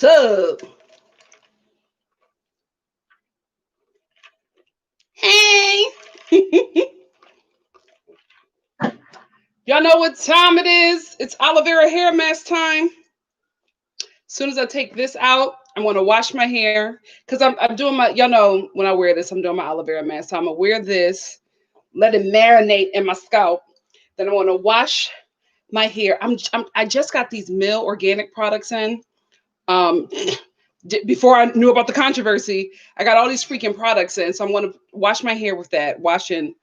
Tub. Hey. Y'all know what time it is? It's aloe vera hair mask time. As soon as I take this out, I'm going to wash my hair because I'm doing my, y'all know when I wear this, I'm doing my aloe vera mask. So I'm going to wear this, let it marinate in my scalp. Then I want to wash my hair. I just got these Mill organic products in. Um, before I knew about the controversy, I got all these freaking products in. So I'm going to wash my hair with that, wash and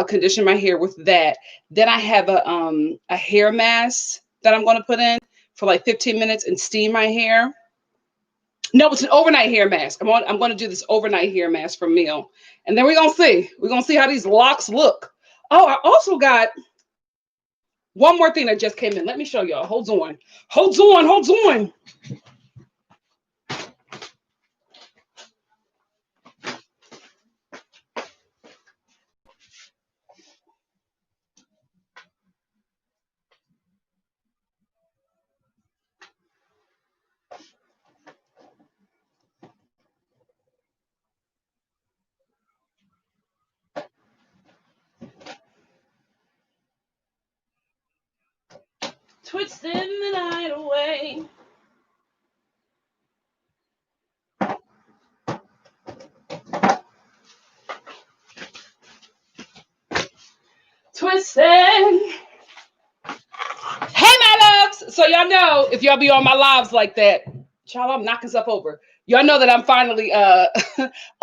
condition my hair with that. Then I have a hair mask that I'm going to put in for like 15 minutes and steam my hair. No, it's an overnight hair mask. I'm going to do this overnight hair mask from Mill. And then we're going to see. We're going to see how these locks look. Oh, I also got one more thing that just came in. Let me show y'all. Hold on. Hold on. Hold on. Twisting the night away. Twisting. Hey, my loves. So y'all know if y'all be on my lives like that, child, I'm knocking stuff over. Y'all know that I'm finally a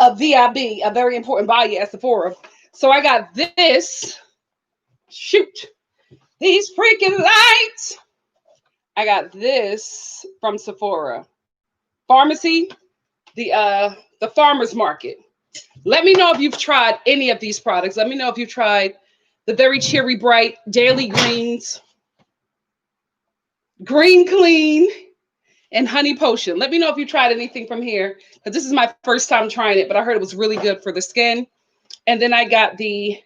VIB, a very important buyer at Sephora. So I got this. Shoot. These freaking lights. I got this from Sephora. Pharmacy, the farmer's market. Let me know if you've tried any of these products. Let me know if you've tried the Very Cherry Bright Daily Greens, Green Clean, and Honey Potion. Let me know if you tried anything from here, because this is my first time trying it, but I heard it was really good for the skin. And then I got the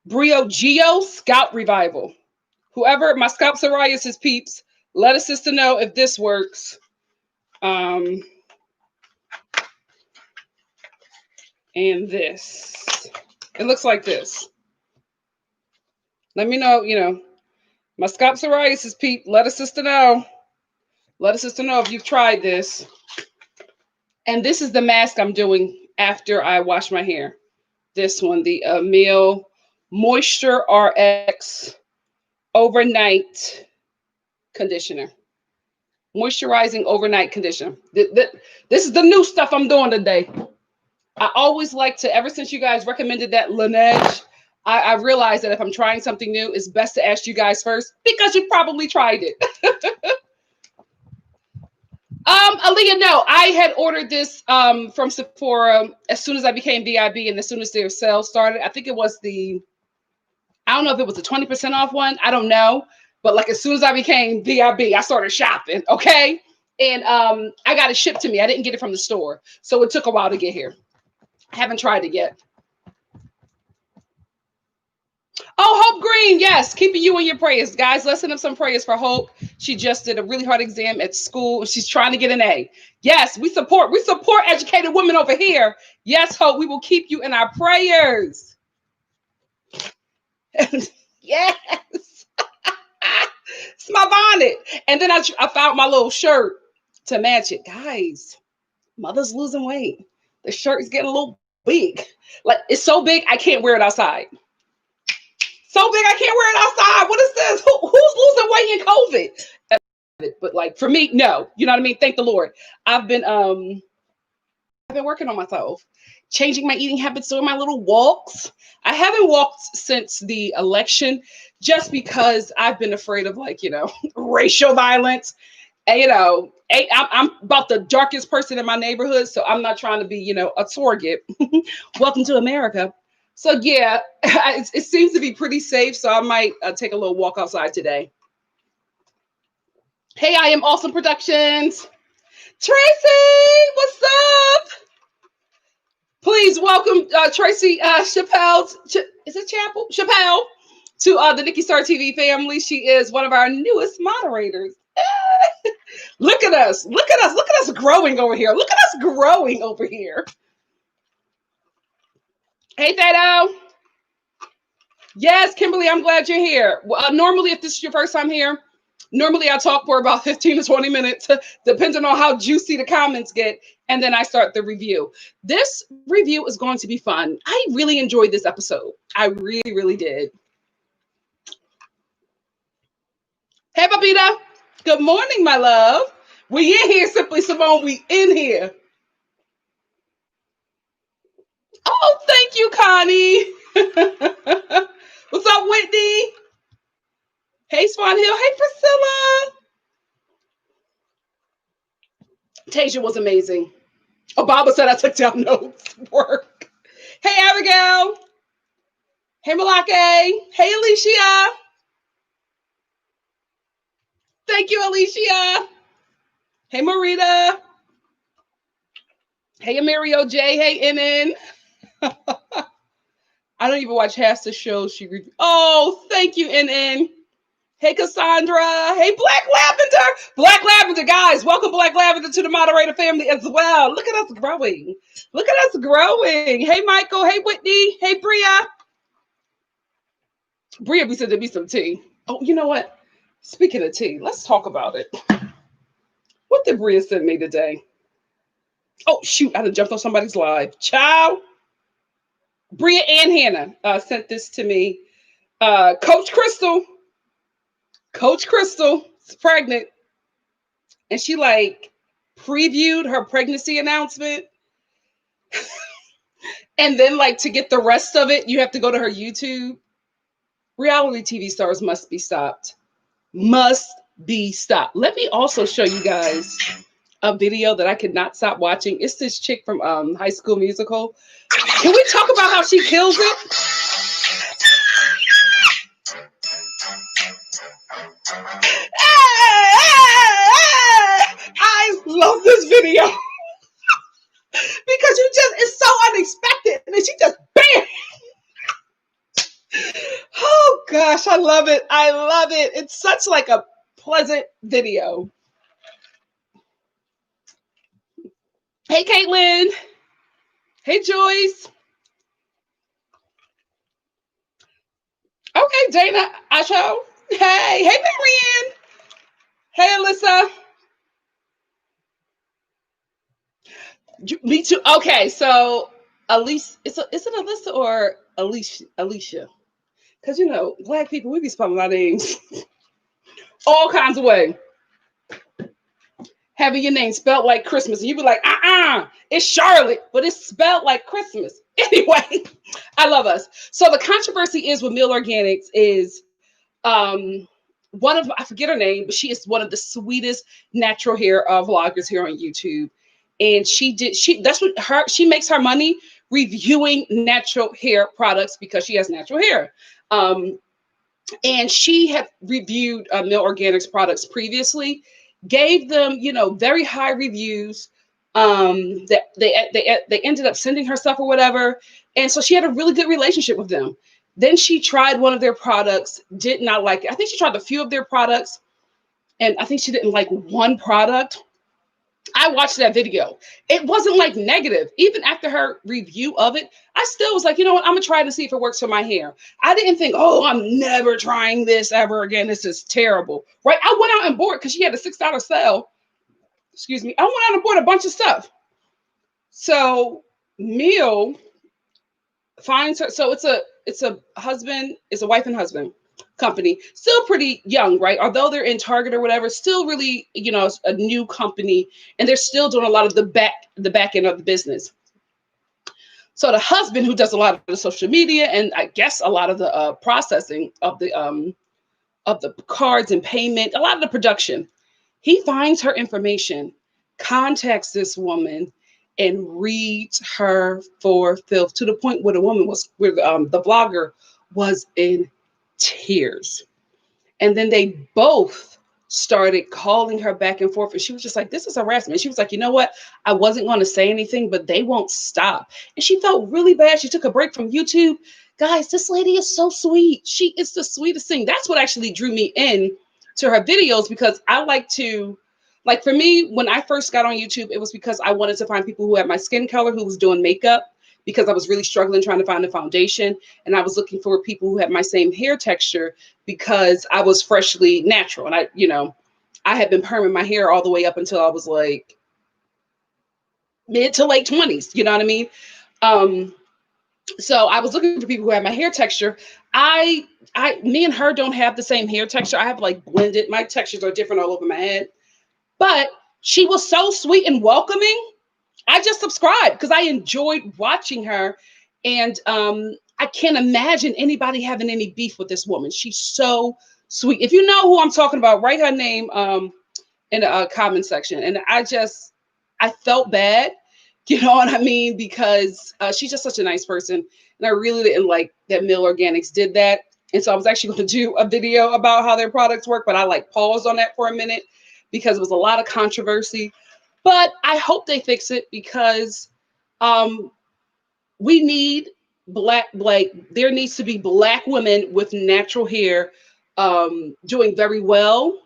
Brio Geo Scalp Revival. Whoever, my scalp psoriasis peeps, let a sister know if this works. And this. It looks like this. Let me know, my scalp psoriasis peep, let a sister know. Let a sister know if you've tried this. And this is the mask I'm doing after I wash my hair. This one, the Mill Moisture RX Overnight Conditioner. Moisturizing Overnight Conditioner. This is the new stuff I'm doing today. I always like to, ever since you guys recommended that Laneige, I realized that if I'm trying something new, it's best to ask you guys first because you've probably tried it. Aaliyah, no, I had ordered this from Sephora as soon as I became VIB and as soon as their sale started. I think it was I don't know if it was the 20% off one. I don't know. But like as soon as I became VIB, I started shopping. Okay. And I got it shipped to me. I didn't get it from the store. So it took a while to get here. I haven't tried it yet. Oh, Hope Green. Yes. Keeping you in your prayers. Guys, let's send up some prayers for Hope. She just did a really hard exam at school. She's trying to get an A. Yes, we support educated women over here. Yes, Hope, we will keep you in our prayers. Yes. It's my bonnet. And then I found my little shirt to match it. Guys, mother's losing weight. The shirt is getting a little big. Like, it's so big, I can't wear it outside. So big, I can't wear it outside. What is this? Who's losing weight in COVID? But like for me, no. You know what I mean? Thank the Lord. I've been working on myself, changing my eating habits, doing my little walks. I haven't walked since the election just because I've been afraid of racial violence. And, I'm about the darkest person in my neighborhood, so I'm not trying to be, a target. Welcome to America. So yeah, it seems to be pretty safe. So I might take a little walk outside today. Hey, I am Awesome Productions. Tracy, what's up? Please welcome Tracy Chappelle. Is it Chapel? Chappelle to the NikkiStar TV family. She is one of our newest moderators. Look at us. Look at us. Look at us growing over here. Look at us growing over here. Hey, Tay Tay. Yes, Kimberly, I'm glad you're here. Normally, if this is your first time here, normally I talk for about 15 to 20 minutes, depending on how juicy the comments get, and then I start the review. This review is going to be fun. I really enjoyed this episode. I really, really did. Hey, Babita. Good morning, my love. We in here, Simply Simone. We in here. Oh, thank you, Connie. What's up, Whitney? Hey, Swan Hill. Hey, Priscilla. Tasia was amazing. Oh, Baba said I took down notes. Work. Hey, Abigail. Hey, Malake. Hey, Alicia. Thank you, Alicia. Hey, Marita. Hey, Amirio J. Hey, NN. I don't even watch half the shows she reviewed. Oh, thank you, NN. Hey, Cassandra. Hey, Black Lavender. Black Lavender, guys. Welcome, Black Lavender, to the moderator family as well. Look at us growing. Look at us growing. Hey, Michael. Hey, Whitney. Hey, Bria. Bria, we said there'd be some tea. Oh, you know what? Speaking of tea, let's talk about it. What did Bria send me today? Oh, shoot. I done jumped on somebody's live. Ciao. Bria and Hannah sent this to me. Coach Crystal is pregnant. And she like previewed her pregnancy announcement. And then like to get the rest of it, you have to go to her YouTube. Reality TV stars must be stopped. Must be stopped. Let me also show you guys a video that I could not stop watching. It's this chick from High School Musical. Can we talk about how she kills it? I love this video because it's so unexpected, and then she just bam. Oh gosh, I love it. I love it. It's such like a pleasant video. Hey, Caitlin. Hey, Joyce. Okay, Dana Asho. Hey, Marianne. Hey, Alyssa. Me too. Okay, so Elise, is it Alyssa or Alicia? Because you know, Black people, we be spelling our names all kinds of way. Having your name spelled like Christmas, and you be like, it's Charlotte, but it's spelled like Christmas. Anyway, I love us. So the controversy is with Mill Organics is one of, I forget her name, but she is one of the sweetest natural hair vloggers here on YouTube. And she makes her money reviewing natural hair products because she has natural hair. And she had reviewed Mill Organics products previously, gave them, very high reviews. That they ended up sending her stuff or whatever. And so she had a really good relationship with them. Then she tried one of their products, did not like it. I think she tried a few of their products, and I think she didn't like one product. I watched that video. It wasn't like negative. Even after her review of it, I still was like, you know what? I'm going to try to see if it works for my hair. I didn't think, oh, I'm never trying this ever again. This is terrible. Right? I went out and bought because she had a $6 sale. Excuse me. I went out and bought a bunch of stuff. So Meal finds her. So it's a wife and husband company, still pretty young, right? Although they're in Target or whatever, still really, a new company, and they're still doing a lot of the back end of the business. So the husband, who does a lot of the social media and I guess a lot of the processing of the cards and payment, a lot of the production, he finds her information, contacts this woman, and reads her for filth to the point where the vlogger was in tears. And then they both started calling her back and forth. And she was just like, this is harassment. And she was like, you know what? I wasn't going to say anything, but they won't stop. And she felt really bad. She took a break from YouTube. Guys, this lady is so sweet. She is the sweetest thing. That's what actually drew me in to her videos, because I like to Like for me, when I first got on YouTube, it was because I wanted to find people who had my skin color, who was doing makeup, because I was really struggling trying to find a foundation. And I was looking for people who had my same hair texture because I was freshly natural. And I had been perming my hair all the way up until I was like mid to late 20s. You know what I mean? Um, so I was looking for people who had my hair texture. I, me and her don't have the same hair texture. I have like blended. My textures are different all over my head. But she was so sweet and welcoming. I just subscribed because I enjoyed watching her. And I can't imagine anybody having any beef with this woman. She's so sweet. If you know who I'm talking about, write her name in the comment section. And I felt bad, you know what I mean? Because she's just such a nice person. And I really didn't like that Mill Organics did that. And so I was actually going to do a video about how their products work, but I like paused on that for a minute because it was a lot of controversy. But I hope they fix it because um, we need there needs to be black women with natural hair doing very well,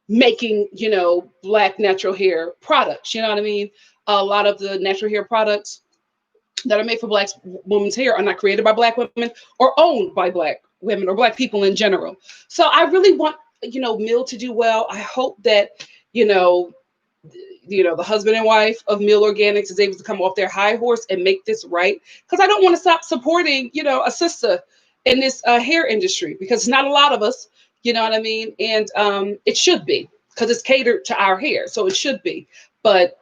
making, black natural hair products. You know what I mean? A lot of the natural hair products that are made for black women's hair are not created by black women or owned by black women or black people in general. So I really want, Mill to do well. I hope that, you know, the husband and wife of Mill Organics is able to come off their high horse and make this right. Because I don't want to stop supporting, a sister in this hair industry, because it's not a lot of us, you know what I mean? And it should be, because it's catered to our hair. So it should be. But,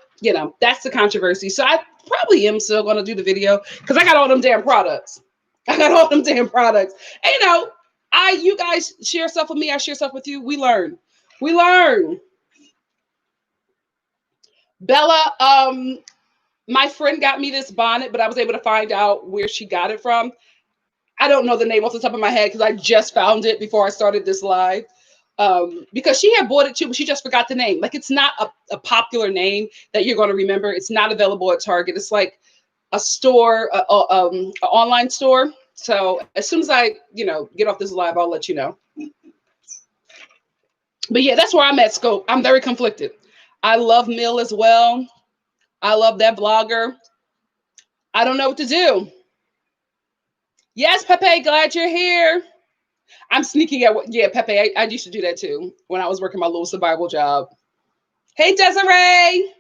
that's the controversy. So I probably am still going to do the video because I got all them damn products. I got all them damn products. And, you guys share stuff with me. I share stuff with you. We learn. We learn. Bella, my friend got me this bonnet, but I was able to find out where she got it from. I don't know the name off the top of my head because I just found it before I started this live. Because she had bought it too, but she just forgot the name. Like, it's not a popular name that you're going to remember. It's not available at Target. It's like a store, an online store. So as soon as I, get off this live, I'll let you know. But yeah, that's where I'm at, Scope. I'm very conflicted. I love Mill as well. I love that blogger. I don't know what to do. Yes, Pepe, glad you're here. I'm sneaking at what? Yeah, Pepe, I used to do that too when I was working my little survival job. Hey, Desiree.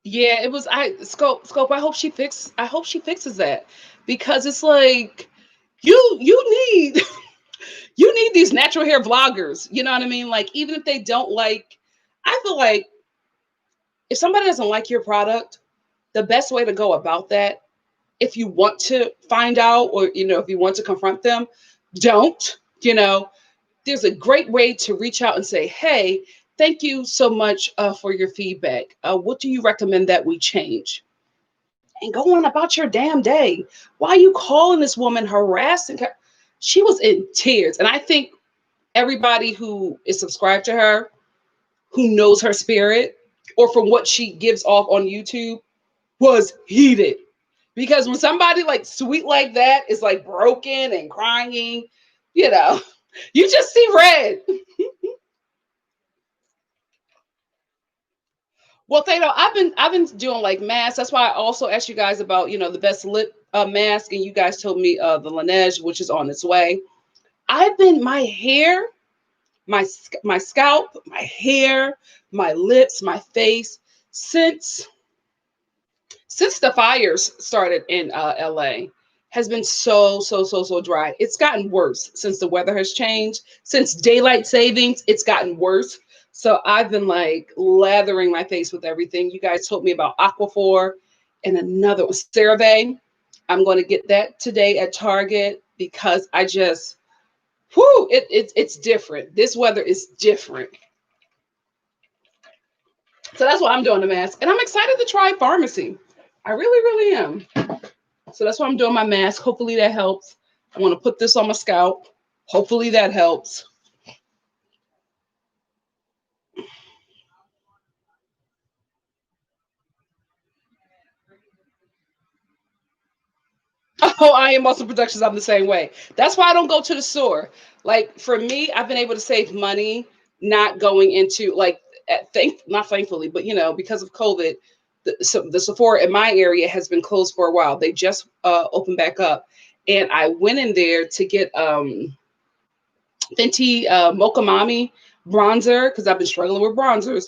Yeah, it was. Scope. I hope she fixes that, because it's like you need you need these natural hair vloggers. You know what I mean? Like, even if they don't like, I feel like if somebody doesn't like your product, the best way to go about that, if you want to find out, or if you want to confront them, don't. There's a great way to reach out and say, hey, thank you so much for your feedback. What do you recommend that we change? And go on about your damn day. Why are you calling this woman harassing her? She was in tears. And I think everybody who is subscribed to her, who knows her spirit, or from what she gives off on YouTube, was heated. Because when somebody like sweet like that is like broken and crying, you know, you just see red. Well, Thato, I've been doing like masks. That's why I also asked you guys about, the best lip mask, and you guys told me the Laneige, which is on its way. I've been my hair, my scalp, my hair, my lips, my face, since the fires started in LA, has been so dry. It's gotten worse since the weather has changed. Since daylight savings, it's gotten worse. So I've been like lathering my face with everything. You guys told me about Aquaphor and another one, CeraVe. I'm going to get that today at Target because I just, it's different. This weather is different. So that's why I'm doing the mask. And I'm excited to try pharmacy. I really am. So that's why I'm doing my mask. Hopefully that helps. I want to put this on my scalp. Hopefully that helps. Oh, I Am Muscle Productions. I'm the same way. That's why I don't go to the store. Like for me, I've been able to save money not going into like not thankfully, but because of COVID, the Sephora in my area has been closed for a while. They just opened back up, and I went in there to get Fenty Mocha Mami bronzer because I've been struggling with bronzers.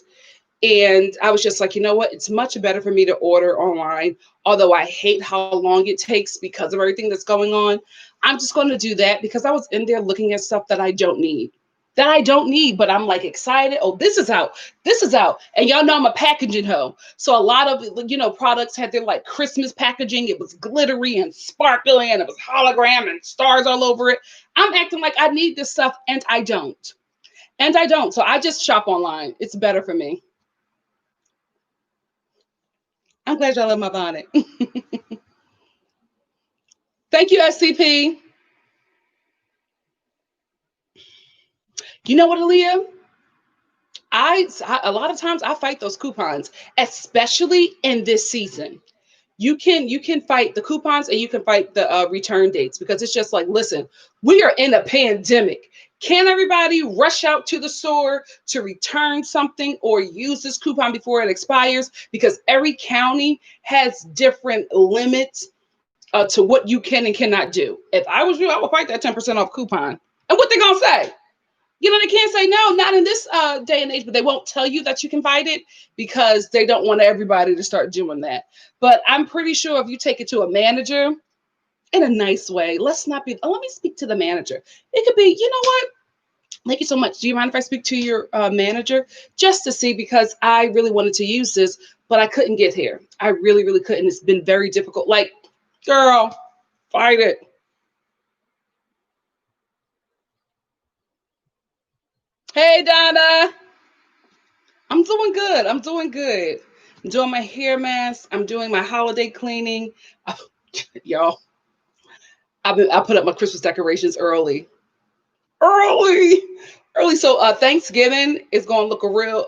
And I was just like, you know what? It's much better for me to order online. Although I hate how long it takes because of everything that's going on. I'm just going to do that because I was in there looking at stuff that I don't need. That I don't need, but I'm like excited. Oh, this is out. This is out. And y'all know I'm a packaging hoe. So a lot of, products had their like Christmas packaging. It was glittery and sparkly and it was hologram and stars all over it. I'm acting like I need this stuff and I don't. And I don't. So I just shop online. It's better for me. I'm glad y'all love my bonnet. Thank you, SCP. You know what, Aaliyah? A lot of times I fight those coupons, especially in this season. You can fight the coupons and you can fight the return dates because it's just like, listen, we are in a pandemic. Can everybody rush out to the store to return something or use this coupon before it expires? Because every county has different limits to what you can and cannot do. If I was you, I would fight that 10% off coupon. And what they gonna say? They can't say no, not in this day and age, but they won't tell you that you can fight it because they don't want everybody to start doing that. But I'm pretty sure if you take it to a manager in a nice way, let me speak to the manager. It could be, you know what? Thank you so much. Do you mind if I speak to your manager just to see, because I really wanted to use this, but I couldn't get here. I really, really couldn't. It's been very difficult. Like, girl, fight it. Hey, Donna. I'm doing good. I'm doing good. I'm doing my hair mask. I'm doing my holiday cleaning. Y'all, I put up my Christmas decorations early. Early. Early. So Thanksgiving is gonna look a real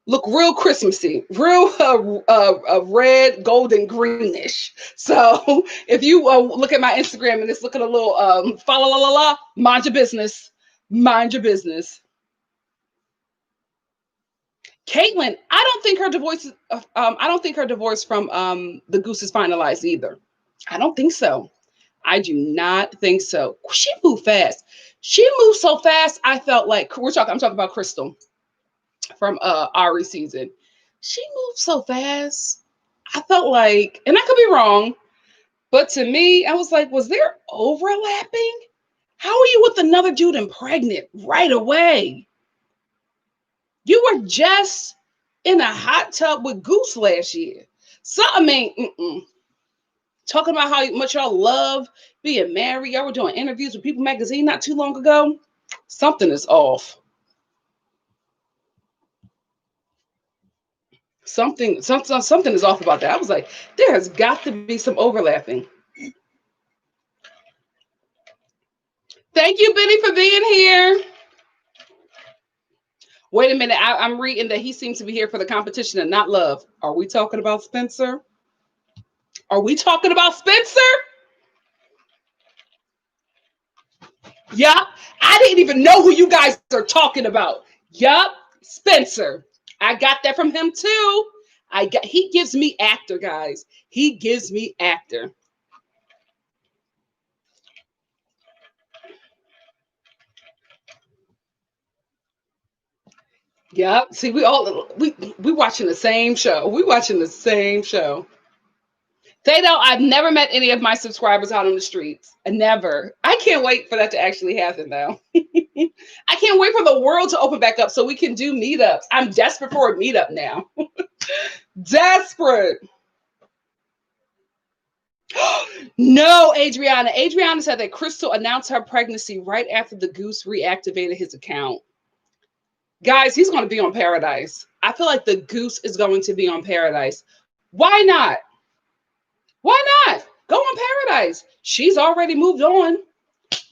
look real Christmassy, real red, golden, greenish. So if you look at my Instagram and it's looking a little fa la la la la, mind your business. Mind your business. Caitlyn, I don't think her divorce from the Goose is finalized either. I don't think so. I do not think so. She moved fast. She moved so fast. I felt like I'm talking about Crystal from Ari season. She moved so fast. I felt like, and I could be wrong, but to me, I was like, was there overlapping? How are you with another dude and pregnant right away? You were just in a hot tub with Goose last year. So, I mean, talking about how much y'all love being married. Y'all were doing interviews with People Magazine not too long ago. Something is off. Something is off about that. I was like, there has got to be some overlapping. Thank you, Benny, for being here. Wait a minute. I'm reading that he seems to be here for the competition and not love. Are we talking about Spencer? Are we talking about Spencer? Yup. I didn't even know who you guys are talking about. Yup. Spencer. I got that from him too. He gives me actor, guys. He gives me actor. Yep. See, we watching the same show. We watching the same show. They know I've never met any of my subscribers out on the streets. Never. I can't wait for that to actually happen though. I can't wait for the world to open back up so we can do meetups. I'm desperate for a meetup now. Desperate. No, Adriana. Adriana said that Crystal announced her pregnancy right after the Goose reactivated his account. Guys, he's going to be on Paradise. I feel like the Goose is going to be on Paradise. Why not? Why not? Go on Paradise. She's already moved on.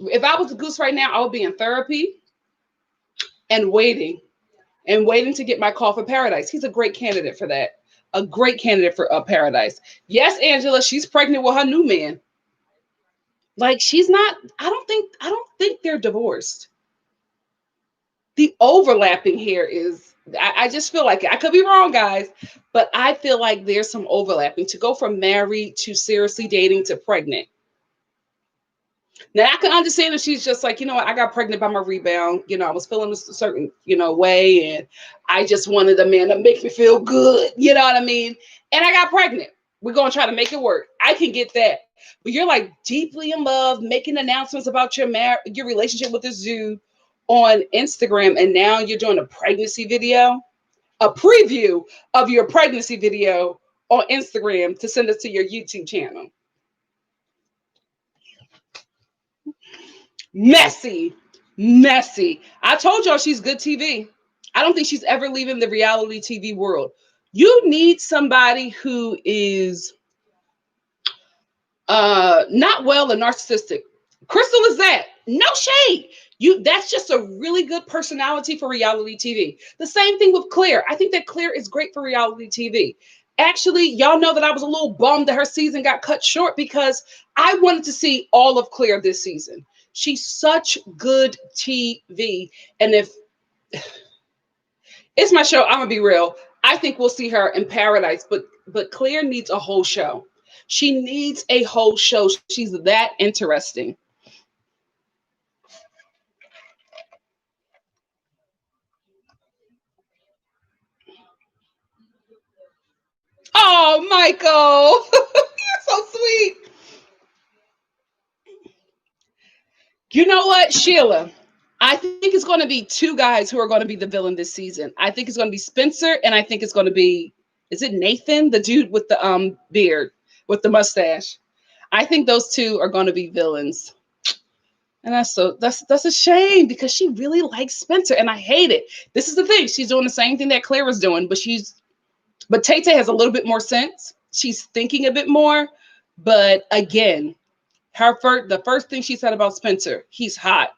If I was the Goose right now, I would be in therapy and waiting to get my call for Paradise. He's a great candidate for that. A great candidate for Paradise. Yes, Angela, she's pregnant with her new man. Like she's not. I don't think they're divorced. The overlapping here is. I just feel like I could be wrong, guys, but I feel like there's some overlapping to go from married to seriously dating to pregnant. Now I can understand if she's just like, you know what, I got pregnant by my rebound. You know, I was feeling a certain, way, and I just wanted a man to make me feel good. You know what I mean? And I got pregnant. We're gonna try to make it work. I can get that. But you're like deeply in love, making announcements about your relationship with this dude on Instagram, and now you're doing a pregnancy video, a preview of your pregnancy video on Instagram to send us to your YouTube channel. Messy, messy. I told y'all she's good TV. I don't think she's ever leaving the reality TV world. You need somebody who is not well and narcissistic. Crystal is that. No shade. That's just a really good personality for reality TV. The same thing with Claire. I think that Claire is great for reality TV. Actually, y'all know that I was a little bummed that her season got cut short because I wanted to see all of Claire this season. She's such good TV. And if it's my show, I'm gonna be real. I think we'll see her in Paradise, but Claire needs a whole show. She needs a whole show. She's that interesting. Oh, Michael, you're so sweet. You know what, Sheila? I think it's going to be two guys who are going to be the villain this season. I think it's going to be Spencer, and I think it's going to be, is it Nathan, the dude with the beard, with the mustache? I think those two are going to be villains. And that's a shame because she really likes Spencer, and I hate it. This is the thing. She's doing the same thing that Claire was doing, but Tay Tay has a little bit more sense. She's thinking a bit more. But again, the first thing she said about Spencer, he's hot.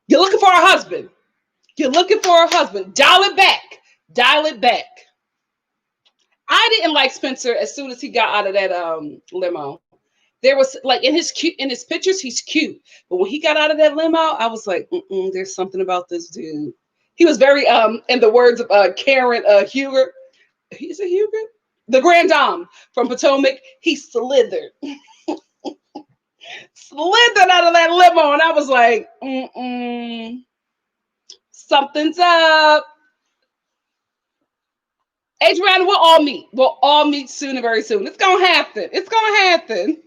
You're looking for a husband. You're looking for a husband. Dial it back. Dial it back. I didn't like Spencer as soon as he got out of that limo. There was like in his pictures, he's cute, but when he got out of that limo, I was like, there's something about this dude. He was very in the words of Karen Huger. He's a Huger, the grand dame from Potomac. He slithered, slithered out of that limo, and I was like, something's up. Adriana, we'll all meet. We'll all meet soon and very soon. It's gonna happen. It's gonna happen.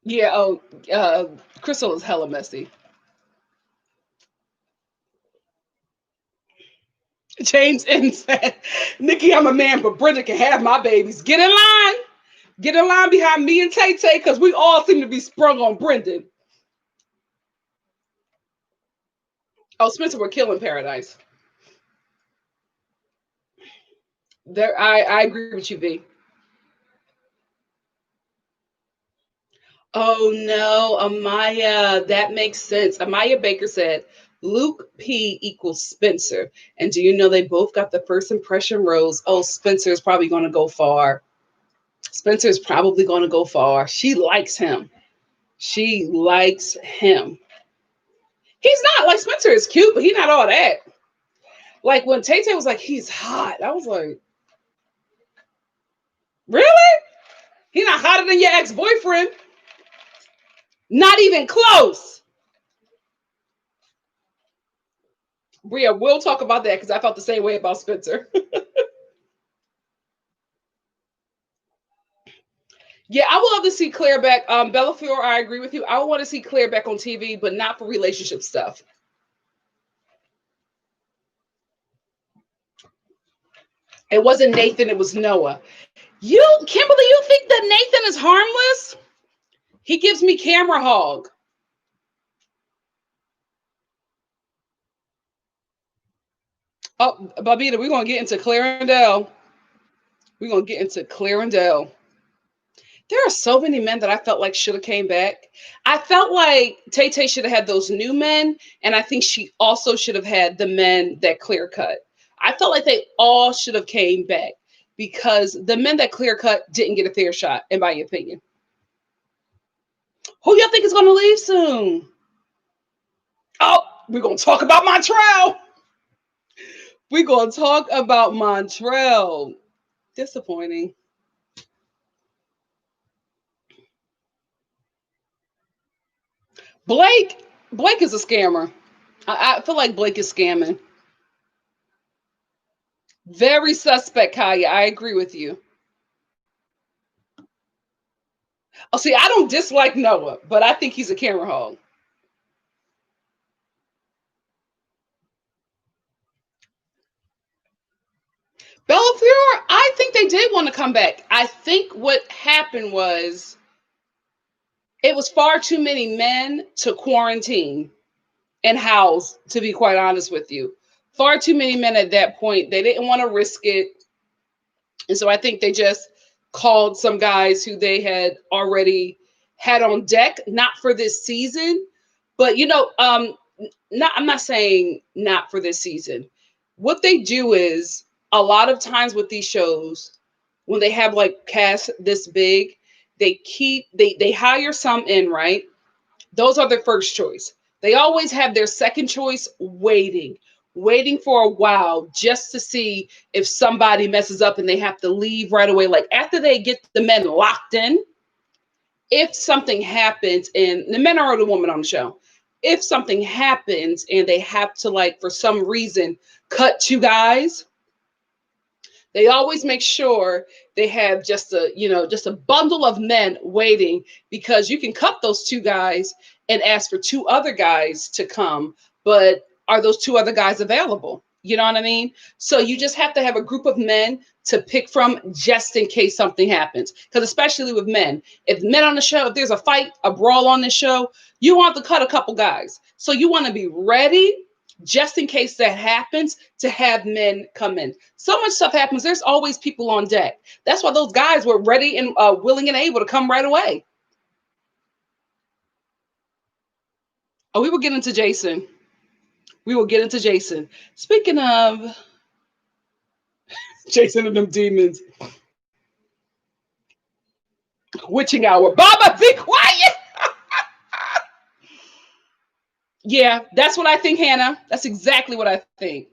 Yeah. Oh, Crystal is hella messy. James and said, Nikki, I'm a man, but Brenda can have my babies. Get in line. Get in line behind me and Tay Tay because we all seem to be sprung on Brendan. Oh, Spencer, we're killing Paradise. I agree with you, V. Oh no, Amaya, that makes sense. Amaya Baker said Luke P equals Spencer. And do you know they both got the first impression rose? Oh, Spencer is probably going to go far. Spencer is probably going to go far. She likes him. She likes him. He's not like Spencer is cute, but he's not all that. Like when Tay Tay was like, he's hot. I was like, really? He's not hotter than your ex-boyfriend. Not even close. Bria, we'll talk about that because I felt the same way about Spencer. Yeah, I would love to see Claire back. Bellafiore, I agree with you. I would want to see Claire back on TV, but not for relationship stuff. It wasn't Nathan, it was Noah. Kimberly, you think that Nathan is harmless? He gives me camera hog. Oh, Babita, we're going to get into Clarendale. We're going to get into Clarendale. There are so many men that I felt like should have came back. I felt like Tay Tay should have had those new men, and I think she also should have had the men that clear cut. I felt like they all should have came back because the men that clear cut didn't get a fair shot, in my opinion. Who y'all think is going to leave soon? Oh, we're going to talk about Montreal. We're going to talk about Montreal. Disappointing. Blake is a scammer. I feel like Blake is scamming. Very suspect, Kaya. I agree with you. Oh, see, I don't dislike Noah, but I think he's a camera hog. Bellafior, I think they did want to come back. I think what happened was it was far too many men to quarantine and house, to be quite honest with you. Far too many men at that point. They didn't want to risk it. And so I think they just called some guys who they had already had on deck, not for this season, but not I'm not saying not for this season. What they do is a lot of times with these shows, when they have like cast this big, they hire some in, right? Those are their first choice. They always have their second choice waiting for a while just to see if somebody messes up and they have to leave right away. Like after they get the men locked in, if something happens, and the men are the woman on the show, if something happens and they have to, like, for some reason, cut two guys, they always make sure they have just a bundle of men waiting, because you can cut those two guys and ask for two other guys to come, but are those two other guys available? You know what I mean? So you just have to have a group of men to pick from just in case something happens. Because especially with men, if men on the show, if there's a fight, a brawl on the show, you want to cut a couple guys. So you want to be ready just in case that happens, to have men come in. So much stuff happens. There's always people on deck. That's why those guys were ready and willing and able to come right away. Oh, we will get into Jason. We will get into Jason. Speaking of Jason and them demons, witching hour. Baba, be quiet. Yeah, that's what I think, Hannah. That's exactly what I think.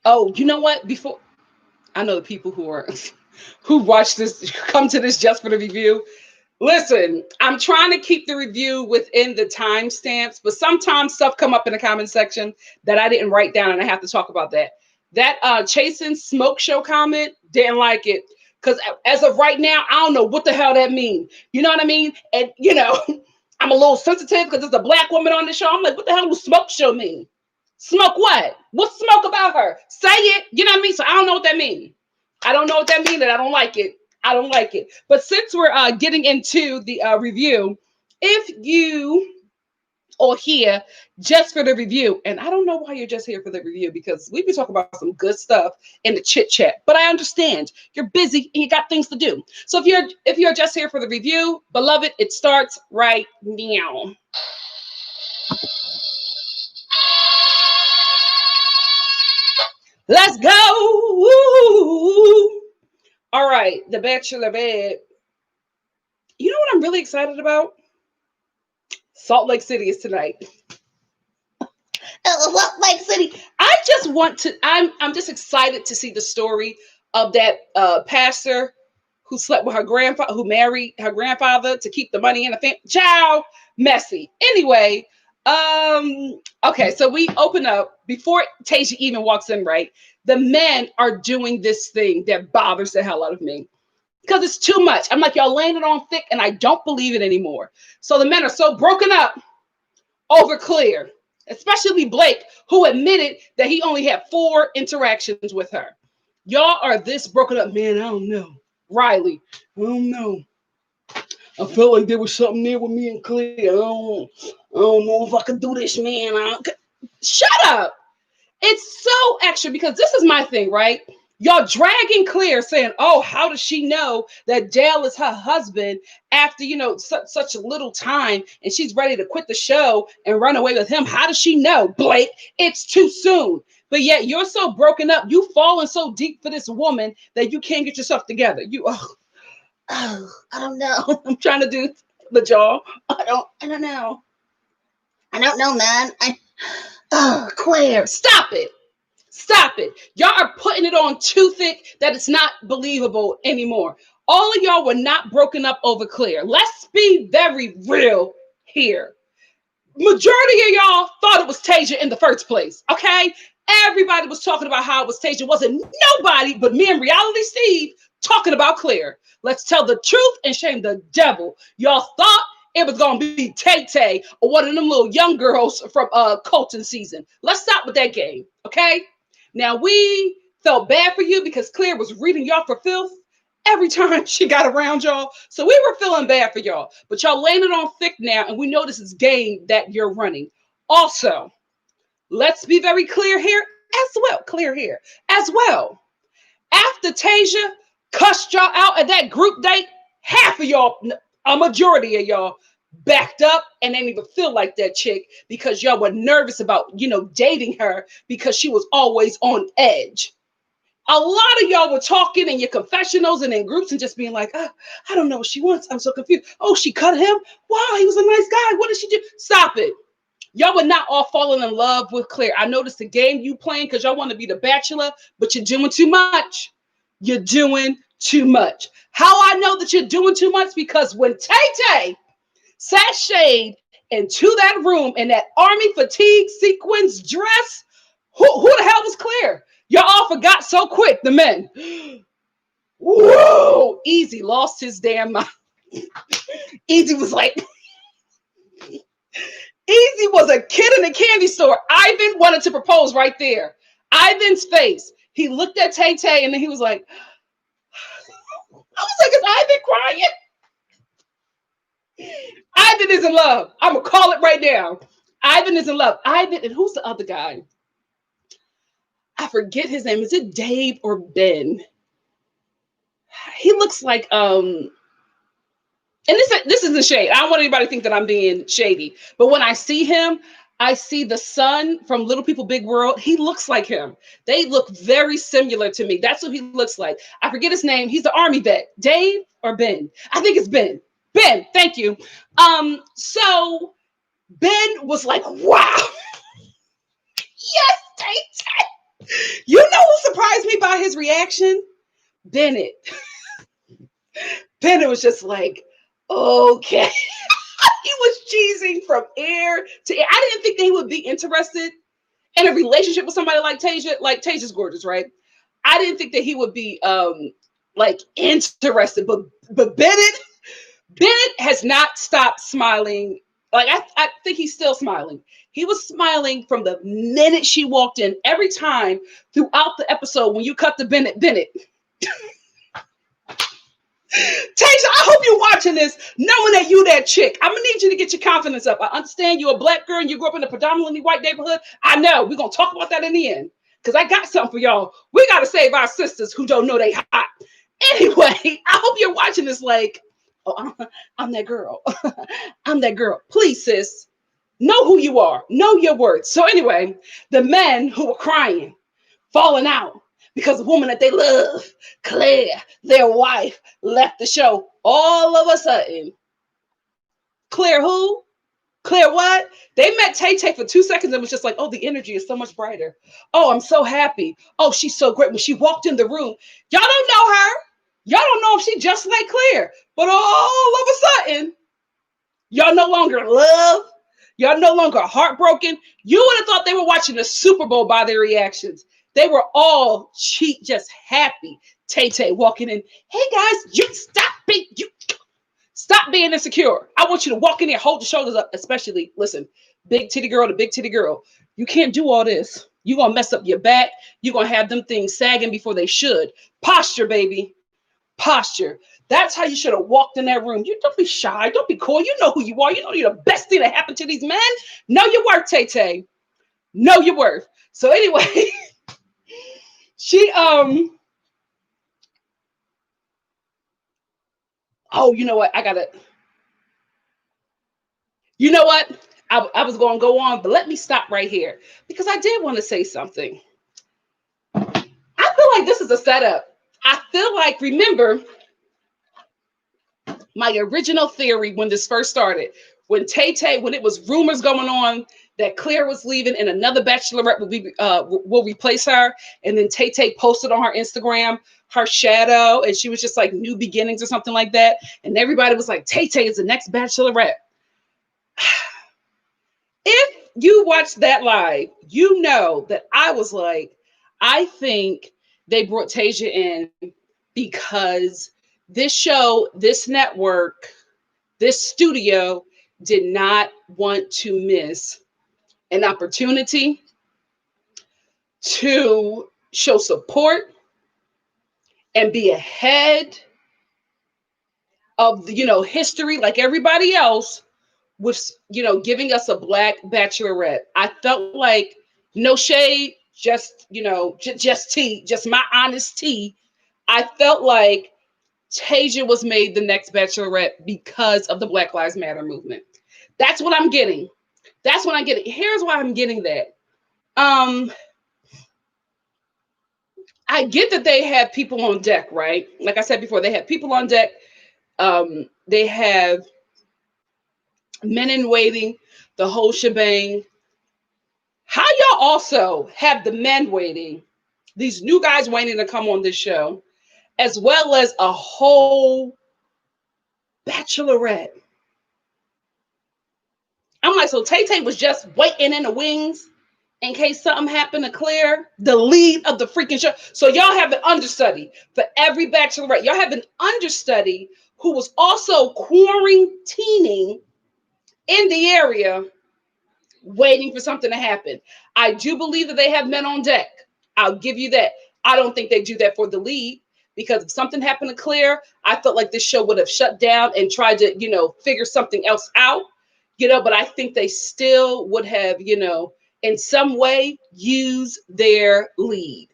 Oh, you know what? Before I know the people who are who watch this come to this just for the review. Listen, I'm trying to keep the review within the timestamps, but sometimes stuff come up in the comment section that I didn't write down, and I have to talk about that. That Chasing Smoke Show comment, didn't like it. Because as of right now, I don't know what the hell that means. You know what I mean? And, I'm a little sensitive because there's a black woman on the show. I'm like, what the hell does smoke show mean? Smoke what? What's smoke about her? Say it. You know what I mean? So I don't know what that means. I don't know what that means, and I don't like it. I don't like it. But since we're getting into the review, if you are here just for the review, and I don't know why you're just here for the review, because we be talking about some good stuff in the chit chat. But I understand you're busy and you got things to do. So if you're just here for the review, beloved, it starts right now. Let's go. Woo! All right, the Bachelorette. You know what I'm really excited about? Salt Lake City is tonight. Salt Lake City. I'm just excited to see the story of that pastor who slept with her grandfather, who married her grandfather to keep the money in the family. Ciao, messy. Anyway, okay, so we open up before Tasia even walks in, right? The men are doing this thing that bothers the hell out of me, because it's too much. I'm like, y'all laying it on thick, and I don't believe it anymore. So the men are so broken up over Clear, especially Blake, who admitted that he only had 4 interactions with her. Y'all are this broken up, man. I don't know. Riley, I don't know. I felt like there was something there with me and Clear. I don't know if I can do this, man. Shut up. It's so extra because this is my thing, right? Y'all dragging Claire saying, oh, how does she know that Dale is her husband after, such a little time and she's ready to quit the show and run away with him? How does she know? Blake, it's too soon. But yet you're so broken up. You've fallen so deep for this woman that you can't get yourself together. I don't know. I'm trying to do the jaw. I don't know. I don't know, man. Claire, stop it. Stop it. Y'all are putting it on too thick that it's not believable anymore. All of y'all were not broken up over Claire. Let's be very real here. Majority of y'all thought it was Tasia in the first place, okay? Everybody was talking about how it was Tasia. It wasn't nobody but me and Reality Steve talking about Claire. Let's tell the truth and shame the devil. Y'all thought it was going to be Tay Tay or one of them little young girls from Colton season. Let's stop with that game, okay? Now, we felt bad for you because Claire was reading y'all for filth every time she got around y'all. So we were feeling bad for y'all. But y'all laying it on thick now, and we know this is game that you're running. Also, let's be very clear here as well. After Tasia cussed y'all out at that group date, half of y'all, a majority of y'all, backed up and didn't even feel like that chick because y'all were nervous about, dating her because she was always on edge. A lot of y'all were talking in your confessionals and in groups and just being like, I don't know what she wants. I'm so confused. Oh, she cut him? Wow, he was a nice guy. What did she do? Stop it. Y'all were not all falling in love with Claire. I noticed the game you playing because y'all want to be the Bachelor, but you're doing too much. You're doing too much. How I know that you're doing too much? Because when Tay Tay sashayed into that room in that army fatigue sequins dress, who the hell was Claire? Y'all all forgot so quick, the men. Whoa, Easy lost his damn mind. Easy was like, Easy was a kid in a candy store. Ivan wanted to propose right there. Ivan's face. He looked at Tay Tay and then he was like, I was like, is Ivan crying? Ivan is in love. I'm going to call it right now. Ivan is in love. Ivan, and who's the other guy? I forget his name. Is it Dave or Ben? He looks like, and this is the shade. I don't want anybody to think that I'm being shady. But when I see him, I see the son from Little People, Big World. He looks like him. They look very similar to me. That's what he looks like. I forget his name. He's the army vet. Dave or Ben? I think it's Ben. Ben, thank you. So Ben was like, wow. Yes, Tay Tay. You know who surprised me by his reaction? Bennett. Bennett was just like, okay. He was cheesing from ear to ear. I didn't think that he would be interested in a relationship with somebody like Tasia. Like, Tasia's gorgeous, right? I didn't think that he would be interested. But Bennett has not stopped smiling. Like, I think he's still smiling. He was smiling from the minute she walked in. Every time throughout the episode when you cut to Bennett. Tasia, I hope you're watching this, knowing that you that chick. I'm gonna need you to get your confidence up. I understand you're a black girl and you grew up in a predominantly white neighborhood. I know. We're gonna talk about that in the end. Because I got something for y'all. We gotta save our sisters who don't know they hot. Anyway, I hope you're watching this like, oh, I'm that girl. I'm that girl. Please, sis, know who you are. Know your worth. So anyway, the men who were crying, falling out because the woman that they love, Claire, their wife, left the show. All of a sudden, Claire who? Claire what? They met Tay Tay for 2 seconds and was just like, oh, the energy is so much brighter. Oh, I'm so happy. Oh, she's so great. When she walked in the room, y'all don't know her. Y'all don't know if she's just like Claire. But all of a sudden, y'all no longer in love. Y'all no longer heartbroken. You would have thought they were watching the Super Bowl by their reactions. They were all just happy. Tay Tay walking in. Hey guys, you stop being insecure. I want you to walk in there, hold your shoulders up, especially, listen, big titty girl to big titty girl. You can't do all this. You're going to mess up your back. You're going to have them things sagging before they should. Posture, baby. Posture. That's how you should have walked in that room. You don't be shy. Don't be coy. You know who you are. You know you're the best thing that happened to these men. Know your worth, Tay Tay. Know your worth. So anyway, she oh, you know what? You know what? I was going to go on, but let me stop right here because I did want to say something. I feel like this is a setup. I feel like, remember my original theory when this first started, when Tay Tay, when it was rumors going on that Claire was leaving and another Bachelorette will replace her, and then Tay Tay posted on her Instagram her shadow, and she was just like new beginnings or something like that, and everybody was like, Tay Tay is the next Bachelorette. If you watched that live, you know that I was like, I think they brought Tasia in because this show, this network, this studio did not want to miss an opportunity to show support and be ahead of history like everybody else with giving us a black bachelorette. I felt like, no shade, just just tea, just my honest tea. I felt like Tasia was made the next bachelorette because of the Black Lives Matter movement. That's what I'm getting. That's what I'm getting. Here's why I'm getting that. I get that they have people on deck, right? Like I said before, they have people on deck. They have men in waiting, the whole shebang. How y'all also have the men waiting, these new guys waiting to come on this show, as well as a whole bachelorette? I'm like, so Tay Tay was just waiting in the wings in case something happened to Claire, the lead of the freaking show. So y'all have an understudy for every bachelorette. Y'all have an understudy who was also quarantining in the area, waiting for something to happen. I do believe that they have men on deck. I'll give you that. I don't think they do that for the lead, because if something happened to Claire, I felt like this show would have shut down and tried to, figure something else out, but I think they still would have, in some way use their lead.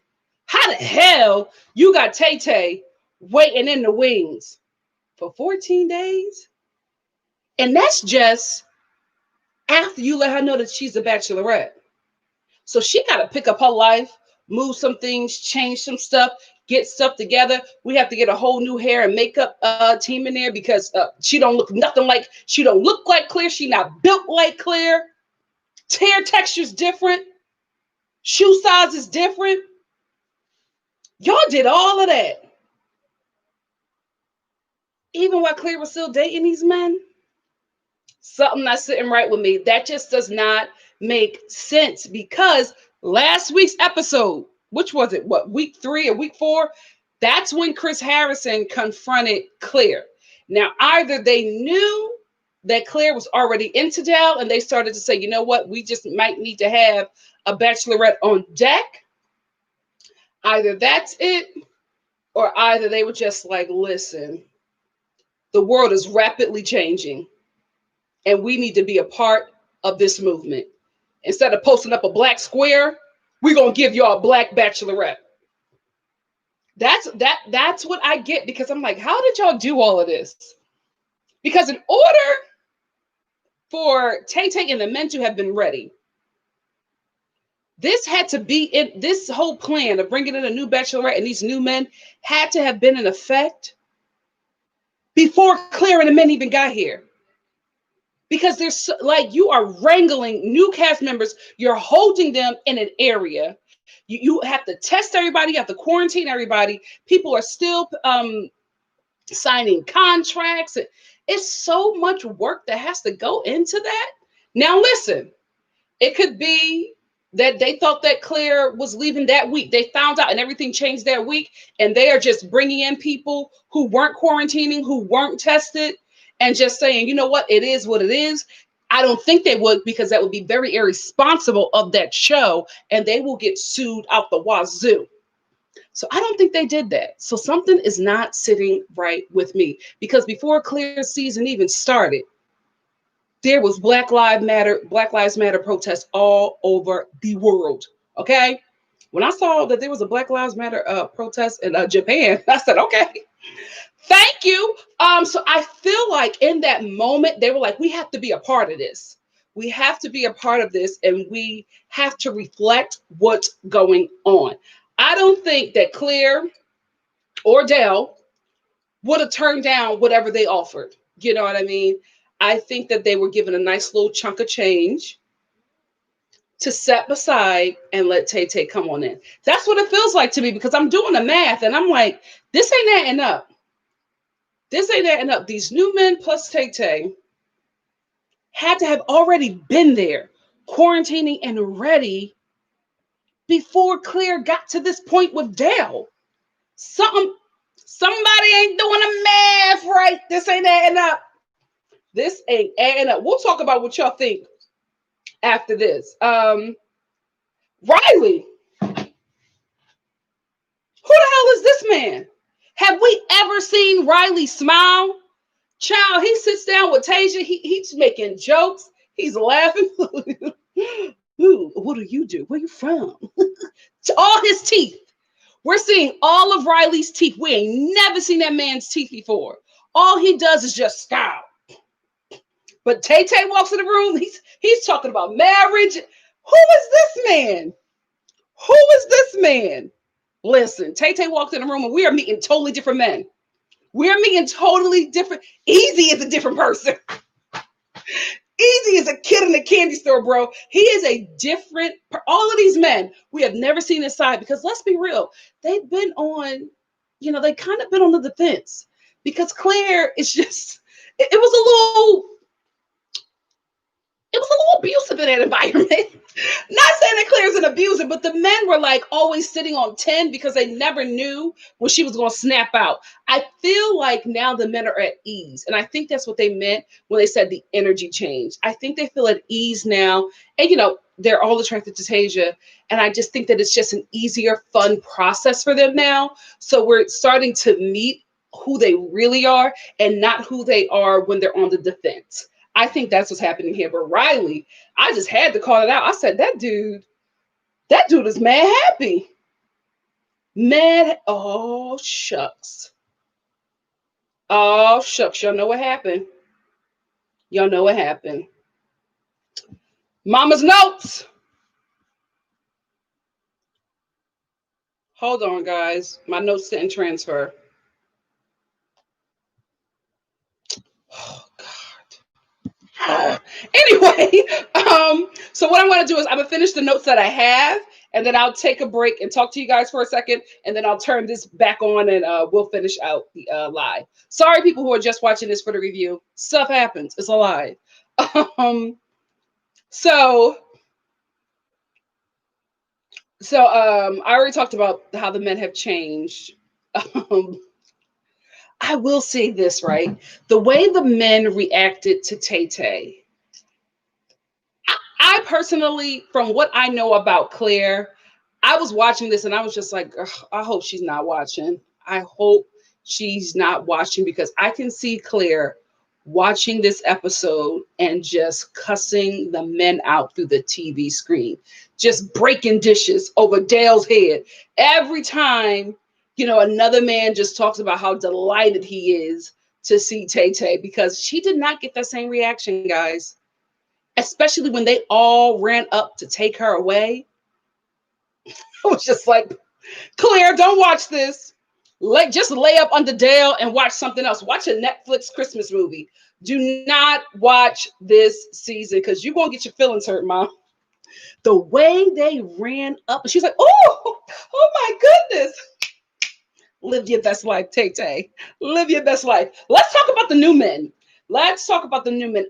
How the hell you got Tay Tay waiting in the wings for 14 days? And that's just after you let her know that she's a bachelorette. So she got to pick up her life, move some things, change some stuff, get stuff together. We have to get a whole new hair and makeup team in there because she don't look like Claire. She not built like Claire. Hair texture's different. Shoe size is different. Y'all did all of that. Even while Claire was still dating these men. Something not sitting right with me. That just does not make sense, because last week's episode, which was it? What, week 3 or week 4? That's when Chris Harrison confronted Claire. Now, either they knew that Claire was already into Dell and they started to say, you know what, we just might need to have a bachelorette on deck. Either that's it, or either they were just like, listen, the world is rapidly changing and we need to be a part of this movement. Instead of posting up a black square, we're going to give y'all a black bachelorette. That's what I get, because I'm like, how did y'all do all of this? Because in order for Tay Tay and the men to have been ready, this had to be in this whole plan of bringing in a new bachelorette and these new men had to have been in effect before Claire and the men even got here. Because there's like, you are wrangling new cast members, you're holding them in an area. You have to test everybody, you have to quarantine everybody. People are still signing contracts. It's so much work that has to go into that. Now, listen, it could be that they thought that Claire was leaving that week. They found out and everything changed that week. And they are just bringing in people who weren't quarantining, who weren't tested, and just saying, you know what, it is what it is. I don't think they would, because that would be very irresponsible of that show and they will get sued out the wazoo. So I don't think they did that. So something is not sitting right with me, because before Claire's season even started, there was Black Lives Matter protests all over the world. Okay. When I saw that there was a Black Lives Matter protest in Japan, I said, okay, thank you. So I feel like in that moment, they were like, we have to be a part of this. We have to be a part of this, and we have to reflect what's going on. I don't think that Claire or Dell would have turned down whatever they offered. You know what I mean? I think that they were given a nice little chunk of change to set aside and let Tay Tay come on in. That's what it feels like to me, because I'm doing the math and I'm like, this ain't adding up. This ain't adding up. These new men plus Tay Tay had to have already been there, quarantining and ready before Claire got to this point with Dale. Somebody ain't doing the math right. This ain't adding up. This ain't adding up. We'll talk about what y'all think after this. Riley, who the hell is this man? Have we ever seen Riley smile? Child, he sits down with Tasia. He's making jokes. He's laughing. Ooh, what do you do? Where you from? All his teeth. We're seeing all of Riley's teeth. We ain't never seen that man's teeth before. All he does is just scowl. But Tay Tay walks in the room. He's talking about marriage. Who is this man? Who is this man? Listen, Tay Tay walked in the room and we are meeting totally different men. We're meeting totally different. Easy is a different person. Easy is a kid in the candy store, bro. He is a different. All of these men, we have never seen his side, because let's be real, they've been on, they kind of been on the defense, because Claire is just. It was a little. It was a little abusive in that environment. Not saying that Claire's an abuser, but the men were like always sitting on 10 because they never knew when she was going to snap out. I feel like now the men are at ease. And I think that's what they meant when they said the energy change. I think they feel at ease now. And, they're all attracted to Tasia. And I just think that it's just an easier, fun process for them now. So we're starting to meet who they really are and not who they are when they're on the defense. I think that's what's happening here. But Riley, I just had to call it out. I said, that dude is mad happy. Mad. Oh, shucks. Oh, shucks. Y'all know what happened. Y'all know what happened. Mama's notes. Hold on, guys. My notes didn't transfer. Oh, God. Anyway, so what I'm going to do is I'm going to finish the notes that I have, and then I'll take a break and talk to you guys for a second, and then I'll turn this back on, and we'll finish out the live. Sorry, people who are just watching this for the review. Stuff happens. It's a live. So I already talked about how the men have changed. I will say this, right? The way the men reacted to Tay Tay, I personally, from what I know about Claire, I was watching this and I was just like, I hope she's not watching. I hope she's not watching, because I can see Claire watching this episode and just cussing the men out through the TV screen, just breaking dishes over Dale's head. Every time, another man just talks about how delighted he is to see Tay Tay, because she did not get that same reaction, guys. Especially when they all ran up to take her away. I was just like, Claire, don't watch this. Just lay up under Dale and watch something else. Watch a Netflix Christmas movie. Do not watch this season, because you're going to get your feelings hurt, Mom. The way they ran up, she's like, oh my goodness. Live your best life, Tay Tay. Live your best life. Let's talk about the new men.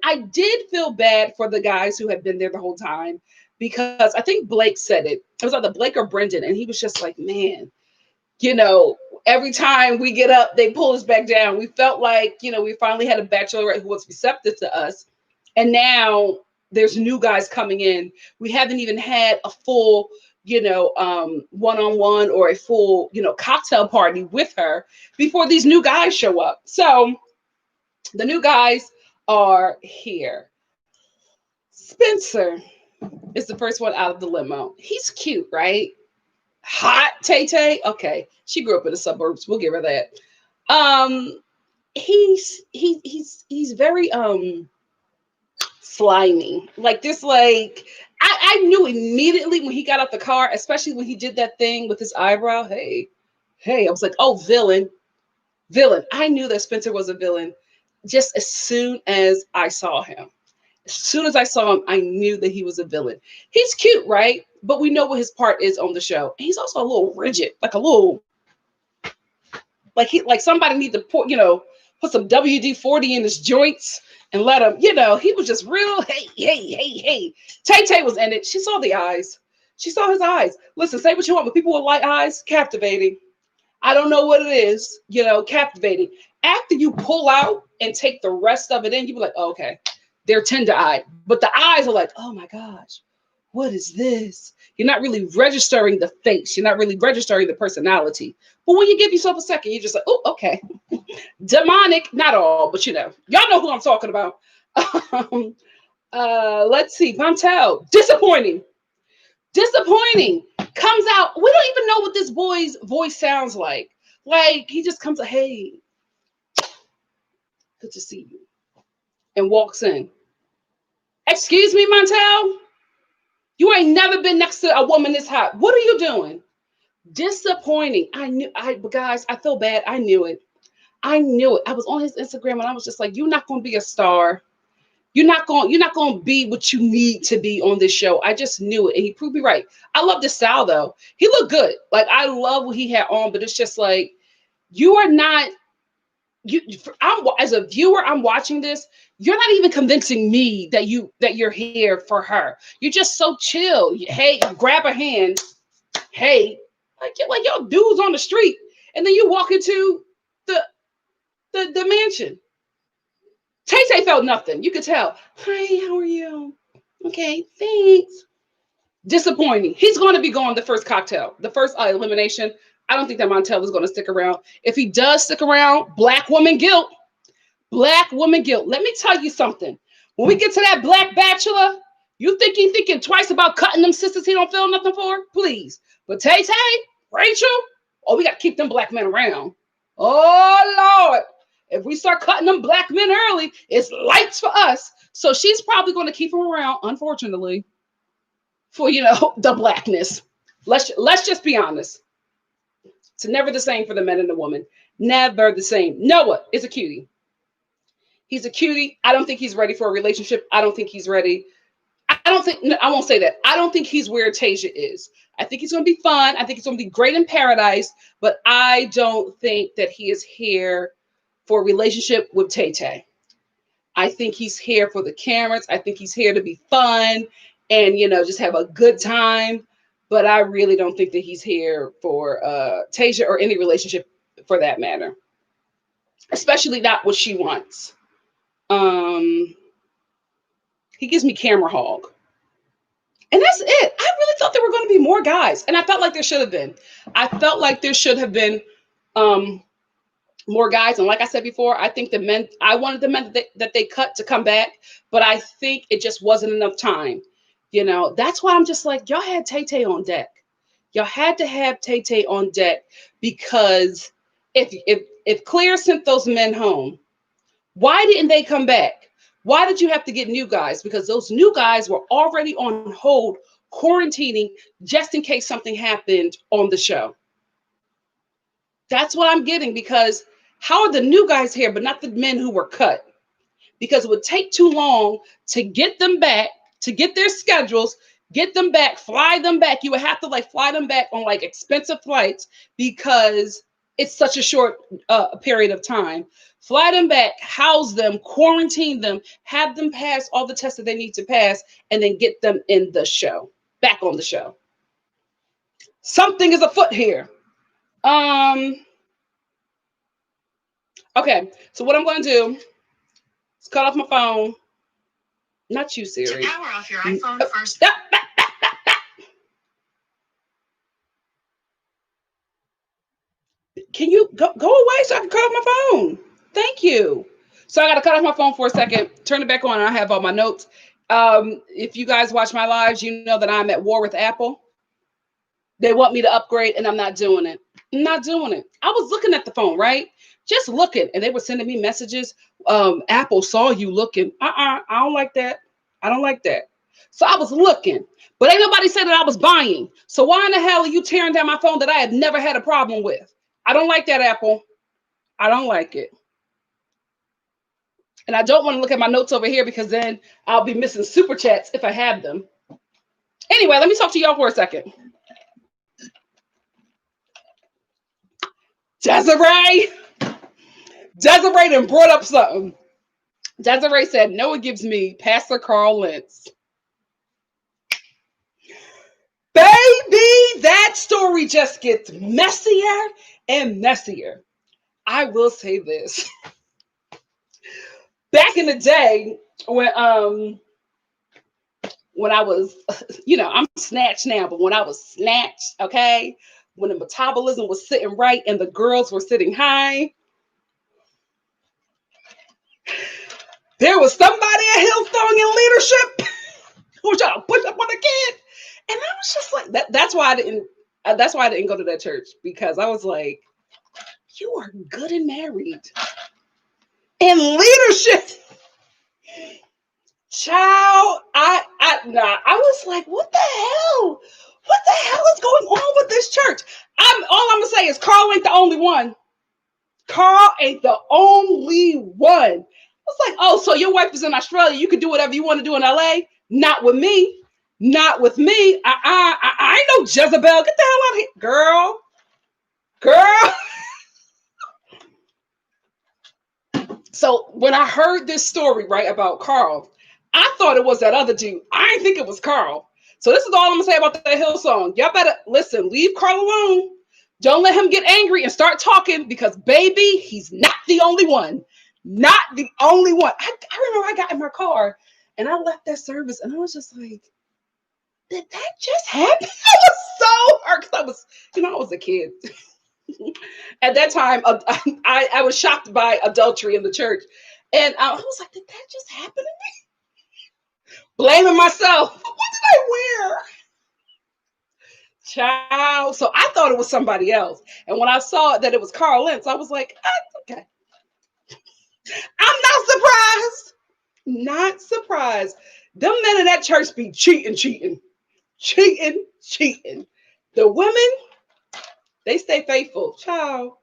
I did feel bad for the guys who had been there the whole time, because I think Blake said it. It was either Blake or Brendan. And he was just like, man, every time we get up, they pull us back down. We felt like, we finally had a bachelorette who was receptive to us. And now there's new guys coming in. We haven't even had a full, one-on-one or a full, cocktail party with her before these new guys show up. So the new guys are here. Spencer, is the first one out of the limo. He's cute, right? Hot Tay Tay. Okay, she grew up in the suburbs. We'll give her that. Um, he's very slimy. Like this, like I knew immediately when he got out the car, especially when he did that thing with his eyebrow. Hey, hey, I was like, oh, villain, villain. I knew that Spencer was a villain just as soon as I saw him. As soon as I saw him, I knew that he was a villain. He's cute, right? But we know what his part is on the show. He's also a little rigid, like a little, like somebody need to put, put some WD-40 in his joints and let him, he was just real. Hey, hey, hey, hey. Tay Tay was in it. She saw the eyes. She saw his eyes. Listen, say what you want, but people with light eyes, captivating. I don't know what it is, captivating. After you pull out and take the rest of it in, you be like, oh, okay, they're tender-eyed. But the eyes are like, oh my gosh, what is this? You're not really registering the face. You're not really registering the personality. But when you give yourself a second, you're just like, oh, okay. Demonic, not all, but y'all know who I'm talking about. Let's see, Montel, disappointing. Disappointing. Comes out. We don't even know what this boy's voice sounds like. Like he just comes, hey, good to see you, and walks in. Excuse me, Montel. You ain't never been next to a woman this hot. What are you doing? Disappointing. Guys, I feel bad. I knew it. I knew it. I was on his Instagram and I was just like, you're not gonna be a star. You're not gonna be what you need to be on this show. I just knew it. And he proved me right. I love the style though. He looked good. Like I love what he had on, but it's just like you are not as a viewer, I'm watching this. You're not even convincing me that you're here for her. You're just so chill. Hey, you grab a hand. Hey, like y'all dudes on the street, and then you walk into the mansion. Tay Tay felt nothing. You could tell. Hi, how are you? Okay, thanks. Disappointing. He's going to be gone the first cocktail, the first elimination. I don't think that Montel is going to stick around. If he does stick around, black woman guilt. Black woman guilt. Let me tell you something. When we get to that black bachelor, you think he's thinking twice about cutting them sisters he don't feel nothing for? Please. But Tay Tay, Rachel, oh, we got to keep them black men around. Oh, Lord. If we start cutting them black men early, it's lights for us. So she's probably going to keep them around, unfortunately, for, the blackness. Let's just be honest. It's never the same for the men and the woman. Never the same. Noah is a cutie. He's a cutie. I don't think he's ready for a relationship. I don't think he's ready. I won't say that. I don't think he's where Tasia is. I think he's going to be fun. I think it's going to be great in paradise, but I don't think that he is here for a relationship with Tay Tay. I think he's here for the cameras. I think he's here to be fun and, just have a good time. But I really don't think that he's here for Tasia or any relationship for that matter, especially not what she wants. He gives me camera hog. And that's it. I really thought there were going to be more guys. And I felt like there should have been. I felt like there should have been more guys. And like I said before, I think I wanted the men that they cut to come back. But I think it just wasn't enough time. That's why I'm just like, y'all had Tay Tay on deck. Y'all had to have Tay Tay on deck because if Claire sent those men home, why didn't they come back? Why did you have to get new guys? Because those new guys were already on hold, quarantining, just in case something happened on the show. That's what I'm getting, because how are the new guys here, but not the men who were cut? Because it would take too long to get them back, to get their schedules, get them back, fly them back. You would have to fly them back on expensive flights because it's such a short period of time. Fly them back, house them, quarantine them, have them pass all the tests that they need to pass, and then get them in the show, back on the show. Something is afoot here. Okay, so what I'm going to do is cut off my phone. Not you, Siri. To power off your iPhone first. Can you go away so I can cut off my phone? Thank you. So I got to cut off my phone for a second, turn it back on, and I have all my notes. If you guys watch my lives, you know that I'm at war with Apple. They want me to upgrade, and I'm not doing it. I'm not doing it. I was looking at the phone, right? Just looking, and they were sending me messages. Apple saw you looking. I don't like that. I don't like that. So I was looking, but ain't nobody said that I was buying. So why in the hell are you tearing down my phone that I had never had a problem with? I don't like that, Apple. I don't like it. And I don't want to look at my notes over here because then I'll be missing super chats if I have them. Anyway, let me talk to y'all for a second. Desiree done brought up something. Desiree said, Noah gives me Pastor Carl Lentz. Baby, that story just gets messier and messier. I will say this. Back in the day, when I was, I'm snatched now, but when I was snatched, okay, when the metabolism was sitting right and the girls were sitting high, there was somebody at Hillsong in leadership who was trying to push up on the kid. And I was just like, that's why I didn't go to that church, because I was like, you are good and married. In leadership. Child, I was like, what the hell? What the hell is going on with this church? All I'm gonna say is Carl ain't the only one. Carl ain't the only one. I was like, oh, so your wife is in Australia. You can do whatever you want to do in LA. Not with me. Not with me. I ain't no Jezebel. Get the hell out of here. Girl. So when I heard this story, right, about Carl, I thought it was that other dude. I didn't think it was Carl. So this is all I'm gonna say about that Hillsong. Y'all better listen, leave Carl alone. Don't let him get angry and start talking, because baby, he's not the only one. Not the only one. I remember I got in my car and I left that service and I was just like, did that just happen? I was so hurt because I was a kid. At that time, I was shocked by adultery in the church. And I was like, did that just happen to me? Blaming myself. What did I wear? Child. So I thought it was somebody else. And when I saw that it was Carl Lentz, I was like, okay. I'm not surprised. Not surprised. Them men in that church be cheating. The women, they stay faithful. Child.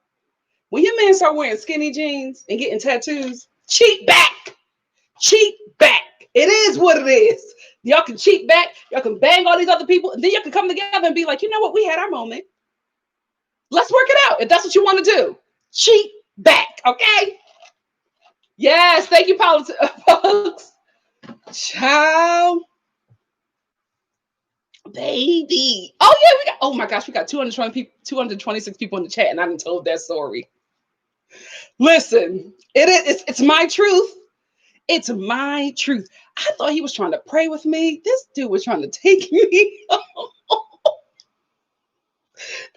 When your man start wearing skinny jeans and getting tattoos, cheat back. It is what it is. Y'all can cheat back. Y'all can bang all these other people. And then you can come together and be like, you know what? We had our moment. Let's work it out. If that's what you want to do. Cheat back. Okay? Yes. Thank you, folks. Child. Baby. Oh, yeah. Oh, my gosh. We got 226 people in the chat, and I done told that story. Listen, it's my truth. It's my truth. I thought he was trying to pray with me. This dude was trying to take me.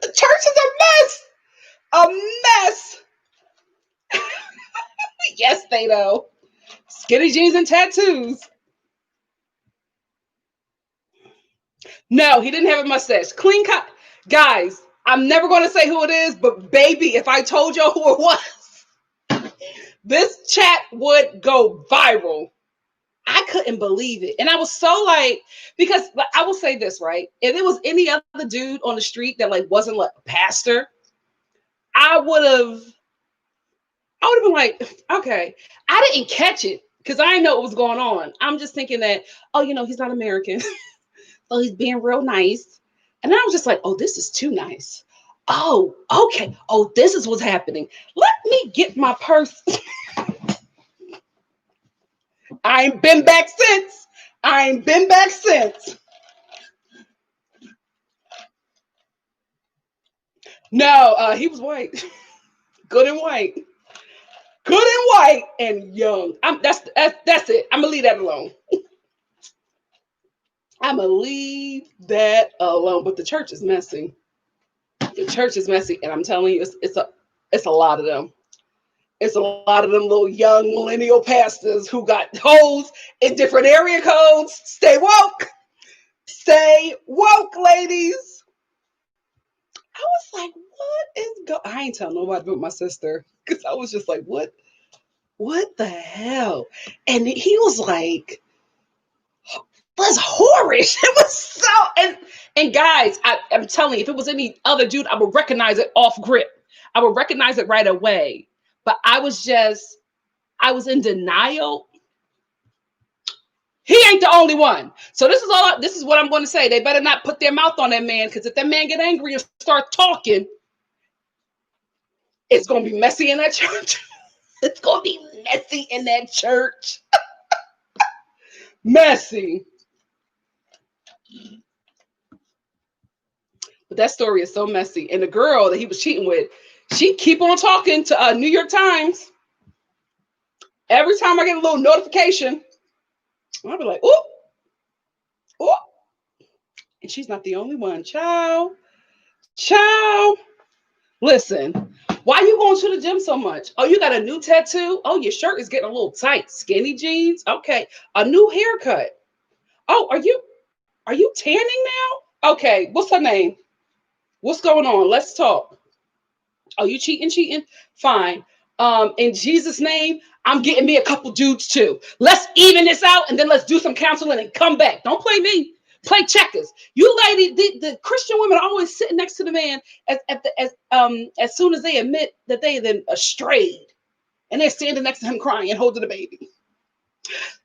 The church is a mess. Yes, they know. Skinny jeans and tattoos. No, he didn't have a mustache. Clean cut. Guys, I'm never going to say who it is, but baby, if I told you who it was, this chat would go viral. I couldn't believe it. And I was so like, because I will say this, right? If it was any other dude on the street that like wasn't like a pastor, I would have been like, okay. I didn't catch it because I didn't know what was going on. I'm just thinking that, oh, he's not American. So he's being real nice. And then I was just like, oh, this is too nice. Oh, okay. Oh, this is what's happening. Let me get my purse. I ain't been back since. No, he was white. Good and white. And young. That's it. I'm gonna leave that alone. But the church is messy. And I'm telling you, it's a lot of them. It's a lot of them little young millennial pastors who got hoes in different area codes. Stay woke. Stay woke, ladies. I was like, what is I ain't telling nobody but my sister. Because I was just like, what the hell? And he was like, was whorish. It was so and guys, I'm telling you, if it was any other dude, I would recognize it off grip. I would recognize it right away. But I was in denial. He ain't the only one. So this is what I'm going to say. They better not put their mouth on that man, because if that man get angry and start talking, it's going to be messy in that church. It's going to be messy in that church. Messy. But that story is so messy. And the girl that he was cheating with, she keep on talking to New York Times. Every time I get a little notification, I'll be like, "Ooh, ooh." And she's not the only one. Ciao. Listen, why you going to the gym so much? Oh, you got a new tattoo? Oh, your shirt is getting a little tight. Skinny jeans? Okay. A new haircut. Oh, are you tanning now? Okay. What's her name? What's going on? Let's talk. Oh, you cheating? Fine. In Jesus' name, I'm getting me a couple dudes too. Let's even this out, and then let's do some counseling and come back. Don't play me. Play checkers. You lady, the Christian women are always sitting next to the man as soon as they admit that they then strayed, and they're standing next to him crying and holding the baby.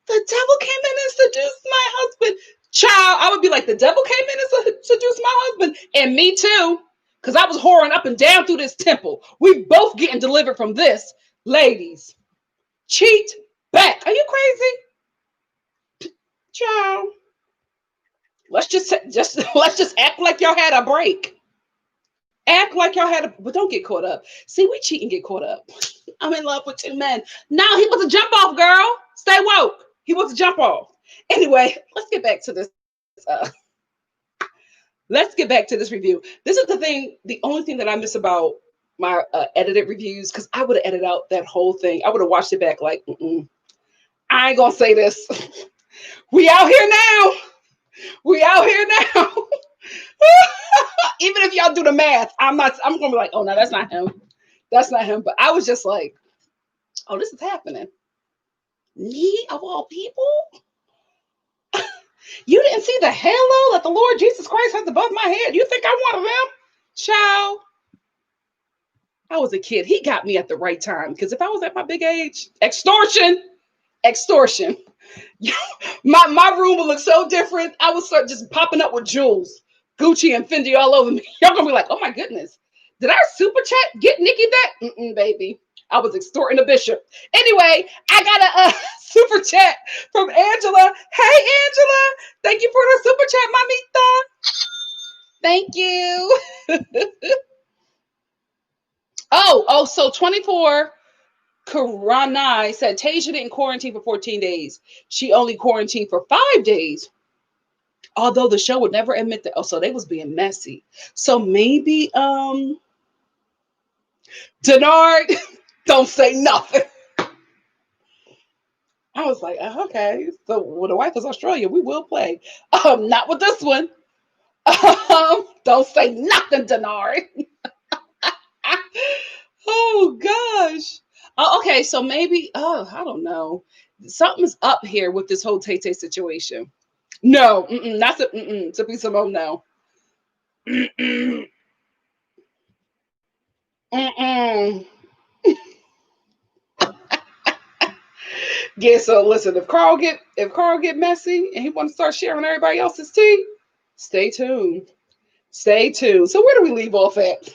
The devil came in and seduced my husband. Child, I would be like, the devil came in and seduced my husband, and me too. Because I was whoring up and down through this temple. We both getting delivered from this. Ladies, cheat back. Are you crazy? Child. Let's just act like y'all had a break. Act like y'all had but don't get caught up. See, we cheat and get caught up. I'm in love with two men. No, he was a jump off, girl. Stay woke. He was a jump off. Anyway, let's get back to this. Let's get back to this review. This is the only thing that I miss about my edited reviews, because I would have edited out that whole thing. I would have watched it back like, I ain't gonna say this. We out here now. Even if y'all do the math, I'm gonna be like, oh no, that's not him. But I was just like, oh, this is happening. Me of all people? You didn't see the halo that the Lord Jesus Christ has above my head? You think I'm one of them? Child. I was a kid. He got me at the right time. Because if I was at my big age, extortion. My room would look so different. I would start just popping up with jewels, Gucci and Fendi all over me. Y'all gonna be like, oh my goodness. Did our super chat get Nikki that? Baby. I was extorting a bishop. Anyway, I got a super chat from Angela. Hey, Angela. Thank you for the super chat, mamita. Thank you. So 24 Karanai said Tasia didn't quarantine for 14 days. She only quarantined for 5 days. Although the show would never admit that. Oh, so they was being messy. So maybe Denard, don't say nothing. I was like, okay. So when the wife is Australian, we will play. Not with this one. Don't say nothing, Denard. Oh gosh. Oh, okay, so maybe, I don't know. Something's up here with this whole Tay Tay situation. No, not to be Simone, no. Yeah, so listen, if Carl get messy and he wants to start sharing everybody else's tea, stay tuned. So where do we leave off at?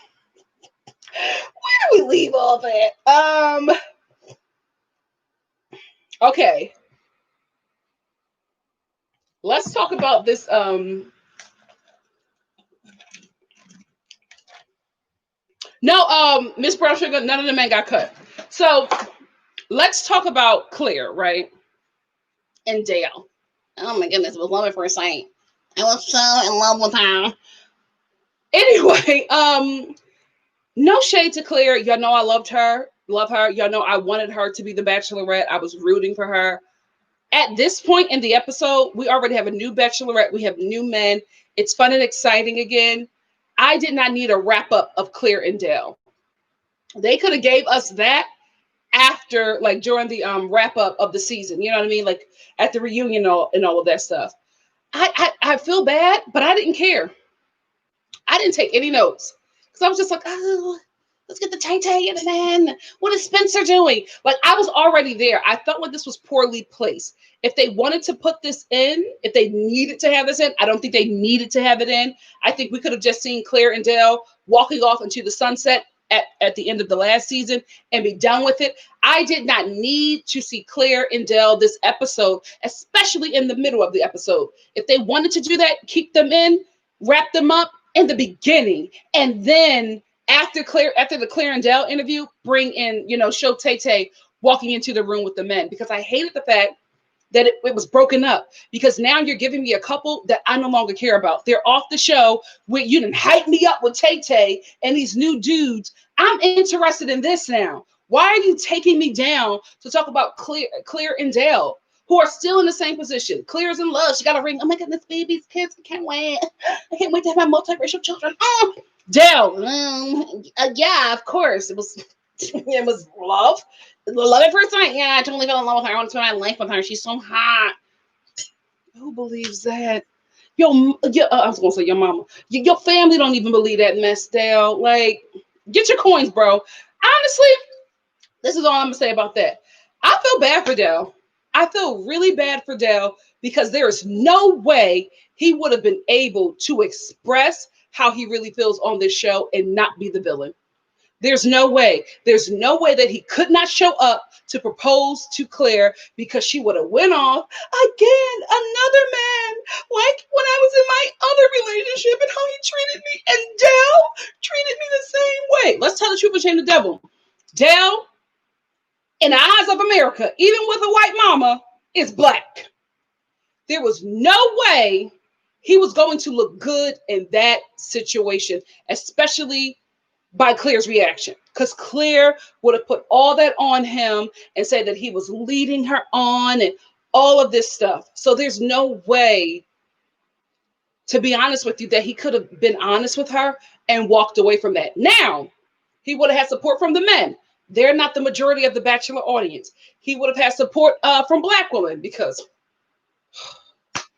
Okay. Let's talk about this. No, Miss Brown Sugar, none of the men got cut. So let's talk about Claire, right? And Dale. Oh my goodness, it was love at first sight. I was so in love with her. Anyway, no shade to Claire. Y'all know I loved her Love her. Y'all know I wanted her to be the Bachelorette. I was rooting for her. At this point in the episode, we already have a new Bachelorette. We have new men. It's fun and exciting again. I did not need a wrap up of Claire and Dale. They could have gave us that after, like during the wrap up of the season. You know what I mean? Like at the reunion and all of that stuff. I feel bad, but I didn't care. I didn't take any notes because I was just like, oh, let's get the Tay Tay in, man. What is Spencer doing? Like, I was already there. I felt like this was poorly placed. If they wanted to put this in, if they needed to have this in, I don't think they needed to have it in. I think we could have just seen Claire and Dale walking off into the sunset at the end of the last season and be done with it. I did not need to see Claire and Dale this episode, especially in the middle of the episode. If they wanted to do that, keep them in, wrap them up in the beginning, and then after the Claire and Dale interview, bring in, show Tay Tay walking into the room with the men, because I hated the fact that it was broken up, because now you're giving me a couple that I no longer care about. They're off the show. You didn't hype me up with Tay Tay and these new dudes. I'm interested in this now. Why are you taking me down to talk about Claire and Dale, who are still in the same position? Claire's in love. She got a ring. Oh my goodness, babies, kids. I can't wait. I can't wait to have my multiracial children. Oh, Dale. Yeah, of course. It was love. Love at first sight. Yeah, I totally fell in love with her. I want to spend my life with her. She's so hot. Who believes that? I was gonna say your mama. Your family don't even believe that mess, Dale. Like, get your coins, bro. Honestly, this is all I'm gonna say about that. I feel bad for Dale. I feel really bad for Dale, because there is no way he would have been able to express how he really feels on this show and not be the villain. There's no way. There's no way that he could not show up to propose to Claire, because she would have went off again, another man, like when I was in my other relationship and how he treated me. And Dale treated me the same way. Let's tell the truth and shame the devil. Dale, in the eyes of America, even with a white mama, is black. There was no way he was going to look good in that situation, especially by Claire's reaction, because Claire would have put all that on him and said that he was leading her on and all of this stuff. So there's no way, to be honest with you, that he could have been honest with her and walked away from that. Now, he would have had support from the men. They're not the majority of the Bachelor audience. He would have had support from Black women, because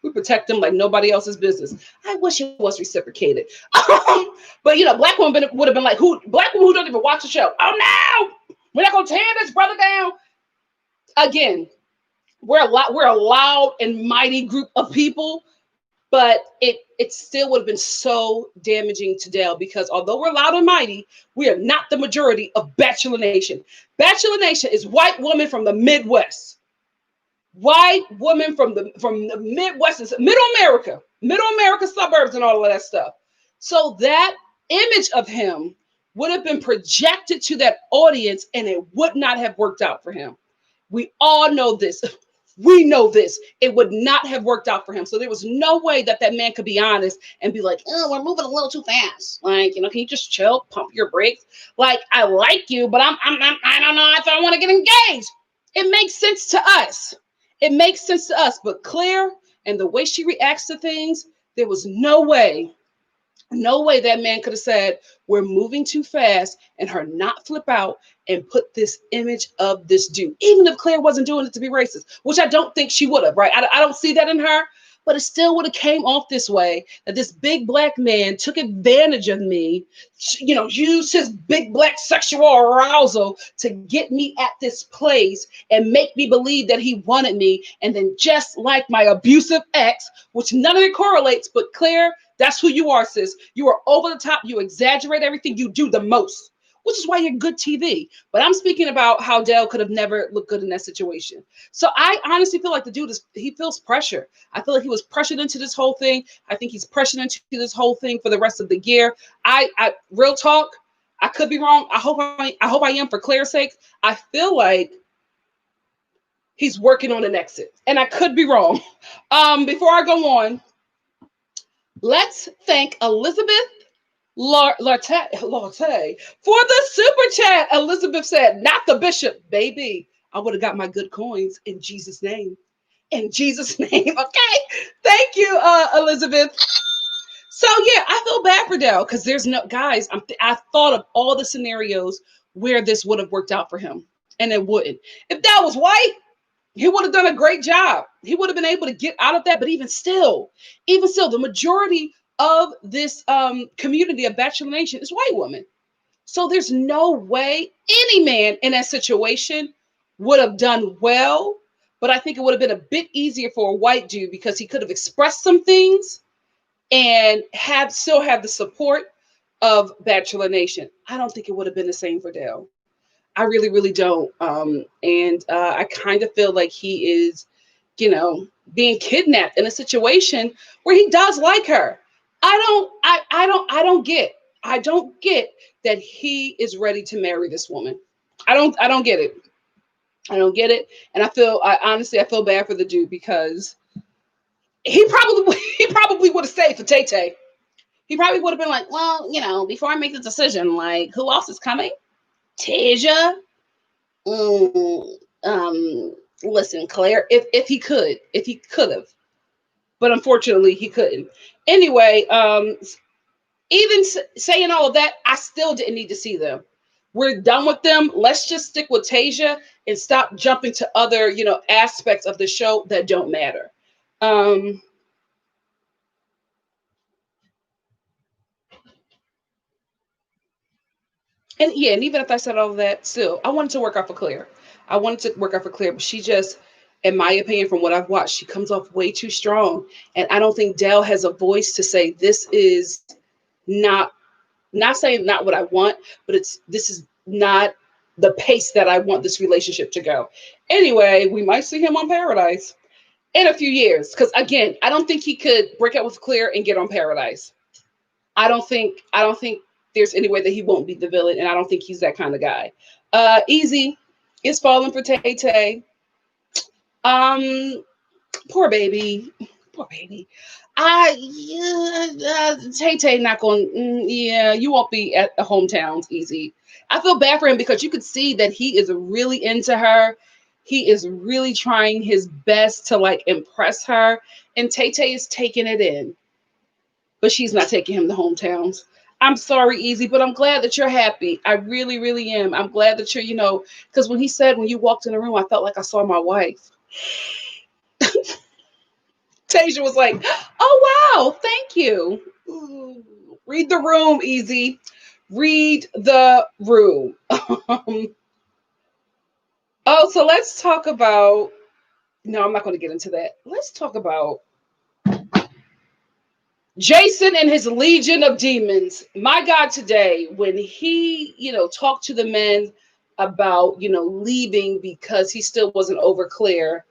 we protect them like nobody else's business. I wish it was reciprocated. But Black women would have been like, Black women who don't even watch the show. Oh no, we're not gonna tear this brother down. Again, we're a loud and mighty group of people, but it still would have been so damaging to Dale, because although we're loud and mighty, we are not the majority of Bachelor Nation. Bachelor Nation is white women from the Midwest. White women from the Midwest, middle America suburbs and all of that stuff. So that image of him would have been projected to that audience, and it would not have worked out for him. We all know this. We know this. It would not have worked out for him. So there was no way that man could be honest and be like, oh, we're moving a little too fast. Like, can you just chill, pump your brakes? Like, I like you, but I don't know if I want to get engaged. It makes sense to us. It makes sense to us, but Claire and the way she reacts to things, there was no way that man could have said, we're moving too fast, and her not flip out and put this image of this dude, even if Claire wasn't doing it to be racist, which I don't think she would have, right? I don't see that in her, but it still would have came off this way, that this big Black man took advantage of me, used his big Black sexual arousal to get me at this place and make me believe that he wanted me. And then, just like my abusive ex, which none of it correlates, but Claire, that's who you are, sis. You are over the top. You exaggerate everything. You do the most, which is why you're good TV. But I'm speaking about how Dale could have never looked good in that situation. So I honestly feel like the dude he feels pressure. I feel like he was pressured into this whole thing. I think he's pressured into this whole thing for the rest of the year. I real talk, I could be wrong. I hope I am, for Claire's sake. I feel like he's working on an exit, and I could be wrong. Before I go on, let's thank Elizabeth Latte for the super chat. Elizabeth said, "Not the bishop, baby. I would have got my good coins in Jesus' name. In Jesus' name." Okay, thank you, Elizabeth. So yeah, I feel bad for Dell because there's no guys. I thought of all the scenarios where this would have worked out for him, and it wouldn't. If Dell was white, he would have done a great job. He would have been able to get out of that. But even still, the majority of this community of Bachelor Nation is white women. So there's no way any man in that situation would have done well. But I think it would have been a bit easier for a white dude because he could have expressed some things and still have the support of Bachelor Nation. I don't think it would have been the same for Dale. I really, really don't. And I kind of feel like he is, being kidnapped in a situation where he does like her. I don't get that he is ready to marry this woman. I don't get it. I don't get it. And I feel bad for the dude because he probably would have stayed for Tay Tay. He probably would have been like, well, before I make the decision, like, who else is coming? Tasia. Listen, Claire, if he could have, but unfortunately he couldn't. Anyway, even saying all of that, I still didn't need to see them. We're done with them. Let's just stick with Tasia and stop jumping to other, aspects of the show that don't matter. And yeah, and even if I said all of that, still, I wanted to work out for Claire. But she just, in my opinion, from what I've watched, she comes off way too strong. And I don't think Dell has a voice to say this is not saying not what I want, but this is not the pace that I want this relationship to go. Anyway, we might see him on Paradise in a few years. Because again, I don't think he could break up with Claire and get on Paradise. I don't think there's any way that he won't be the villain, and I don't think he's that kind of guy. Easy is falling for Tay Tay. Poor baby. Poor baby. Tay Tay not going. Yeah, you won't be at the hometowns. Easy. I feel bad for him because you could see that he is really into her. He is really trying his best to like impress her, and Tay Tay is taking it in, but she's not taking him to hometowns. I'm sorry, Easy, but I'm glad that you're happy. I really, really am. I'm glad that you're, because when he said when you walked in the room, I felt like I saw my wife. Tasia was like, "Oh wow, thank you." Ooh, read the room, Easy. Read the room. So let's talk about. No, I'm not going to get into that. Let's talk about Jason and his legion of demons. My God, today, when he, talked to the men about, leaving because he still wasn't over Claire,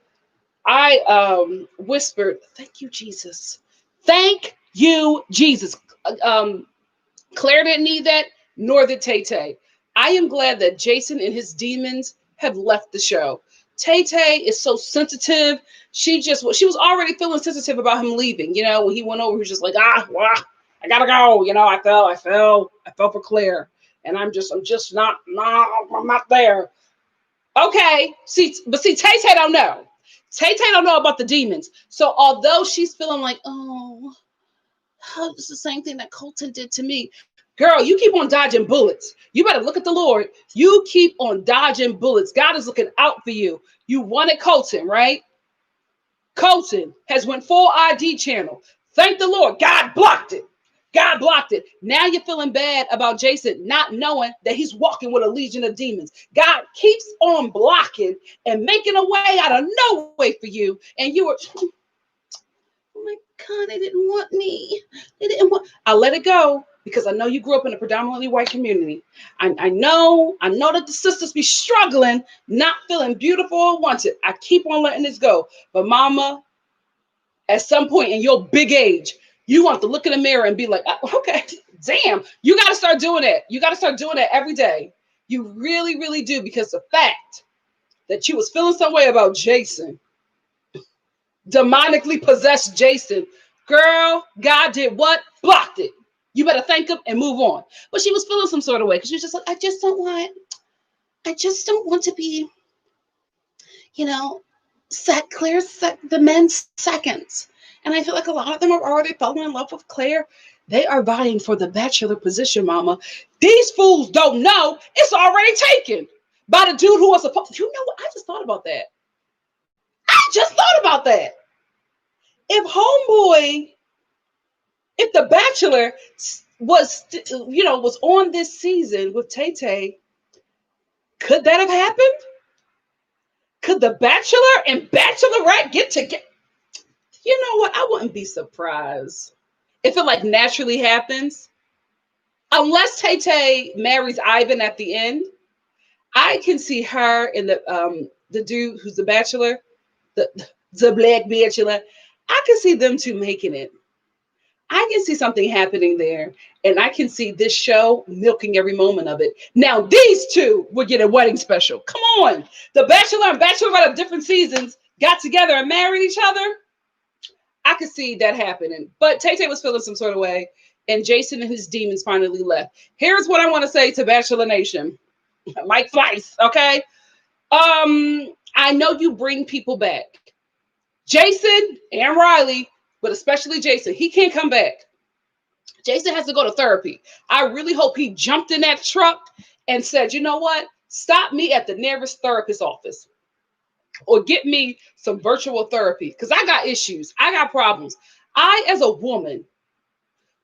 I whispered, "Thank you, Jesus. Thank you, Jesus." Claire didn't need that, nor did Tay Tay. I am glad that Jason and his demons have left the show. Tay Tay is so sensitive. She was already feeling sensitive about him leaving. When he went over, he was just like, well, I gotta go. I fell for Claire, and I'm just not, no, I'm not there. Okay, see, Tay Tay don't know. Tay Tay don't know about the demons. So although she's feeling like, oh, it's the same thing that Colton did to me. Girl, you keep on dodging bullets. You better look at the Lord. You keep on dodging bullets. God is looking out for you. You wanted Colton, right? Colton has went full ID channel. Thank the Lord. God blocked it. God blocked it. Now you're feeling bad about Jason not knowing that he's walking with a legion of demons. God keeps on blocking and making a way out of no way for you. And you were, oh my God, they didn't want me. I let it go because I know you grew up in a predominantly white community. I know that the sisters be struggling, not feeling beautiful or wanted. I keep on letting this go. But mama, at some point in your big age, you want to look in the mirror and be like, okay, damn, you got to start doing that. You got to start doing that every day. You really, really do, because the fact that you was feeling some way about Jason, demonically possessed Jason, girl, God did what? Blocked it. You better thank him and move on. But she was feeling some sort of way because she was just like, I just don't want to be, you know, the men's seconds. And I feel like a lot of them are already falling in love with Claire. They are vying for the bachelor position, mama. These fools don't know it's already taken by the dude who was supposed to. You know what? I just thought about that. I just thought about that. If Homeboy, if the bachelor was on this season with Tay Tay, could that have happened? Could the bachelor and bachelorette get together? You know what? I wouldn't be surprised if it like naturally happens. Unless Tay Tay marries Ivan at the end, I can see her and the dude who's the bachelor, the the black bachelor. I can see them two making it. I can see something happening there, and I can see this show milking every moment of it. Now, these two would get a wedding special. Come on. The Bachelor and Bachelorette of different seasons got together and married each other. I could see that happening. But Tay Tay was feeling some sort of way, and Jason and his demons finally left. Here's what I want to say to Bachelor Nation. Mike Fleiss, okay? I know you bring people back. Jason and Riley, but especially Jason, he can't come back. Jason has to go to therapy. I really hope he jumped in that truck and said, you know what? Stop me at the nearest therapist office or get me some virtual therapy because I got issues. I got problems. I, as a woman,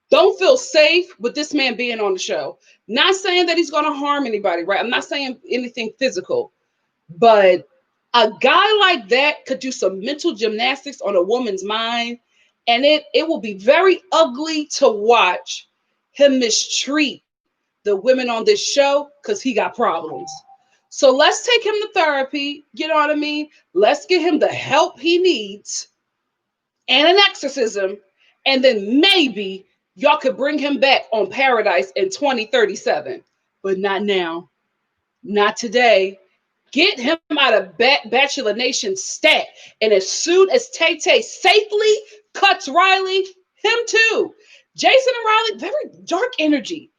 don't feel safe with this man being on the show. Not saying that he's going to harm anybody, right? I'm not saying anything physical, but a guy like that could do some mental gymnastics on a woman's mind, and it will be very ugly to watch him mistreat the women on this show because he got problems. So let's take him to therapy, you know what I mean? Let's get him the help he needs and an exorcism, and then maybe y'all could bring him back on Paradise in 2037. But not now. Not today. Get him out of Bachelor Nation stat. And as soon as Tay Tay safely cuts Riley, him too. Jason and Riley, very dark energy.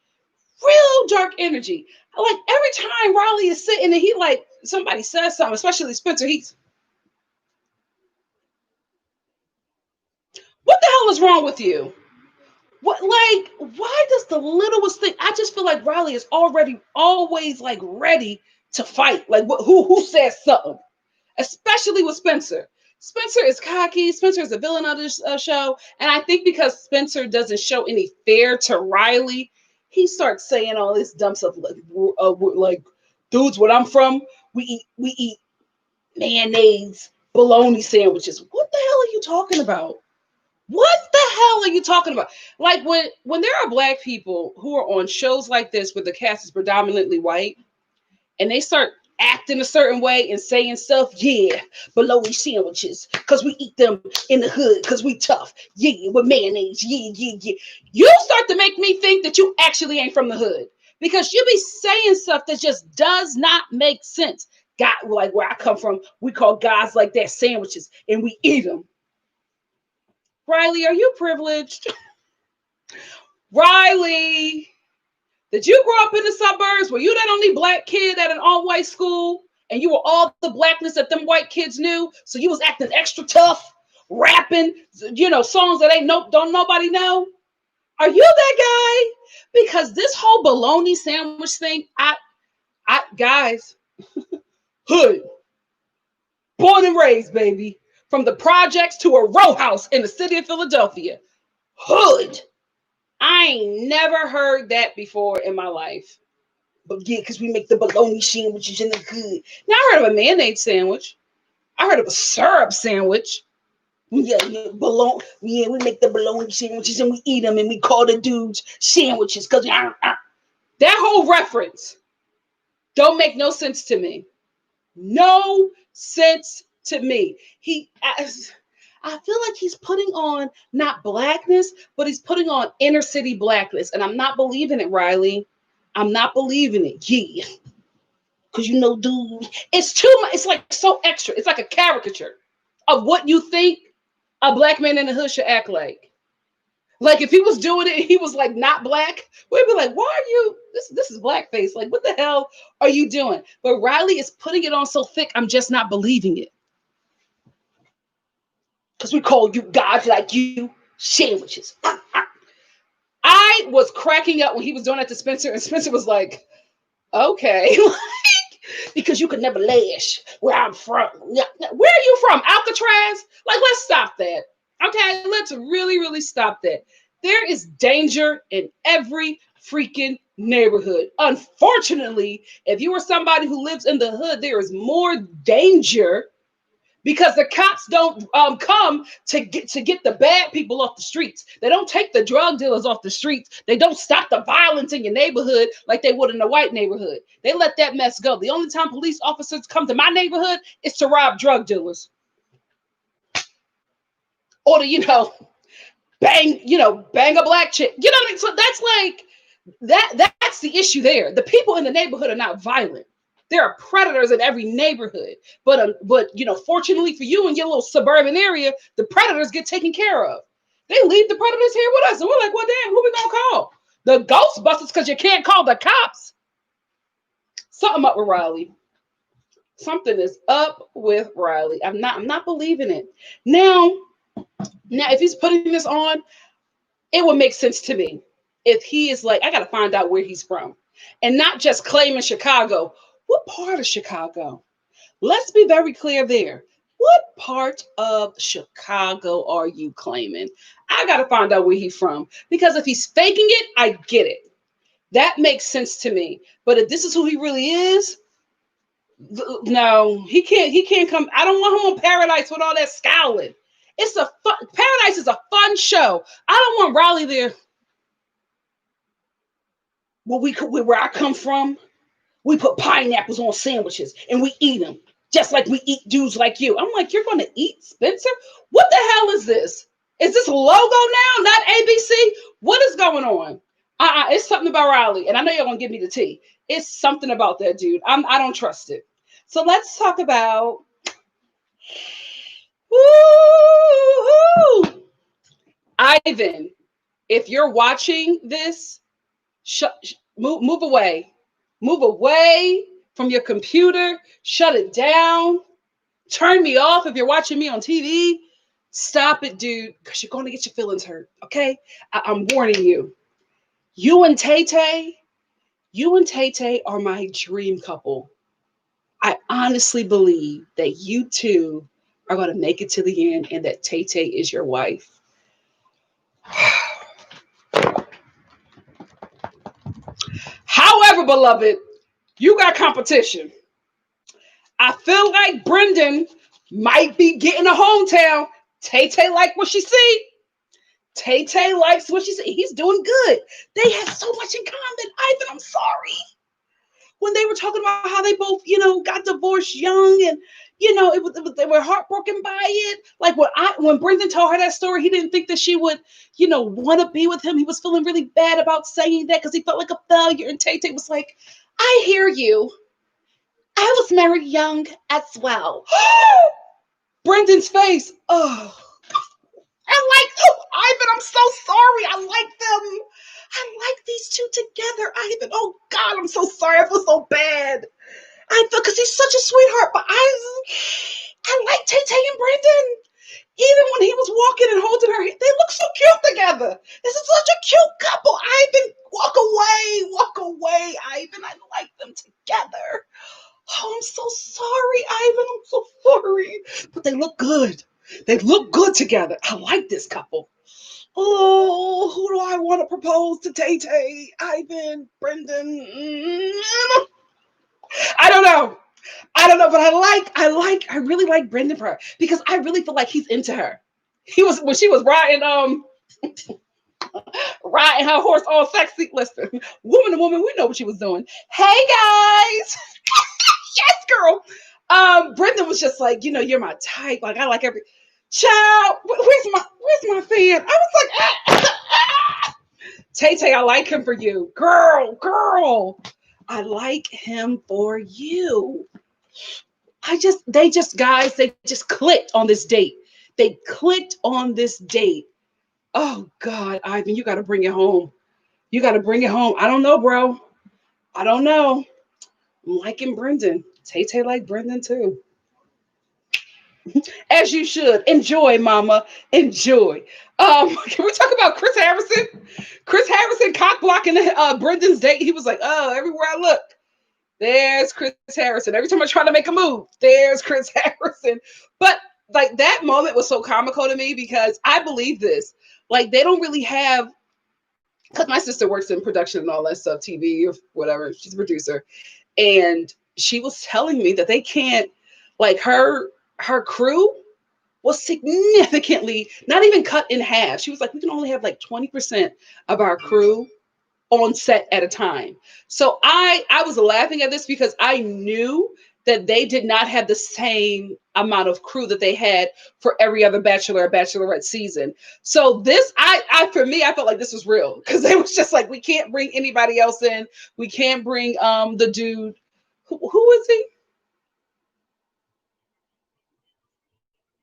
Real dark energy. Like every time Riley is sitting and he like somebody says something, especially Spencer, he's what the hell is wrong with you? What why does the littlest thing? I just feel like Riley is already always like ready to fight. Like who says something? Especially with Spencer. Spencer is cocky. Spencer is a villain of this show. And I think because Spencer doesn't show any fear to Riley, he starts saying all this dumb stuff like dudes, where I'm from, we eat mayonnaise, bologna sandwiches. What the hell are you talking about? What the hell are you talking about? Like when there are black people who are on shows like this where the cast is predominantly white and they start acting a certain way and saying stuff, yeah, bologna sandwiches, because we eat them in the hood, because we tough, yeah, with mayonnaise, yeah. You start to make me think that you actually ain't from the hood because you be saying stuff that just does not make sense. God, like where I come from, we call guys like that sandwiches and we eat them. Riley, are you privileged? Riley, did you grow up in the suburbs? Were you that only black kid at an all-white school? And you were all the blackness that them white kids knew? So you was acting extra tough, rapping, songs that don't nobody know? Are you that guy? Because this whole bologna sandwich thing, I guys, hood, born and raised, baby. From the projects to a row house in the city of Philadelphia. Hood. I ain't never heard that before in my life. But yeah, because we make the bologna sandwiches in the hood. Now I heard of a mayonnaise sandwich. I heard of a syrup sandwich. Yeah, bologna. Yeah, we make the bologna sandwiches and we eat them and we call the dudes sandwiches because that whole reference don't make no sense to me. No sense to me. I feel like he's putting on not blackness, but he's putting on inner city blackness. And I'm not believing it, Riley. I'm not believing it. Yeah. Because dude, it's too much. It's like so extra. It's like a caricature of what you think a black man in the hood should act like. Like if he was doing it, he was like not black. We'd be like, why are you? This is blackface. Like what the hell are you doing? But Riley is putting it on so thick. I'm just not believing it. Because we call you gods like you sandwiches. I was cracking up when he was doing that to Spencer, and Spencer was like, okay. Because you could never lash where I'm from. Where are you from? Alcatraz? Like, let's stop that. Okay, let's really, really stop that. There is danger in every freaking neighborhood. Unfortunately, if you are somebody who lives in the hood, there is more danger because the cops don't come to get the bad people off the streets. They don't take the drug dealers off the streets. They don't stop the violence in your neighborhood like they would in a white neighborhood. They let that mess go. The only time police officers come to my neighborhood is to rob drug dealers or to bang a black chick. You know what I mean? So that's like that's the issue there. The people in the neighborhood are not violent. There are predators in every neighborhood, but fortunately for you in your little suburban area, the predators get taken care of. They leave the predators here with us, and we're like, well, damn, who we gonna call? The Ghostbusters, because you can't call the cops. Something up with Riley. Something is up with Riley. I'm not believing it. Now, if he's putting this on, it would make sense to me if he is like, I gotta find out where he's from, and not just claiming Chicago. What part of Chicago? Let's be very clear there. What part of Chicago are you claiming? I got to find out where he's from. Because if he's faking it, I get it. That makes sense to me. But if this is who he really is, no, he can't come. I don't want him on Paradise with all that scowling. Paradise is a fun show. I don't want Riley there. Where I come from, we put pineapples on sandwiches and we eat them just like we eat dudes like you. I'm like, you're going to eat Spencer? What the hell is this? Is this logo now, not ABC? What is going on? It's something about Riley, and I know you're going to give me the tea. It's something about that dude. I don't trust it. So let's talk about Ivan. If you're watching this, move away. Move away from your computer. Shut it down. Turn me off if you're watching me on TV. Stop it, dude, because you're going to get your feelings hurt, okay? I'm warning you. You and Tay Tay are my dream couple. I honestly believe that you two are going to make it to the end and that Tay Tay is your wife. However, beloved, you got competition. I feel like Brendan might be getting a hometown. Tay Tay like what she see. Tay Tay likes what she see. He's doing good. They have so much in common. Ivan, I'm sorry. When they were talking about how they both, got divorced young and, they were heartbroken by it. Like when Brendan told her that story, he didn't think that she would, want to be with him. He was feeling really bad about saying that because he felt like a failure. And Tay Tay was like, I hear you. I was married young as well. Brendan's face. Oh, Ivan, I'm so sorry. I like them. I like these two together. Ivan, oh God, I'm so sorry. I feel so bad. I feel because he's such a sweetheart, but I like Tay Tay and Brendan. Even when he was walking and holding her, they look so cute together. This is such a cute couple. Ivan, walk away, Ivan. I like them together. Oh, I'm so sorry, Ivan. I'm so sorry. But they look good. They look good together. I like this couple. Oh, who do I want to propose to? Tay Tay, Ivan, Brendan. I don't know, but I really like Brendan for her because I really feel like he's into her. He was when she was riding her horse all sexy. Listen, woman to woman, we know what she was doing. Hey guys. Yes, girl. Brendan was just like, you're my type. Like I like every child. Where's my fan? I was like, Tay Tay, I like him for you, girl. I like him for you. They just clicked on this date. They clicked on this date. Oh God, Ivan, you got to bring it home. You got to bring it home. I don't know, bro. I don't know. I'm liking Brendan. Tay Tay like Brendan too. As you should. Enjoy, mama. Enjoy. Can we talk about Chris Harrison? Chris Harrison cock blocking Brendan's date. He was like, oh, everywhere I look, there's Chris Harrison. Every time I try to make a move, there's Chris Harrison. But like that moment was so comical to me because I believe this. Like they don't really have, because my sister works in production and all that stuff, TV or whatever. She's a producer. And she was telling me that they can't, like her crew was significantly not even cut in half. She was like, we can only have like 20% of our crew on set at a time. So I was laughing at this because I knew that they did not have the same amount of crew that they had for every other Bachelor or Bachelorette season. So this, I for me, I felt like this was real because it was just like we can't bring anybody else in. We can't bring the dude. Who is he?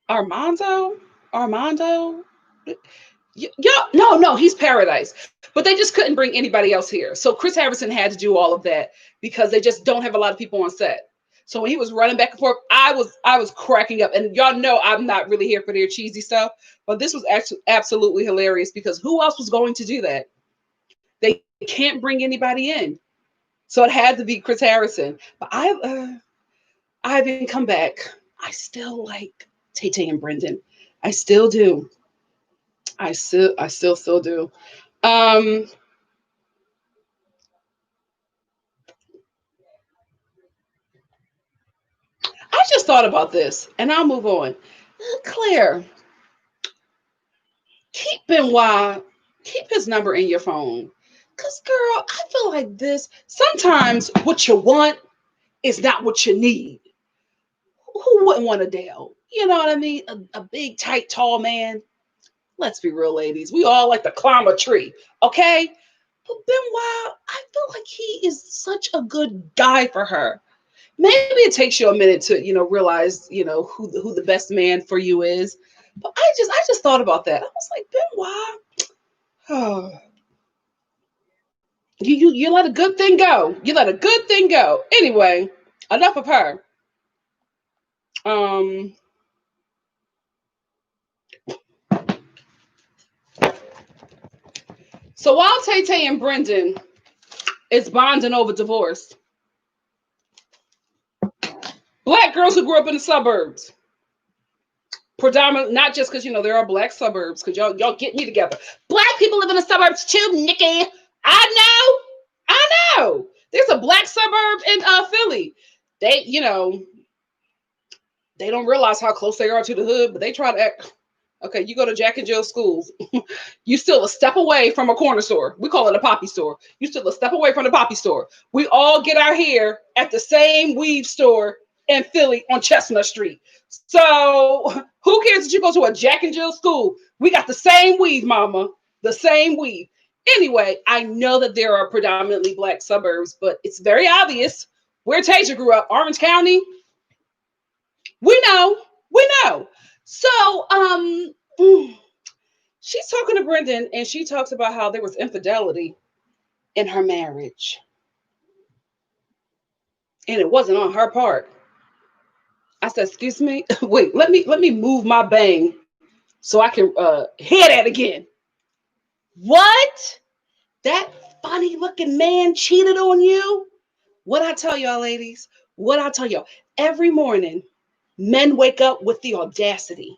Armando? Armando? Yeah, no, he's Paradise. But they just couldn't bring anybody else here. So Chris Harrison had to do all of that because they just don't have a lot of people on set. So when he was running back and forth, I was cracking up. And y'all know I'm not really here for their cheesy stuff, but this was actually absolutely hilarious because who else was going to do that? They can't bring anybody in. So it had to be Chris Harrison. But I haven't come back. I still like Tay Tay and Brendan. I still do. I still do. Um, I just thought about this, and I'll move on. Claire, keep Benoit, keep his number in your phone. Cause girl, I feel like this. Sometimes what you want is not what you need. Who wouldn't want a Dale? You know what I mean? A big, tight, tall man. Let's be real, ladies. We all like to climb a tree, okay? But Benoit, I feel like he is such a good guy for her. Maybe it takes you a minute to realize who the best man for you is, but I just thought about that. I was like, Benoit, oh, you let a good thing go. You let a good thing go. Anyway, enough of her. um so while Tay Tay and Brendan is bonding over divorce, black girls who grew up in the suburbs, predominant, not just because there are black suburbs, because y'all get me together. Black people live in the suburbs too, Nikki. I know. There's a black suburb in Philly. They they don't realize how close they are to the hood, but they try to act. Okay, you go to Jack and Jill schools. You still a step away from a corner store. We call it a poppy store. You still a step away from the poppy store. We all get our hair at the same weave store in Philly on Chestnut Street. So who cares that you go to a Jack and Jill school? We got the same weave, mama. The same weave. Anyway, I know that there are predominantly black suburbs, but it's very obvious where Tasia grew up, Orange County. We know. We know. So, she's talking to Brendan and she talks about how there was infidelity in her marriage. And it wasn't on her part. I said, excuse me. Wait, let me move my bang so I can hear that again. What? That funny looking man cheated on you? What I tell y'all, ladies? What I tell y'all? Every morning, men wake up with the audacity.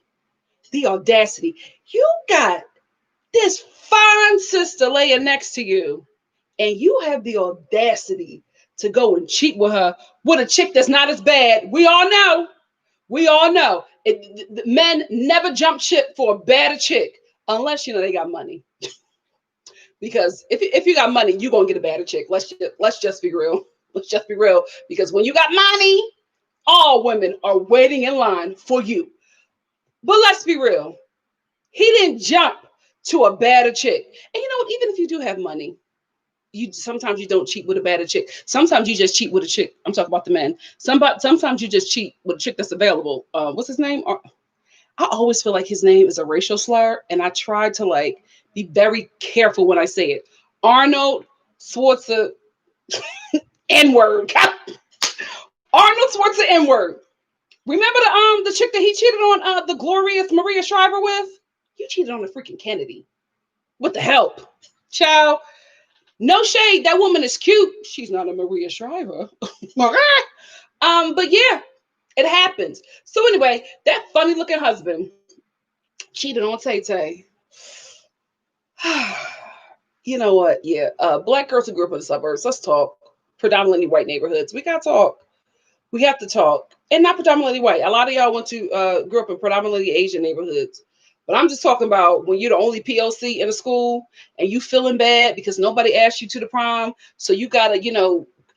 The audacity. You got this fine sister laying next to you, and you have the audacity to go and cheat with her with a chick that's not as bad. We all know. We all know. Men never jump ship for a bad chick unless they got money. Because if you got money, you're gonna get a badder chick. Let's just be real. Let's just be real. Because when you got money, all women are waiting in line for you. But let's be real. He didn't jump to a badder chick. And you know what? Even if you do have money, sometimes you don't cheat with a badder chick. Sometimes you just cheat with a chick. I'm talking about the men. Sometimes you just cheat with a chick that's available. What's his name? I always feel like his name is a racial slur, and I try to like be very careful when I say it. Arnold Schwarzenegger N word. Arnold Schwarzenegger N word. Remember the chick that he cheated on the glorious Maria Shriver with? You cheated on the freaking Kennedy with the help, child. No shade. That woman is cute. She's not a Maria Shriver. But yeah, it happens. So anyway, that funny looking husband cheated on Tay Tay. You know what? Yeah, black girls who grew up in the suburbs. Let's talk. Predominantly white neighborhoods. We gotta talk. We have to talk, and not predominantly white. A lot of y'all went to grew up in predominantly Asian neighborhoods, but I'm just talking about when you're the only POC in a school and you feeling bad because nobody asked you to the prom, so you gotta, you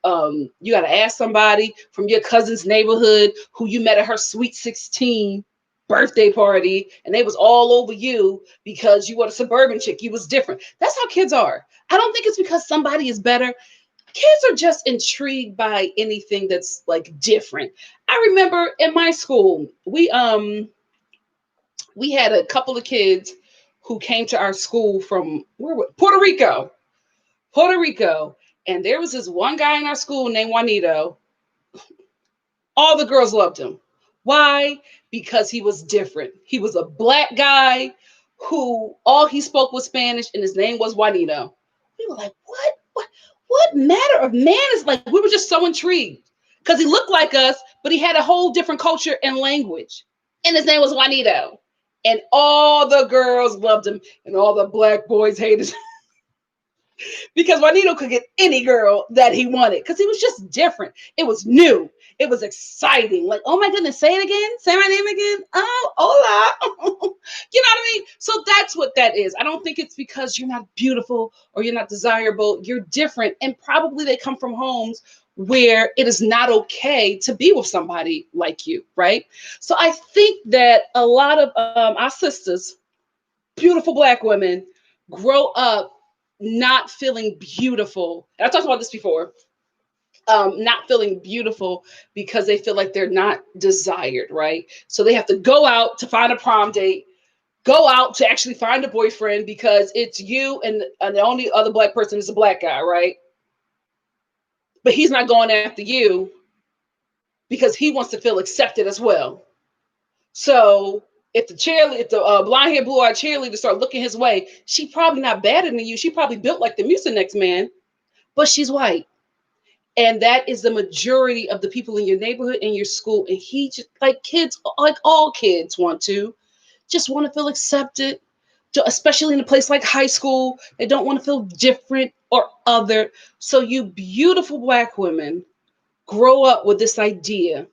gotta ask somebody from your cousin's neighborhood who you met at her sweet 16 birthday party, and they was all over you because you were a suburban chick. You was different. That's how kids are. I don't think it's because somebody is better. Kids are just intrigued by anything that's like different. I remember in my school, we had a couple of kids who came to our school from Puerto Rico. Puerto Rico. And there was this one guy in our school named Juanito. All the girls loved him. Why? Because he was different. He was a black guy who all he spoke was Spanish, and his name was Juanito. We were like, what matter of man is like, we were just so intrigued because he looked like us, but he had a whole different culture and language. And his name was Juanito. And all the girls loved him, and all the black boys hated him. Because Juanito could get any girl that he wanted because he was just different. It was new. It was exciting. Like, oh my goodness, say it again. Say my name again. Oh, hola. You know what I mean? So that's what that is. I don't think it's because you're not beautiful or you're not desirable. You're different. And probably they come from homes where it is not okay to be with somebody like you, right? So I think that a lot of our sisters, beautiful black women, grow up not feeling beautiful. And I talked about this before. Not feeling beautiful because they feel like they're not desired, right? So they have to go out to find a prom date, go out to actually find a boyfriend because it's you and the only other black person is a black guy, right? But he's not going after you because he wants to feel accepted as well. So if the blonde hair, blue eyed cheerleader start looking his way, she probably not better than you. She probably built like the Mucinex man, but she's white. And that is the majority of the people in your neighborhood, in your school. And he just, like kids, like all kids just want to feel accepted, especially in a place like high school. They don't want to feel different or other. So you beautiful black women grow up with this idea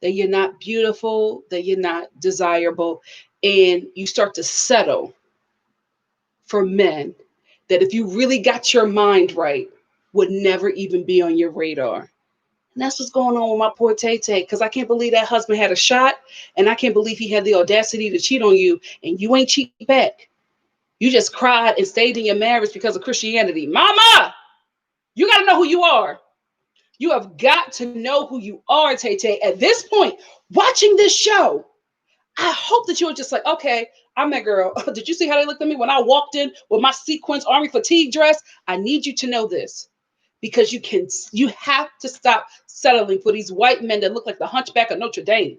that you're not beautiful, that you're not desirable, and you start to settle for men that if you really got your mind right, would never even be on your radar. And that's what's going on with my poor Tay Tay, because I can't believe that husband had a shot, and I can't believe he had the audacity to cheat on you, and you ain't cheat back. You just cried and stayed in your marriage because of Christianity. Mama, you got to know who you are. You have got to know who you are, Tay Tay. At this point, watching this show, I hope that you were just like, okay, I'm that girl. Did you see how they looked at me when I walked in with my sequins army fatigue dress? I need you to know this. Because you have to stop settling for these white men that look like the Hunchback of Notre Dame.